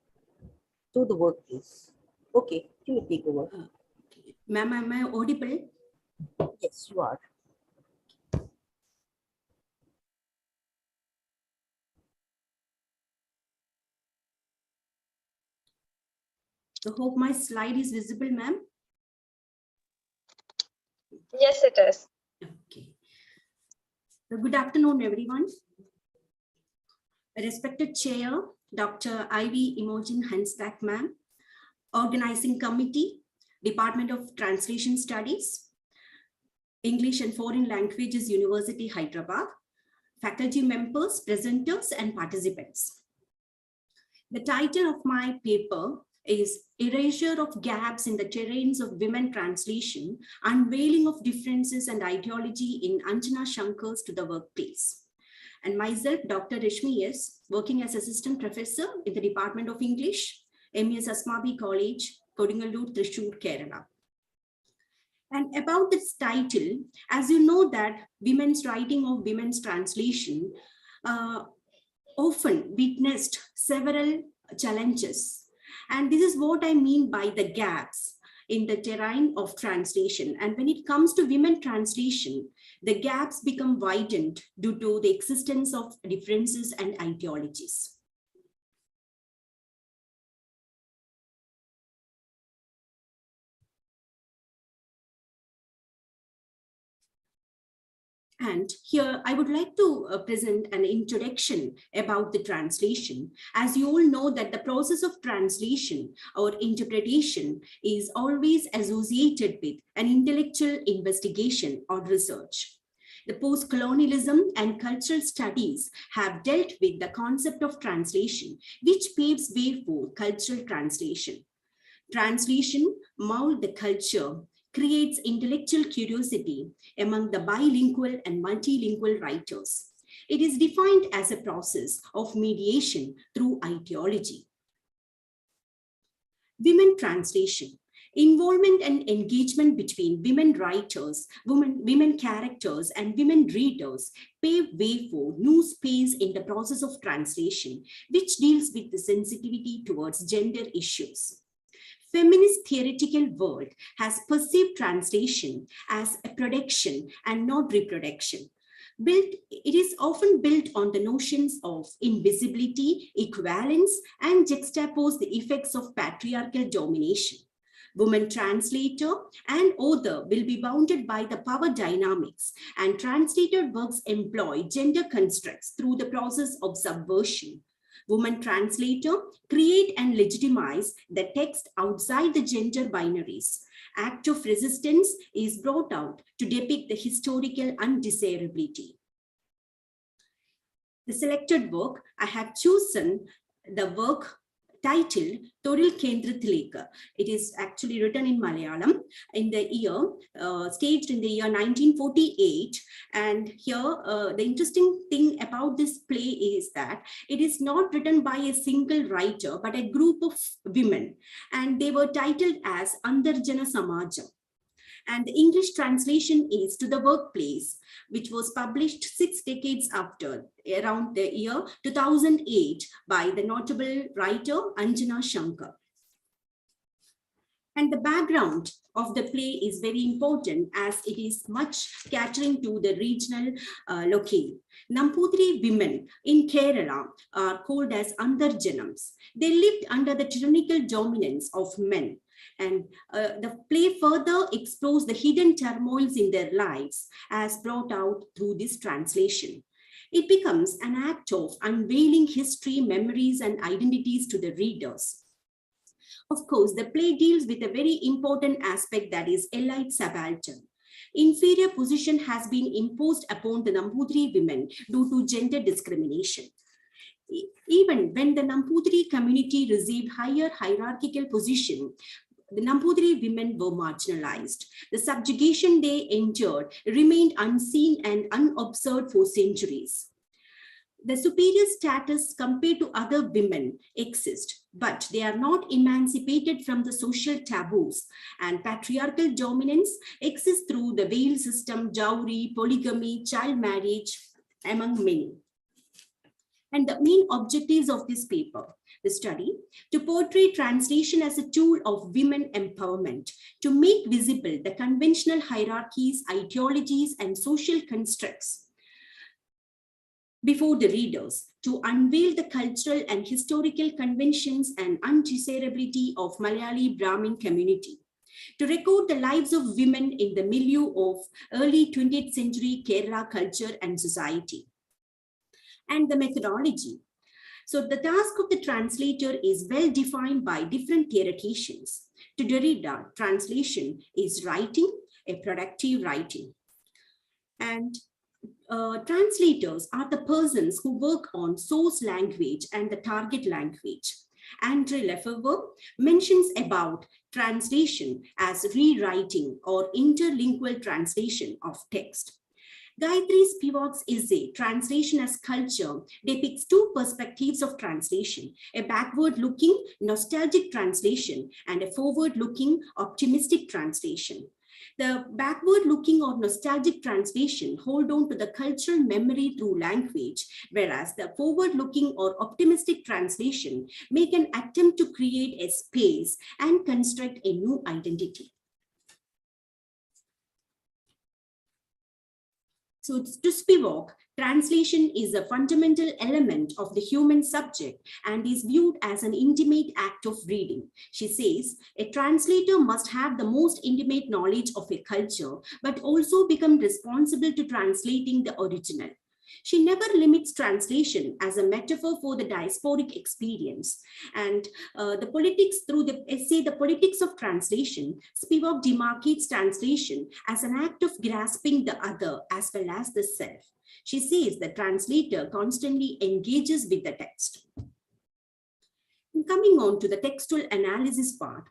K: To the Workplace. Okay, can you take over?
O: Ma'am, am I audible?
K: Yes, you are.
O: I hope my slide is visible, ma'am.
J: Yes, it is.
O: Okay. So good afternoon, everyone. Respected Chair, Dr. Ivy Imogen Hansdack, ma'am, Organizing Committee, Department of Translation Studies, English and Foreign Languages, University, Hyderabad, faculty members, presenters, and participants. The title of my paper is Erasure of Gaps in the Terrains of Women Translation, Unveiling of Differences and Ideology in Anjana Shankar's To the Workplace. And myself, Dr. Rashmi S., working as Assistant Professor in the Department of English, MES Asmabi College, Kodingalur, Thrissur, Kerala. And about this title, as you know that women's writing of women's translation often witnessed several challenges. And this is what I mean by the gaps in the terrain of translation. And when it comes to women translation, the gaps become widened due to the existence of differences and ideologies. And here I would like to present an introduction about the translation. As you all know that the process of translation or interpretation is always associated with an intellectual investigation or research. The post-colonialism and cultural studies have dealt with the concept of translation, which paves way for cultural translation. Translation molds the culture, creates intellectual curiosity among the bilingual and multilingual writers. It is defined as a process of mediation through ideology. Women translation. Involvement and engagement between women writers, women characters, and women readers pave way for new space in the process of translation, which deals with the sensitivity towards gender issues. Feminist theoretical world has perceived translation as a production and not reproduction. It is often built on the notions of invisibility, equivalence, and juxtapose the effects of patriarchal domination. Woman translator and author will be bounded by the power dynamics, and translated works employ gender constructs through the process of subversion. Woman translator create and legitimize the text outside the gender binaries. Act of resistance is brought out to depict the historical undesirability. The selected work, I have chosen the work titled Thoril Kendrathilekku. It is actually written in Malayalam in the year, staged in the year 1948. And here, the interesting thing about this play is that it is not written by a single writer, but a group of women. And they were titled as Andarjana Samaja. And the English translation is To the Workplace, which was published 6 decades after, around the year 2008, by the notable writer Anjana Shankar. And the background of the play is very important as it is much catering to the regional locale. Nambudiri women in Kerala are called as Andarjanams. They lived under the tyrannical dominance of men. And the play further explores the hidden turmoils in their lives as brought out through this translation. It becomes an act of unveiling history, memories, and identities to the readers. Of course, the play deals with a very important aspect, that is elite subaltern. Inferior position has been imposed upon the Nambudiri women due to gender discrimination. Even when the Nambudiri community received higher hierarchical position, the Nambudiri women were marginalized. The subjugation they endured remained unseen and unobserved for centuries. The superior status compared to other women exist, but they are not emancipated from the social taboos, and patriarchal dominance exists through the veil system, dowry, polygamy, child marriage, among many. And the main objectives of this paper, the study, to portray translation as a tool of women empowerment, to make visible the conventional hierarchies, ideologies, and social constructs before the readers, to unveil the cultural and historical conventions and undesirability of Malayali Brahmin community, to record the lives of women in the milieu of early 20th century Kerala culture and society. And the methodology. So the task of the translator is well defined by different theoreticians. To Derrida, translation is writing, a productive writing. And translators are the persons who work on source language and the target language. Andre Lefebvre mentions about translation as rewriting or interlingual translation of text. Gayatri Spivak's essay, Translation as Culture, depicts two perspectives of translation, a backward-looking, nostalgic translation and a forward-looking, optimistic translation. The backward-looking or nostalgic translation hold on to the cultural memory through language, whereas the forward-looking or optimistic translation make an attempt to create a space and construct a new identity. So to Spivak, translation is a fundamental element of the human subject and is viewed as an intimate act of reading. She says, a translator must have the most intimate knowledge of a culture, but also become responsible to translating the original. She never limits translation as a metaphor for the diasporic experience. And the politics, through the essay, The Politics of Translation, Spivak demarcates translation as an act of grasping the other as well as the self. She says the translator constantly engages with the text. And coming on to the textual analysis part,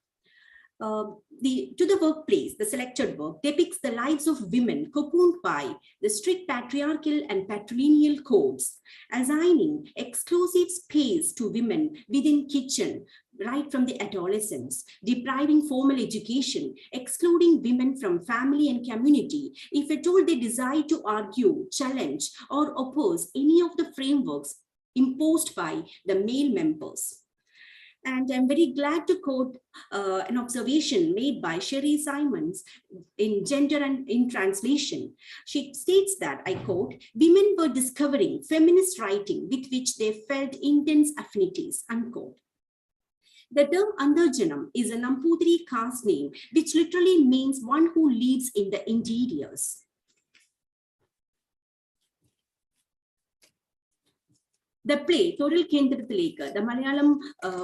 O: To the Workplace, the selected work, depicts the lives of women cocooned by the strict patriarchal and patrilineal codes, assigning exclusive space to women within kitchen right from the adolescence, depriving formal education, excluding women from family and community, if at all they desire to argue, challenge, or oppose any of the frameworks imposed by the male members. And I'm very glad to quote an observation made by Sherry Simons in Gender and in Translation. She states that, I quote, women were discovering feminist writing with which they felt intense affinities, unquote. The term Andarjanam is a Nambudiri caste name, which literally means one who lives in the interiors. The play, Thoril Kendrathileekku, the Malayalam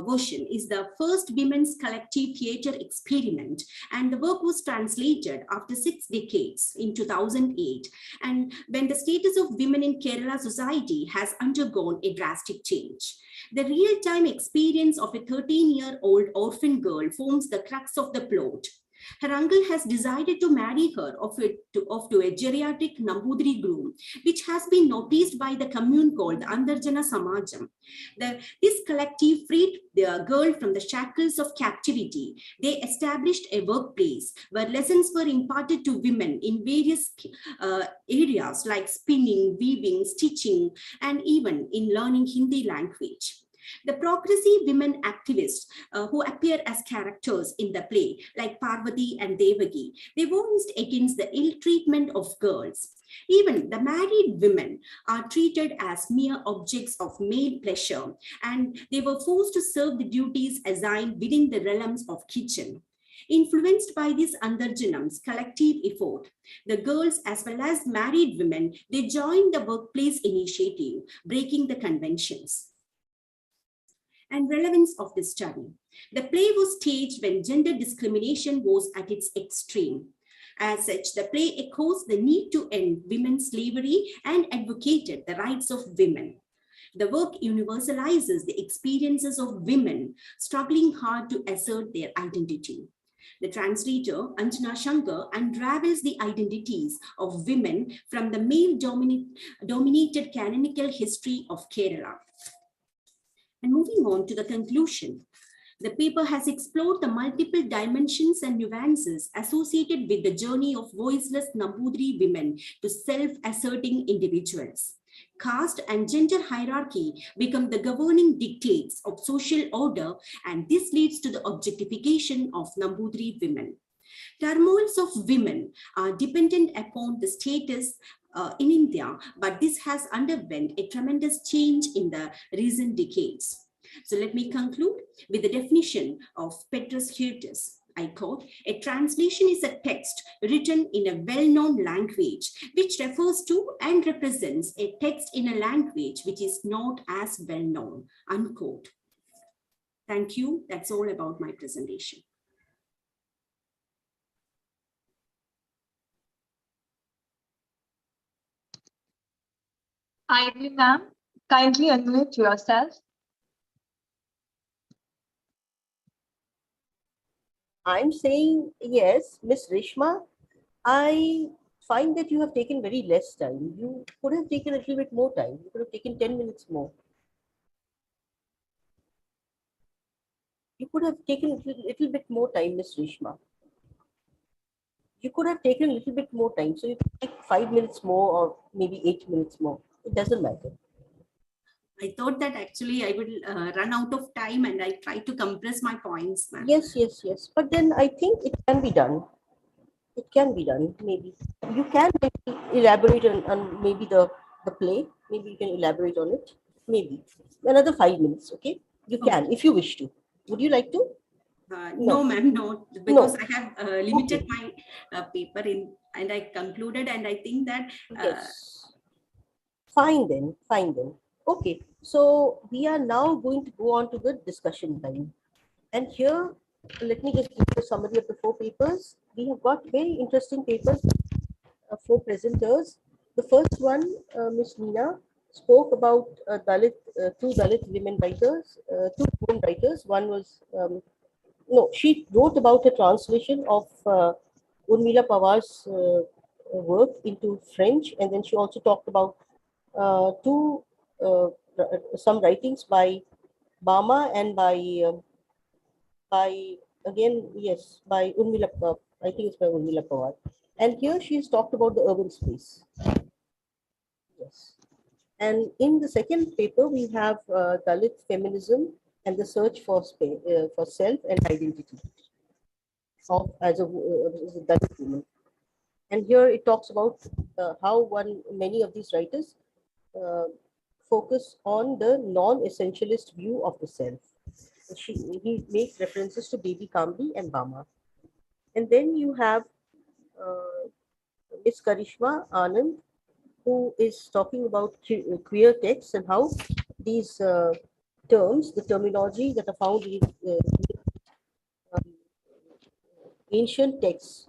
O: version, is the first women's collective theatre experiment, and the work was translated after 6 decades in 2008, and when the status of women in Kerala society has undergone a drastic change. The real-time experience of a 13-year-old orphan girl forms the crux of the plot. Her uncle has decided to marry her off to a geriatric Nambudiri groom, which has been noticed by the commune called the Andarjana Samajam. This collective freed the girl from the shackles of captivity. They established a workplace where lessons were imparted to women in various areas like spinning, weaving, stitching, and even in learning Hindi language. The progressive women activists who appear as characters in the play, like Parvati and Devaki, they voiced against the ill treatment of girls. Even the married women are treated as mere objects of male pleasure, and they were forced to serve the duties assigned within the realms of kitchen. Influenced by this Andarjanam's collective effort, the girls as well as married women, they joined the workplace initiative, breaking the conventions. And relevance of this study. The play was staged when gender discrimination was at its extreme. As such, the play echoes the need to end women's slavery and advocated the rights of women. The work universalizes the experiences of women struggling hard to assert their identity. The translator, Anjana Shankar, unravels the identities of women from the male-dominated canonical history of Kerala. And moving on to the conclusion, the paper has explored the multiple dimensions and nuances associated with the journey of voiceless Nambudiri women to self-asserting individuals. Caste and gender hierarchy become the governing dictates of social order, and this leads to the objectification of Nambudiri women. Turmoils of women are dependent upon the status in India, but this has underwent a tremendous change in the recent decades. So let me conclude with the definition of Petrus Hirtis. I quote, "A translation is a text written in a well-known language which refers to and represents a text in a language which is not as well-known," unquote. Thank you. That's all about my presentation.
J: Ivy ma'am, kindly unmute yourself.
K: I'm saying yes, Miss Rishma. I find that you have taken very less time. You could have taken a little bit more time. You could have taken 10 minutes more. You could have taken a little bit more time, Miss Rishma. You could have taken a little bit more time. So you could take 5 minutes more or maybe 8 minutes more. It doesn't matter.
O: I thought that actually I will run out of time and I try to compress my points.
K: Yes. But then I think it can be done. It can be done, maybe. You can maybe elaborate on maybe the play. Maybe you can elaborate on it. Maybe. Another 5 minutes, okay? You can, if you wish to. Would you like to?
O: No, ma'am, no, because I have limited my paper in, and I concluded, and I think that.
K: Yes. Fine then. Okay, so we are now going to go on to the discussion time. And here, let me just give you a summary of the 4 papers. We have got very interesting papers, 4 presenters. The first one, Ms. Meena, spoke about Dalit, 2 Dalit women writers, 2 women writers. One was, she wrote about a translation of Urmila Pawar's work into French, and then she also talked about some writings by Bama and by Urmila, I think it's by Urmila Pawar. And here she's talked about the urban space. Yes. And in the second paper, we have Dalit feminism and the search for self and identity as a Dalit woman. And here it talks about how many of these writers focus on the non-essentialist view of the self. he makes references to Baby Kambi and Bama. And then you have Miss Karishma Anand, who is talking about queer texts and how these terms, the terminology that are found in ancient texts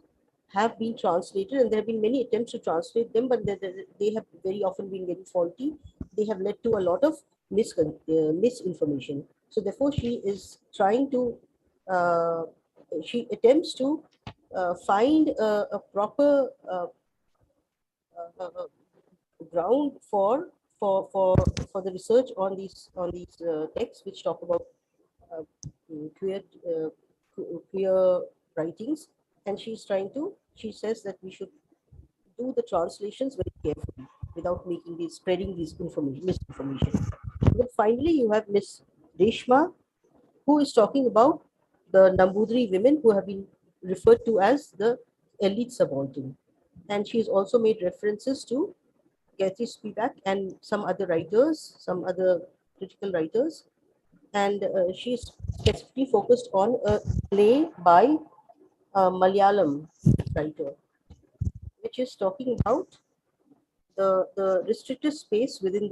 K: have been translated, and there have been many attempts to translate them, but they have very often been very faulty. They have led to a lot of misinformation. So therefore, she is trying to, she attempts to find a proper ground for the research on these texts which talk about queer writings, and she says that we should do the translations very carefully without spreading these misinformation. And then finally, you have Miss Reshma, who is talking about the Nambudri women who have been referred to as the elite subaltern, and she's also made references to Gayatri Spivak and some other writers, some other critical writers, and she's specifically focused on a play by a Malayalam writer, which is talking about the restricted space within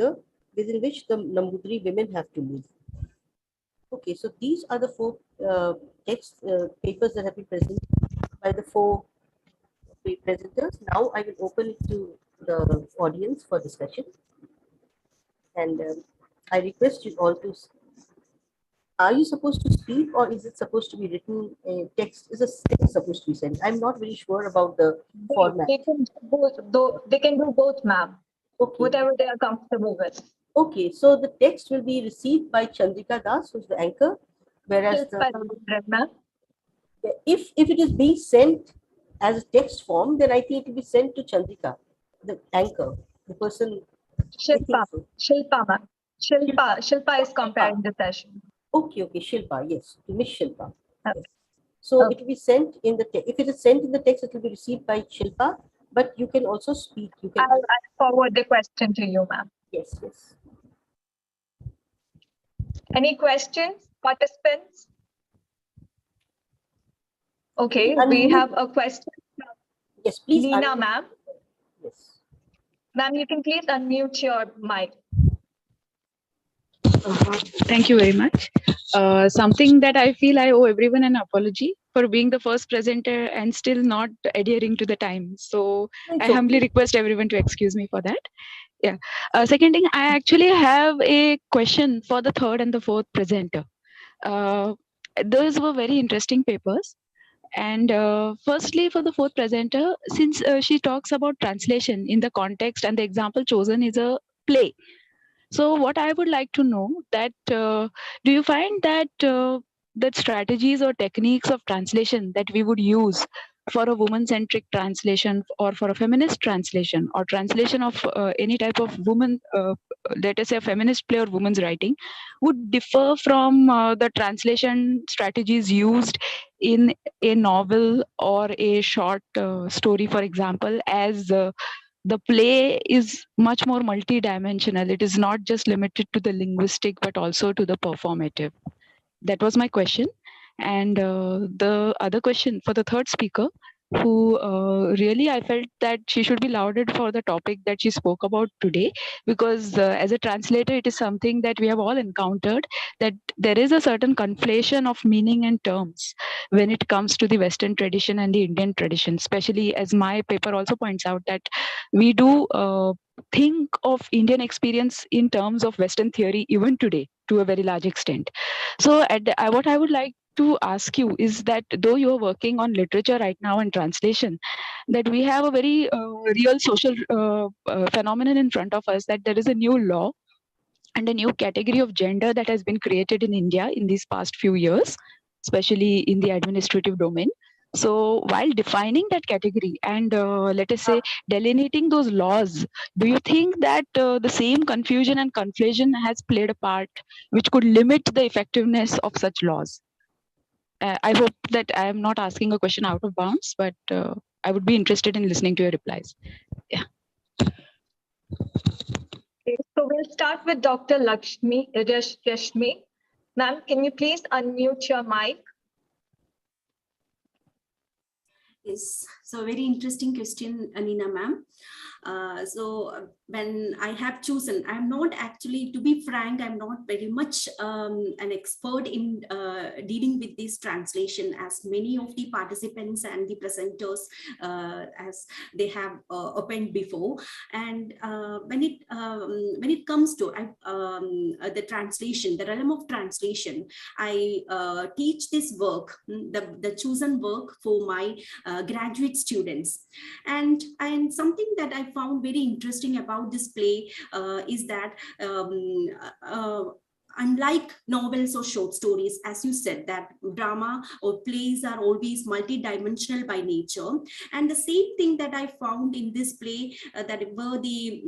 K: which the Nambudri women have to live. Okay, so these are the four text papers that have been presented by the four presenters. Now I will open it to the audience for discussion, and I request you all to. Are you supposed to speak, or is it supposed to be written? Text is a text supposed to be sent. I'm not very sure about the format.
J: They can do both, ma'am.
K: Okay.
J: Whatever they are comfortable with.
K: Okay, so the text will be received by Chandrika Das, who's the anchor, whereas if it is being sent as a text form, then I think it will be sent to Chandrika, the anchor, the person.
J: Shilpa, ma'am. Shilpa is comparing the session.
K: Okay, Shilpa, yes, to Miss Shilpa. Yes. So it will be sent in the text. If it is sent in the text, it will be received by Shilpa, but you can also speak. You can.
J: I'll forward the question to you, ma'am.
K: Yes, yes.
J: Any questions, participants? Okay, we have a question from
K: yes, please,
J: Nina, ma'am.
K: Yes.
J: Ma'am, you can please unmute your mic.
P: Thank you very much. Something that I feel I owe everyone an apology for being the first presenter and still not adhering to the time. So I humbly request everyone to excuse me for that. Yeah. Second thing, I actually have a question for the third and the fourth presenter. Those were very interesting papers. And firstly, for the fourth presenter, since she talks about translation in the context and the example chosen is a play. So what I would like to know that do you find that that strategies or techniques of translation that we would use for a woman-centric translation or for a feminist translation or translation of any type of woman, let us say a feminist play or woman's writing, would differ from the translation strategies used in a novel or a short story, for example, as the play is much more multidimensional. It is not just limited to the linguistic, but also to the performative. That was my question. And the other question for the third speaker, who really I felt that she should be lauded for the topic that she spoke about today, because as a translator, it is something that we have all encountered, that there is a certain conflation of meaning and terms when it comes to the Western tradition and the Indian tradition, especially as my paper also points out that we do think of Indian experience in terms of Western theory even today to a very large extent. So what I would like to ask you is that though you're working on literature right now and translation, that we have a very real social phenomenon in front of us, that there is a new law and a new category of gender that has been created in India in these past few years, especially in the administrative domain. So while defining that category and let us say delineating those laws, do you think that the same confusion and conflation has played a part which could limit the effectiveness of such laws? I hope that I am not asking a question out of bounds, but I would be interested in listening to your replies. Yeah.
J: Okay, so we'll start with Dr. Rashmi. Ma'am, can you please unmute your mic?
O: Yes, so very interesting question, Anina ma'am. When I have chosen, I'm not actually, to be frank, I'm not very much an expert in dealing with this translation, as many of the participants and the presenters as they have opened before. And when it comes to the translation, the realm of translation, I teach this work, the chosen work for my graduate students. And something that I found very interesting about this play is that unlike novels or short stories, as you said, that drama or plays are always multidimensional by nature. And the same thing that I found in this play, that were the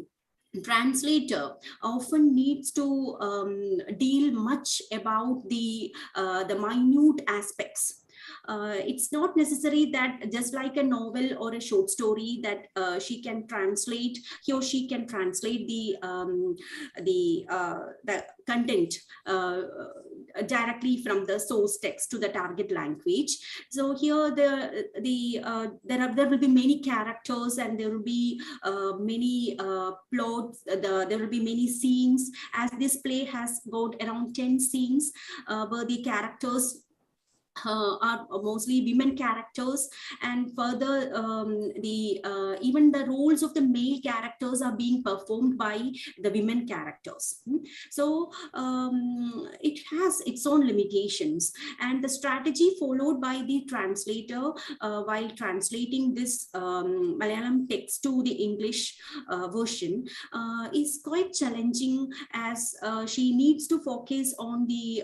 O: translator often needs to deal much about the minute aspects. It's not necessary that just like a novel or a short story that he or she can translate the content directly from the source text to the target language. So here there will be many characters, and there will be many plots. There will be many scenes, as this play has got around 10 scenes where the characters are mostly women characters, and further even the roles of the male characters are being performed by the women characters. So it has its own limitations, and the strategy followed by the translator while translating this Malayalam text to the English version is quite challenging, as she needs to focus on the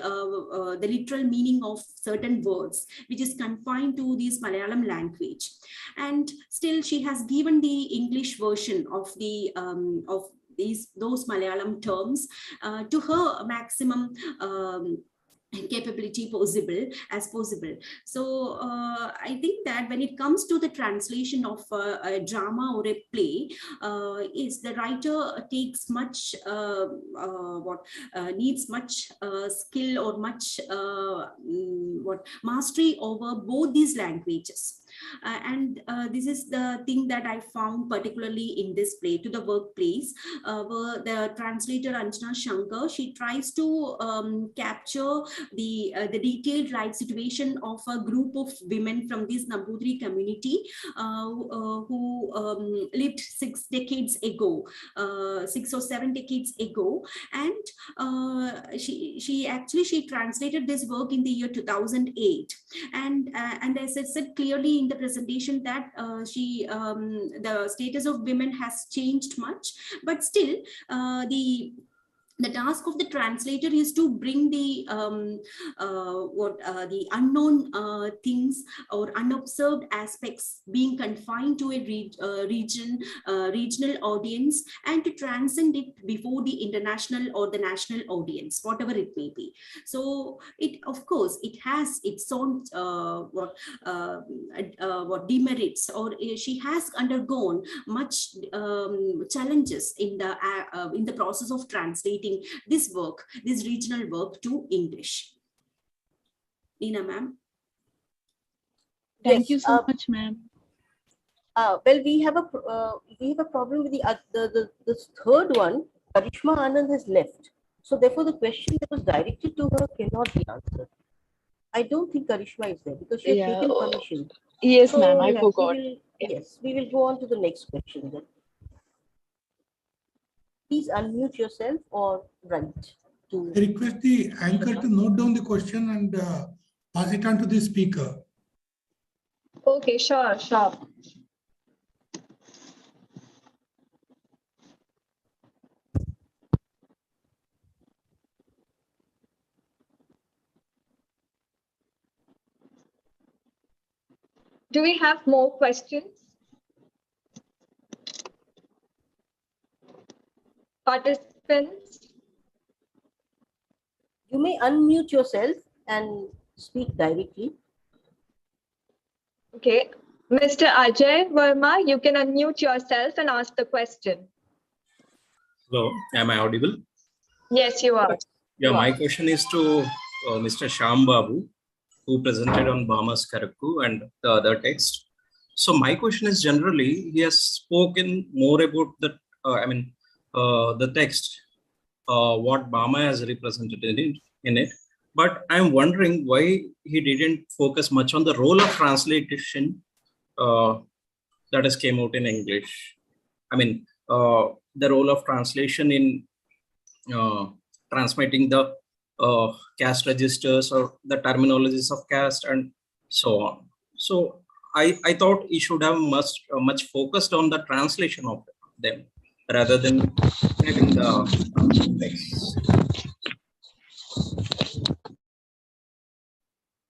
O: literal meaning of certain words, which is confined to this Malayalam language. And still she has given the English version of the of those Malayalam terms to her maximum capability as possible. So I think that when it comes to the translation of a drama or a play, is the writer takes much needs much skill or much mastery over both these languages. And this is the thing that I found particularly in this play, to the workplace, where the translator Anjana Shankar, she tries to capture the detailed life situation of a group of women from this Nambudri community who lived 6 decades ago, 6 or 7 decades ago. And she translated this work in the year 2008. And as I said clearly in the presentation, that the status of women has changed much, but still the task of the translator is to bring the unknown things or unobserved aspects being confined to a regional audience, and to transcend it before the international or the national audience, whatever it may be. So it, of course, it has its own demerits, or she has undergone much challenges in the process of translating this work, this regional work, to English. Nina ma'am.
P: Thank you so much, ma'am.
K: Well, we have a problem with the third one. Karishma Anand has left, so therefore the question that was directed to her cannot be answered. I don't think Karishma is there because she has taken permission.
P: Yes,
K: so,
P: ma'am. I forgot.
K: Yes, we will go on to the next question then. Please unmute yourself or write.
A: I request the anchor to note down the question and pass it on to the speaker.
J: Okay, sure. Do we have more questions? Participants?
K: You may unmute yourself and speak directly.
J: Okay. Mr. Ajay Verma, you can unmute yourself and ask the question.
Q: Hello, am I audible?
J: Yes, you are.
Q: Yeah, my question is to Mr. Shyam Babu, who presented on Bhama's Karakku and the other text. So my question is generally, he has spoken more about the, the text, what Bhama has represented in it. But I'm wondering why he didn't focus much on the role of translation that has came out in English. I mean, the role of translation in transmitting the caste registers or the terminologies of caste and so on. So I thought he should have much focused on the translation of them rather than having the text.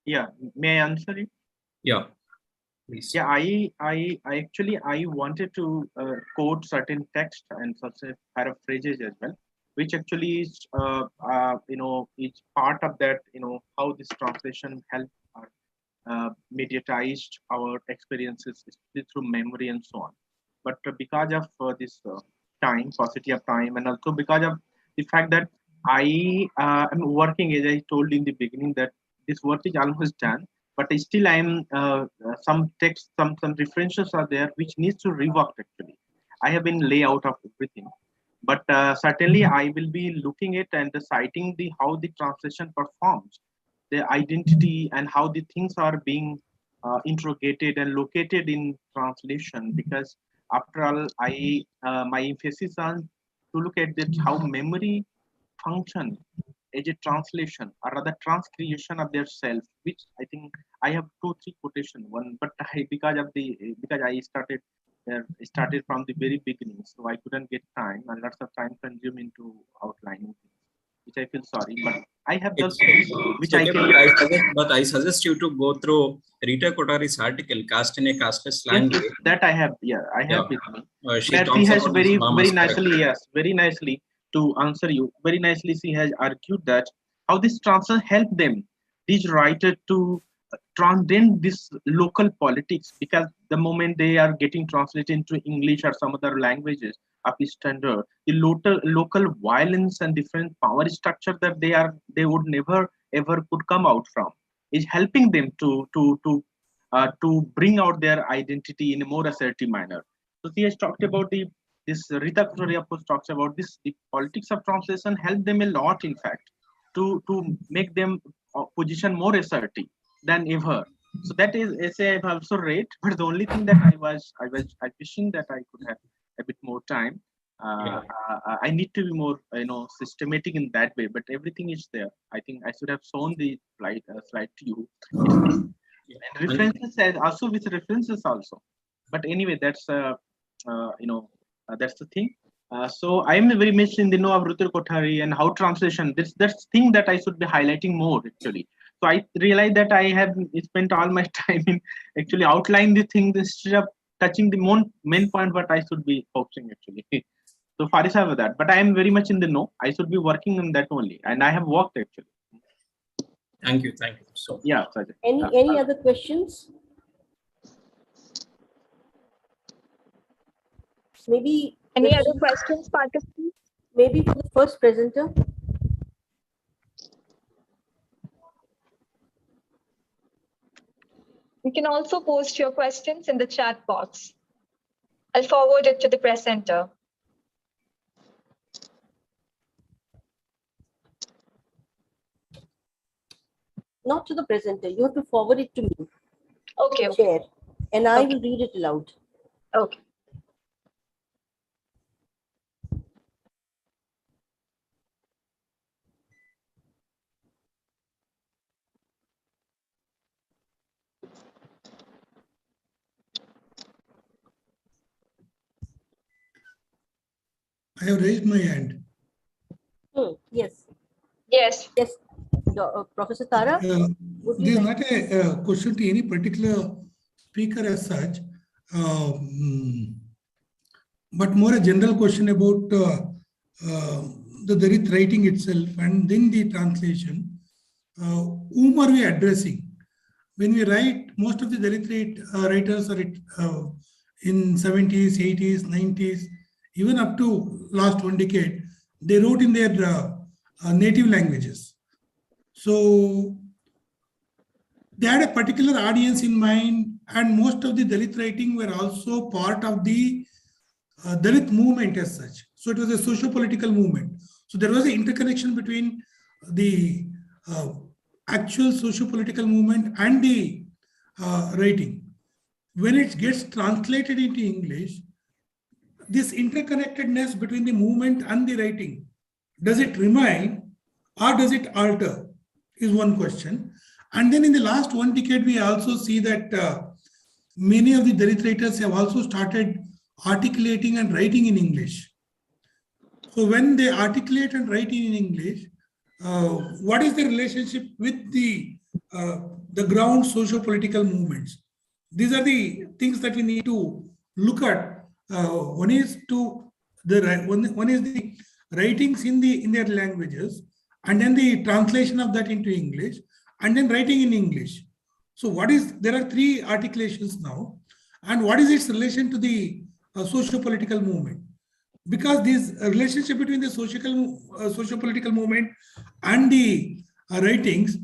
M: Yeah, may I answer it?
Q: Yeah, please.
M: Yeah, I actually wanted to quote certain text and such paraphrases as well, which actually is it's part of that, how this translation helped mediatized our experiences through memory and so on. But because of this paucity of time, and also because of the fact that I am working, as I told in the beginning, that this work is almost done, but still I am some text, some references are there which needs to rework actually. I have been lay out of everything, but certainly I will be looking at and citing the how the translation performs, the identity and how the things are being interrogated and located in translation. Because after all, I my emphasis on to look at that how memory function as a translation or rather transcreation of their self, which I think I have 2-3 quotation one, but because I started from the very beginning, so I couldn't get time and lots of time consumed into outlining things, which I feel sorry, but I have those things which
Q: okay,
M: I can.
Q: but I suggest you to go through Rita Kotari's article, Caste in a Casteless Language.
M: Yes, that I have, I have with me.
Q: She
M: Where
Q: talks
M: she has
Q: about
M: very
Q: Bhama's
M: nicely,
Q: Karakku.
M: yes, very nicely to answer you. Very nicely, she has argued that how this translation helped them, these writers, to transcend this local politics, because the moment they are getting translated into English or some other languages of the standard, the local violence and different power structure that they would never ever could come out from is helping them to bring out their identity in a more assertive manner. So she has talked about this Rita Kotoria post talks about this, the politics of translation helped them a lot, in fact, to make them position more assertive than ever. So that is essay I've also read, but the only thing that I wishing that I could have a bit more time. I need to be more systematic in that way, but everything is there. I think I should have shown the slide to you. And references as also with references also, but anyway, that's that's the thing. So I am very much in the know of Rita Kothari and how translation, that's thing that I should be highlighting more actually. So I realized that I have spent all my time in actually outlining the thing instead of touching the main point what I should be focusing actually. So sorry for that, but I am very much in the know. I should be working on that only, and I have worked actually.
Q: Thank you. So
M: yeah.
K: Any other questions? Maybe
J: any other questions, participants?
K: Maybe for the first presenter.
J: You can also post your questions in the chat box. I'll forward it to the presenter.
K: Not to the presenter. You have to forward it to me.
J: Okay.
K: Chair. And I will read it aloud.
J: Okay.
A: I have raised my hand.
K: Yes.
J: Yes.
K: Yes. Professor Tara?
A: This is not a question to any particular speaker as such, but more a general question about the Dalit writing itself and then the translation. Whom are we addressing? When we write, most of the Dalit writers are in 70s, 80s, 90s, even up to last 1 decade, they wrote in their native languages. So they had a particular audience in mind, and most of the Dalit writing were also part of the Dalit movement as such. So it was a socio-political movement. So there was an interconnection between the actual socio-political movement and the writing. When it gets translated into English, this interconnectedness between the movement and the writing, does it remain or does it alter, is one question. And then in the last 1 decade, we also see that many of the Dalit writers have also started articulating and writing in English. So when they articulate and write in English, what is the relationship with the ground socio-political movements? These are the things that we need to look at. One is the writings in their languages, and then the translation of that into English, and then writing in English. So there are 3 articulations now, and what is its relation to the socio-political movement? Because this relationship between the socio-political movement and the writings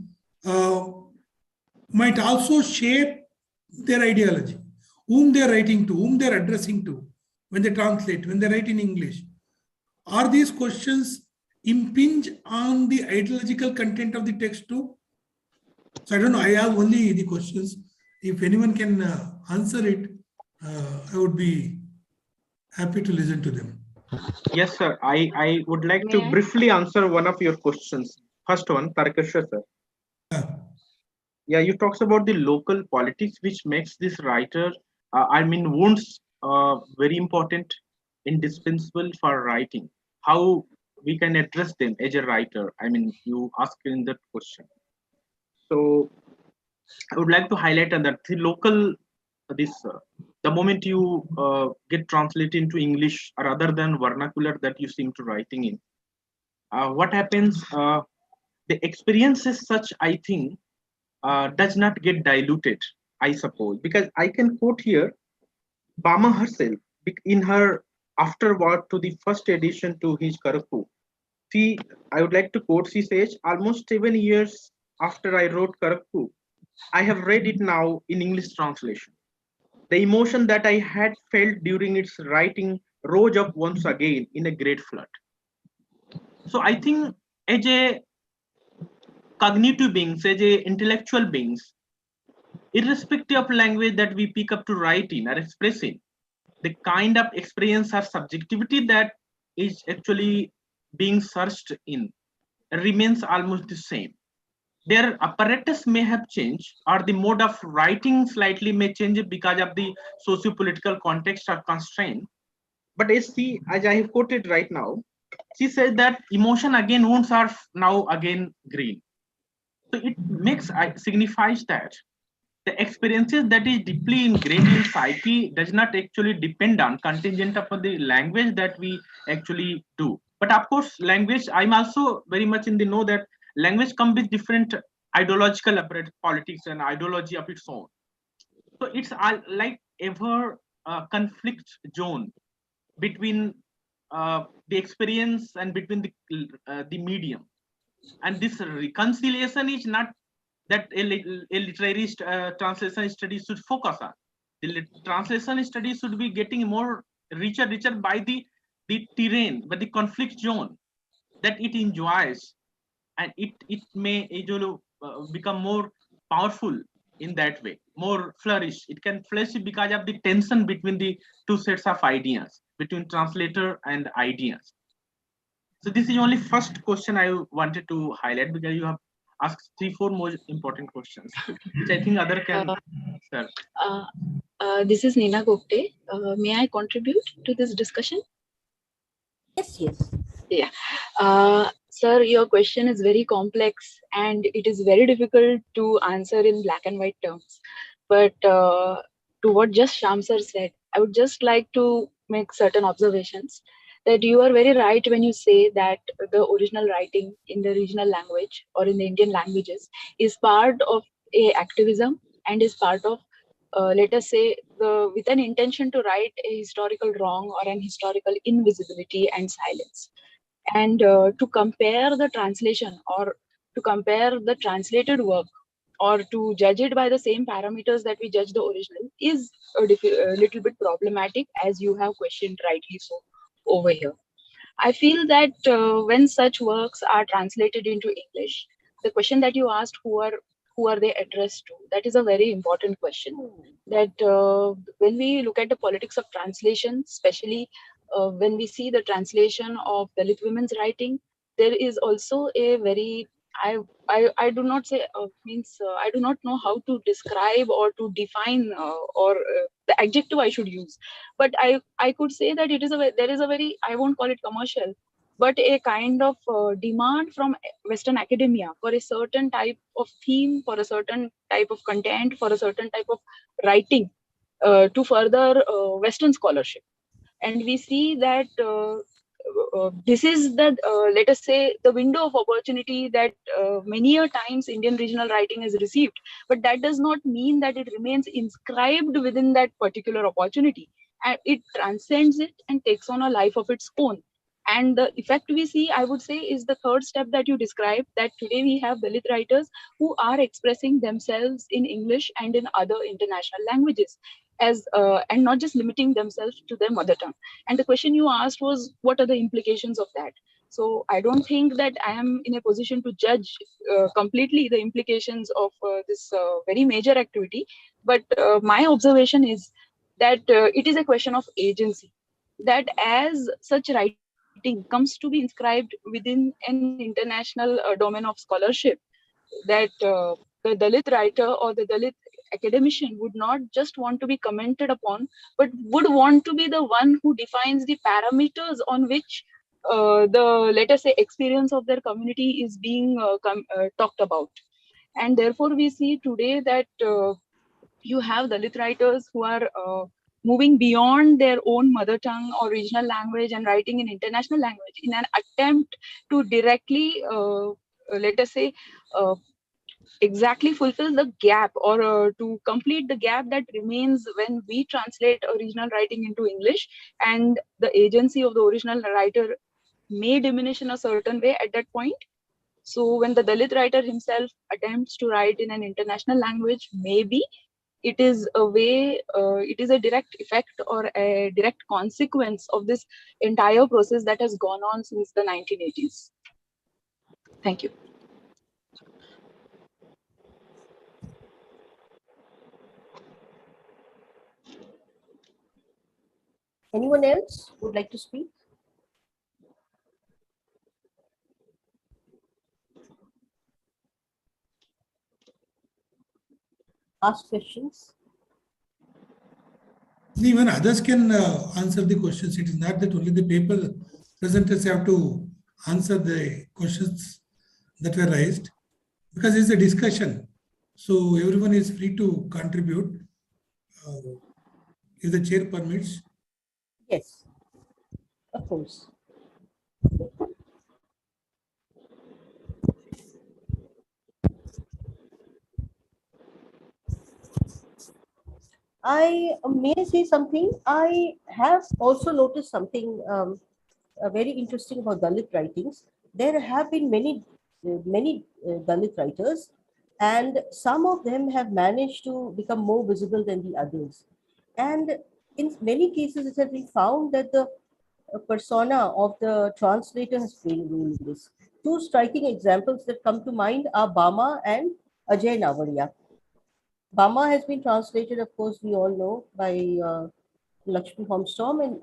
A: might also shape their ideology, whom they're writing to, whom they're addressing to, when they translate, when they write in English. Are these questions impinge on the ideological content of the text too? So I don't know, I have only the questions. If anyone can answer it, I would be happy to listen to them.
M: Yes, sir. I would like to briefly answer one of your questions. First one, Tarkeshwar, sir. Yeah, you talks about the local politics, which makes this writer, wounds very important, indispensable for writing. How we can address them as a writer? You asked in that question. So I would like to highlight that the local, the moment you get translated into English or other than vernacular that you seem to writing in, what happens? The experience is such, I think, does not get diluted, I suppose, because I can quote here Bama herself in her afterword to the first edition to his Karaku. I would like to quote, she says, almost 7 years after I wrote Karaku, I have read it now in English translation. The emotion that I had felt during its writing rose up once again in a great flood. So I think as a cognitive beings, as a intellectual beings, irrespective of language that we pick up to write in or express in, the kind of experience or subjectivity that is actually being searched in remains almost the same. Their apparatus may have changed, or the mode of writing slightly may change because of the socio-political context or constraint. But as I have quoted right now, she said that emotion again wounds are now again green. So it signifies that the experiences that is deeply ingrained in psyche does not actually depend on contingent upon the language that we actually do. But of course, language, I'm also very much in the know that language comes with different ideological politics and ideology of its own. So it's like ever conflict zone between the experience and between the medium. And this reconciliation is not that a literary translation study should focus on. The translation study should be getting more richer by the terrain, but the conflict zone that it enjoys, and it may become more powerful in that way, more flourish. It can flourish because of the tension between the two sets of ideas, between translator and ideas. So this is only first question I wanted to highlight, because you have asked 3-4 more important questions, which I think other can answer.
P: This is Neena Gupte. May I contribute to this discussion?
K: Yes.
P: Yeah. Sir, your question is very complex and it is very difficult to answer in black and white terms. But to what just Shyam sir said, I would just like to make certain observations. That you are very right when you say that the original writing in the regional language or in the Indian languages is part of a activism and is part of, let us say, with an intention to right a historical wrong or an historical invisibility and silence. And to compare the translation or to compare the translated work or to judge it by the same parameters that we judge the original is a little bit problematic, as you have questioned rightly so over here. I feel that when such works are translated into English, the question that you asked, who are they addressed to? That is a very important question. That when we look at the politics of translation, especially when we see the translation of Dalit women's writing, there is also a very I do not say I do not know how to describe or to define or the adjective I should use, but I could say that there is a very, I won't call it commercial, but a kind of demand from Western academia for a certain type of theme, for a certain type of content, for a certain type of writing to further Western scholarship. And we see that this is the let us say the window of opportunity that many a times Indian regional writing has received, but that does not mean that it remains inscribed within that particular opportunity, and it transcends it and takes on a life of its own. And the effect we see, I would say, is the third step that you described, that today we have Dalit writers who are expressing themselves in English and in other international languages, as and not just limiting themselves to their mother tongue. And the question you asked was, what are the implications of that? So I don't think that I am in a position to judge completely the implications of this very major activity. But my observation is that it is a question of agency, that as such writing comes to be inscribed within an international domain of scholarship, that the Dalit writer or the Dalit academician would not just want to be commented upon, but would want to be the one who defines the parameters on which the, let us say, experience of their community is being talked about. And therefore, we see today that you have Dalit writers who are moving beyond their own mother tongue or regional language and writing in international language in an attempt to directly, let us say, exactly fulfill the gap or to complete the gap that remains when we translate original writing into English, and the agency of the original writer may diminish in a certain way at that point. So when the Dalit writer himself attempts to write in an international language, maybe it is a way, it is a direct effect or a direct consequence of this entire process that has gone on since the 1980s. Thank you.
K: Anyone else would like to speak? Ask questions.
A: Even others can answer the questions. It is not that only the paper presenters have to answer the questions that were raised, because it's a discussion. So everyone is free to contribute if the chair permits.
K: Yes, of course. I may say something. I have also noticed something very interesting about Dalit writings. There have been many Dalit writers, and some of them have managed to become more visible than the others. And in many cases, it has been found that the persona of the translator has played a role in this. Two striking examples that come to mind are Bama and Ajay Navaria. Bama has been translated, of course, we all know, by Lakshmi Homstorm, and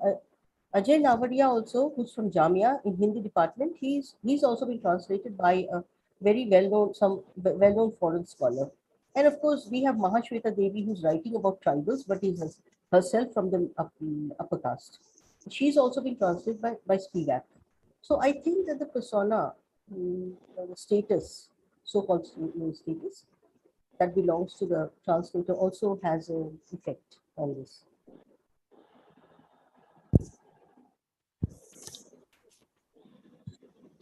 K: Ajay Navaria also, who's from Jamia in Hindi department, he's also been translated by a very well-known foreign scholar. And of course, we have Mahashweta Devi, who's writing about tribals, but is herself from the upper caste. She's also been translated by Spivak. So I think that the persona, the status, so-called status, that belongs to the translator also has an effect on this.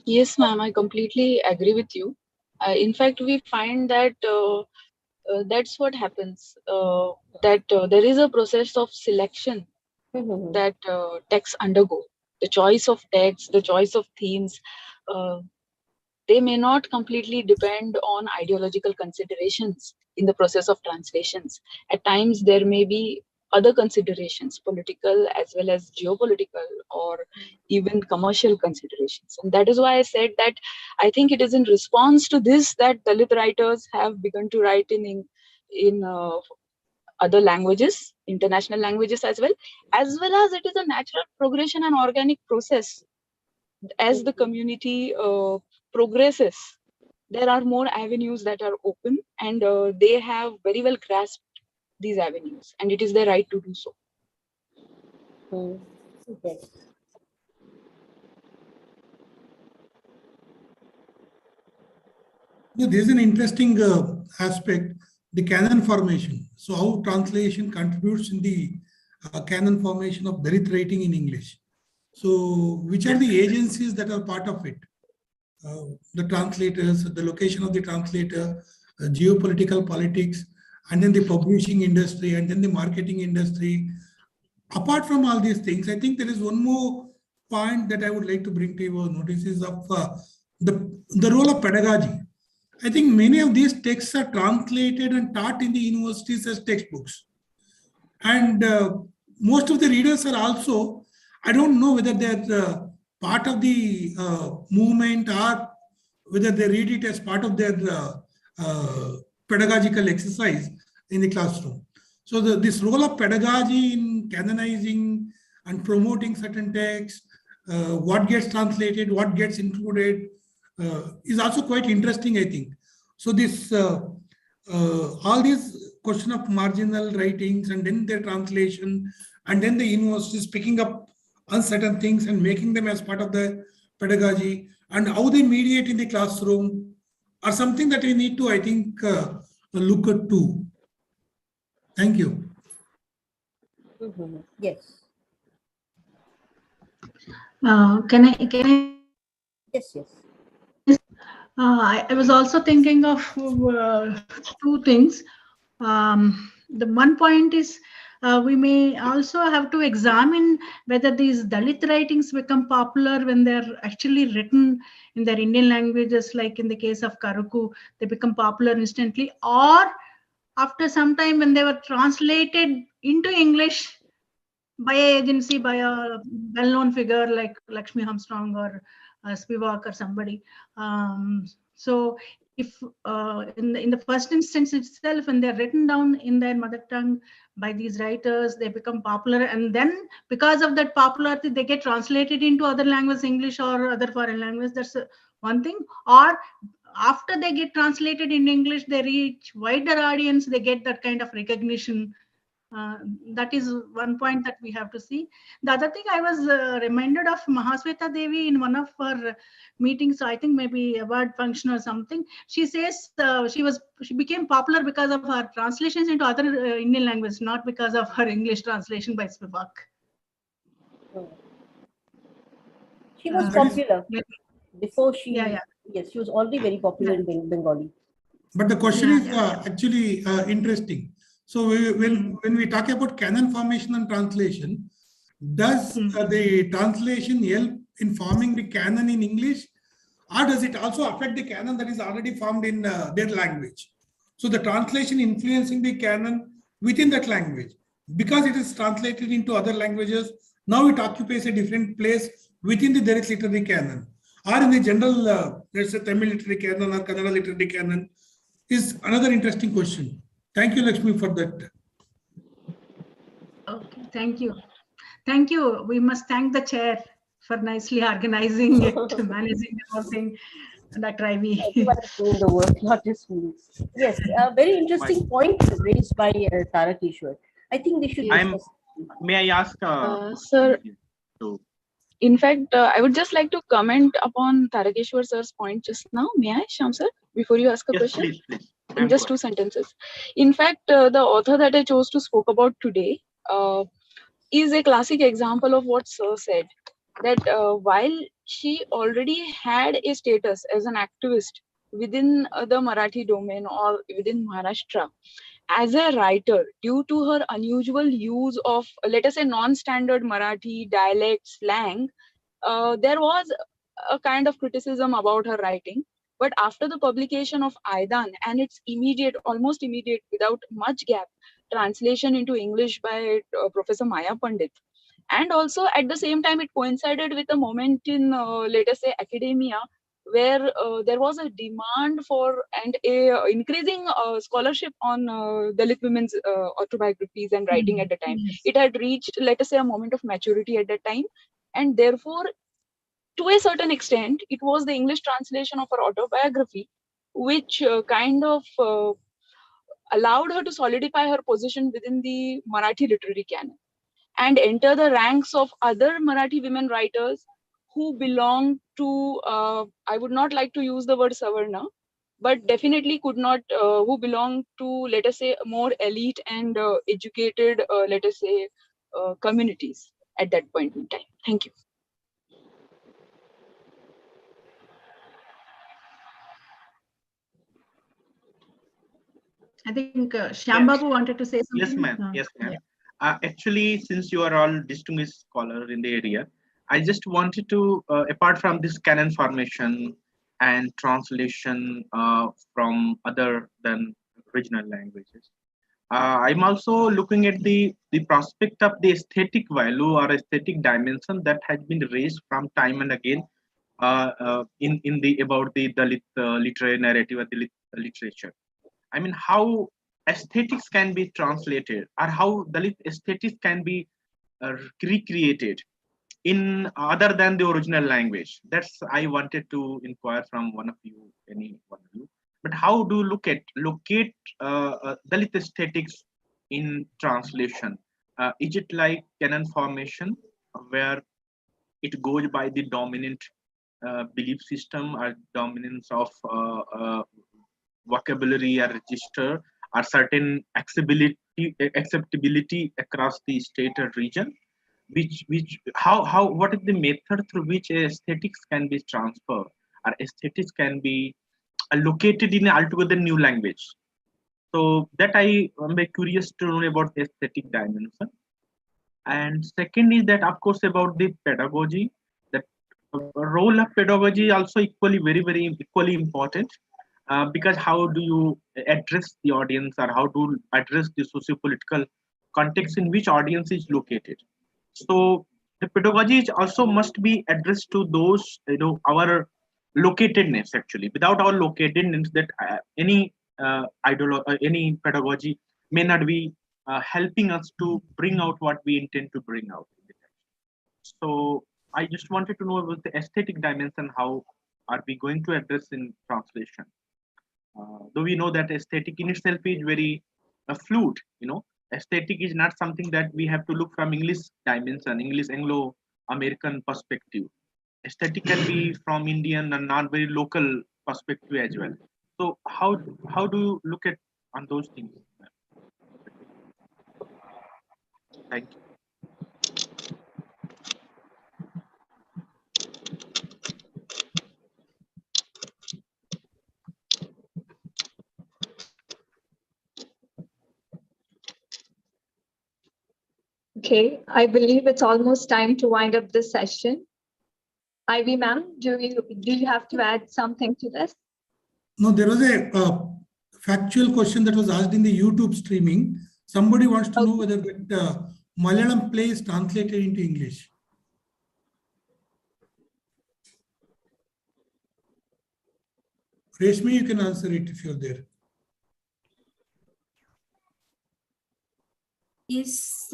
P: Yes, ma'am, I completely agree with you. In fact, we find that that's what happens, that there is a process of selection that texts undergo. The choice of texts, the choice of themes they may not completely depend on ideological considerations in the process of translations. At times, there may be other considerations, political as well as geopolitical or even commercial considerations. And that is why I said that I think it is in response to this that Dalit writers have begun to write in other languages, international languages as well as it is a natural progression and organic process. As the community progresses, there are more avenues that are open, and they have very well grasped these avenues, and it is their right to do so.
K: Okay.
A: There is an interesting aspect, the canon formation. So how translation contributes in the canon formation of Dalit writing in English. So which are the agencies that are part of it? The translators, the location of the translator, geopolitical politics, and then the publishing industry, and then the marketing industry. Apart from all these things, I think there is one more point that I would like to bring to your notice is of the role of pedagogy. I think many of these texts are translated and taught in the universities as textbooks. And most of the readers are also, I don't know whether they're part of the movement or whether they read it as part of their pedagogical exercise in the classroom. So this role of pedagogy in canonizing and promoting certain texts, what gets translated, what gets included, is also quite interesting, I think. So this all these question of marginal writings and then their translation, and then the universities picking up on certain things and making them as part of the pedagogy, and how they mediate in the classroom are something that we need to, I think, look at too. Thank you.
K: Yes.
D: Can I?
K: Yes, yes.
D: I was also thinking of two things. The one point is we may also have to examine whether these Dalit writings become popular when they're actually written in their Indian languages, like in the case of Karaku, they become popular instantly, or after some time when they were translated into English by an agency, by a well-known figure like Lakshmi Armstrong or Spivak or somebody. So if in the first instance itself, when they're written down in their mother tongue by these writers, they become popular, and then because of that popularity, they get translated into other languages, English or other foreign language. That's one thing. Or after they get translated in English, they reach wider audience, they get that kind of recognition. That is one point that we have to see. The other thing, I was reminded of Mahasweta Devi in one of her meetings, so I think maybe award function or something. She says she became popular because of her translations into other Indian languages, not because of her English translation by Spivak.
K: She was popular before she. Yes, she was already very popular in Bengali.
A: But the question is actually interesting. So when we talk about canon formation and translation, does the translation help in forming the canon in English, or does it also affect the canon that is already formed in their language? So the translation influencing the canon within that language, because it is translated into other languages, now it occupies a different place within the Dalit literary canon, or in the general, let's say Tamil literary canon or Kannada literary canon, is another interesting question. Thank you, Lakshmi, for that.
D: Okay, thank you. Thank you. We must thank the chair for nicely organizing it, managing the whole thing. Dr. Ivy.
K: Everyone is doing the work, not just me. Yes, a very interesting point raised by Tarakeshwar. I think they should discuss.
M: May I ask?
P: Sir, in fact, I would just like to comment upon Tarakeshwar sir's point just now. May I, Shyam sir, before you ask a question?
M: Please.
P: In just 2 sentences. In fact, the author that I chose to spoke about today is a classic example of what Sir said, that while she already had a status as an activist within the Marathi domain or within Maharashtra, as a writer, due to her unusual use of, let us say, non-standard Marathi dialect slang, there was a kind of criticism about her writing. But after the publication of Aidan and its immediate, almost immediate, without much gap, translation into English by Professor Maya Pandit, and also at the same time it coincided with a moment in let us say academia where there was a demand for and a increasing scholarship on Dalit women's autobiographies and writing at the time.
N: Yes.
P: It had reached, let us say, a moment of maturity at that time, and therefore to a certain extent it was the English translation of her autobiography which kind of allowed her to solidify her position within the Marathi literary canon and enter the ranks of other Marathi women writers who belong to, I would not like to use the word Savarna, but definitely could not, who belong to, let us say, more elite and educated, let us say, communities at that point in time. Thank you.
D: I think Shyambabu wanted to say something.
M: Yes, ma'am. Yes, ma'am. Actually, since you are all distinguished scholars in the area, I just wanted to, apart from this canon formation and translation from other than regional languages, I'm also looking at the prospect of the aesthetic value or aesthetic dimension that has been raised from time and again in the about the Dalit literary narrative or Dalit literature. I mean, how aesthetics can be translated or how Dalit aesthetics can be recreated in other than the original language. That's I wanted to inquire from one of you, any one of you. But how do you locate Dalit aesthetics in translation? Is it like canon formation where it goes by the dominant belief system or dominance of vocabulary or register or certain acceptability across the state or region? How what is the method through which aesthetics can be transferred or aesthetics can be located in an altogether new language? So that I am very curious to know about the aesthetic dimension. And second is that, of course, about the pedagogy. The role of pedagogy also very equally important. Because how do you address the audience or how to address the socio-political context in which audience is located? So the pedagogy also must be addressed to those, our locatedness actually. Without our locatedness, that any any pedagogy may not be helping us to bring out what we intend to bring out. So I just wanted to know about the aesthetic dimension. How are we going to address in translation? Though we know that aesthetic in itself is very fluid, aesthetic is not something that we have to look from English dimension, English Anglo-American perspective. Aesthetic can be from Indian and not very local perspective as well. So how do you look at on those things? Thank you.
J: Okay, I believe it's almost time to wind up this session. Ivy ma'am, do you have to add something to this?
A: No, there was a factual question that was asked in the YouTube streaming. Somebody wants to know whether that Malayalam play is translated into English. Reshmi, you can answer it if you're there.
O: Yes,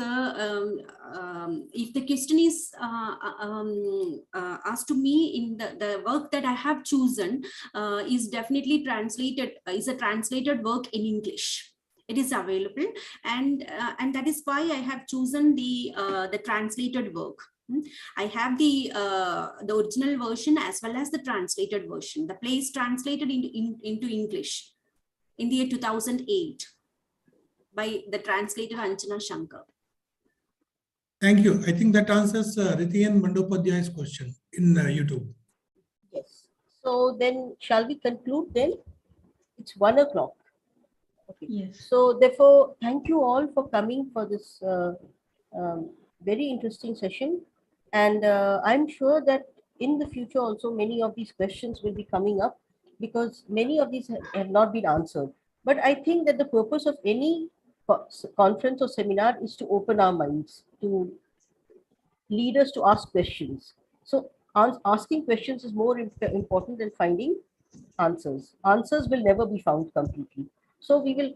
O: if the question is asked to me, in the work that I have chosen is definitely translated, is a translated work in English. It is available, and that is why I have chosen the translated work. I have the original version as well as the translated version. The play is translated into English in the year 2008. By the translator Anjana Shankar.
A: Thank you. I think that answers Ritian Bandopadhyay's question in YouTube.
K: Yes. So then shall we conclude then? It's 1 o'clock. Okay.
D: Yes.
K: So therefore, thank you all for coming for this very interesting session. And I'm sure that in the future also many of these questions will be coming up. because many of these have not been answered. But I think that the purpose of any conference or seminar is to open our minds, to lead us to ask questions. So asking questions is more important than finding answers. Answers will never be found completely. So we will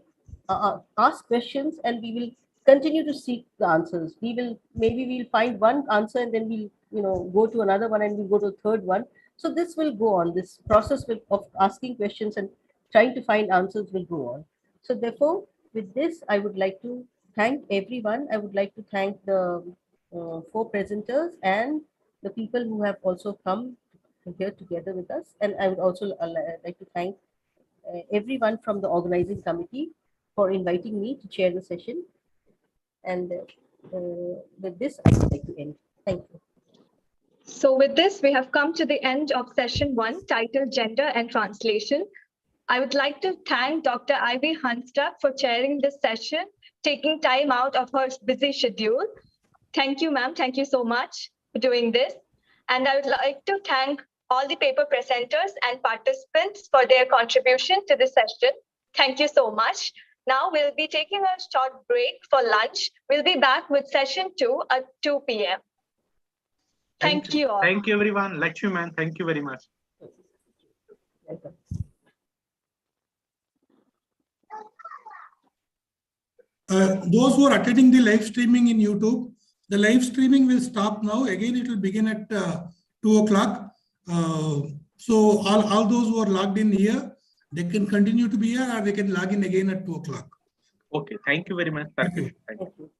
K: ask questions and we will continue to seek the answers. Maybe we'll find one answer and then we'll go to another one and we'll go to a third one. So this will go on. This process of asking questions and trying to find answers will go on. So therefore, with this, I would like to thank everyone. I would like to thank the 4 presenters and the people who have also come here together with us. And I would also like to thank everyone from the organizing committee for inviting me to chair the session. And with this, I would like to end. Thank you.
J: So with this, we have come to the end of session 1, titled Gender and Translation. I would like to thank Dr. Ivy Hunstack for chairing this session, taking time out of her busy schedule. Thank you, ma'am. Thank you so much for doing this. And I would like to thank all the paper presenters and participants for their contribution to the session. Thank you so much. Now we'll be taking a short break for lunch. We'll be back with session 2 at 2 p.m. Thank you all.
M: Thank you, everyone. Lakshmi, man. Thank you very much.
A: Those who are attending the live streaming in YouTube, the live streaming will stop now. Again, it will begin at 2 o'clock. So all those who are logged in here, they can continue to be here or they can log in again at 2 o'clock.
M: Okay. Thank you very much.
A: Thank you.
K: Thank you.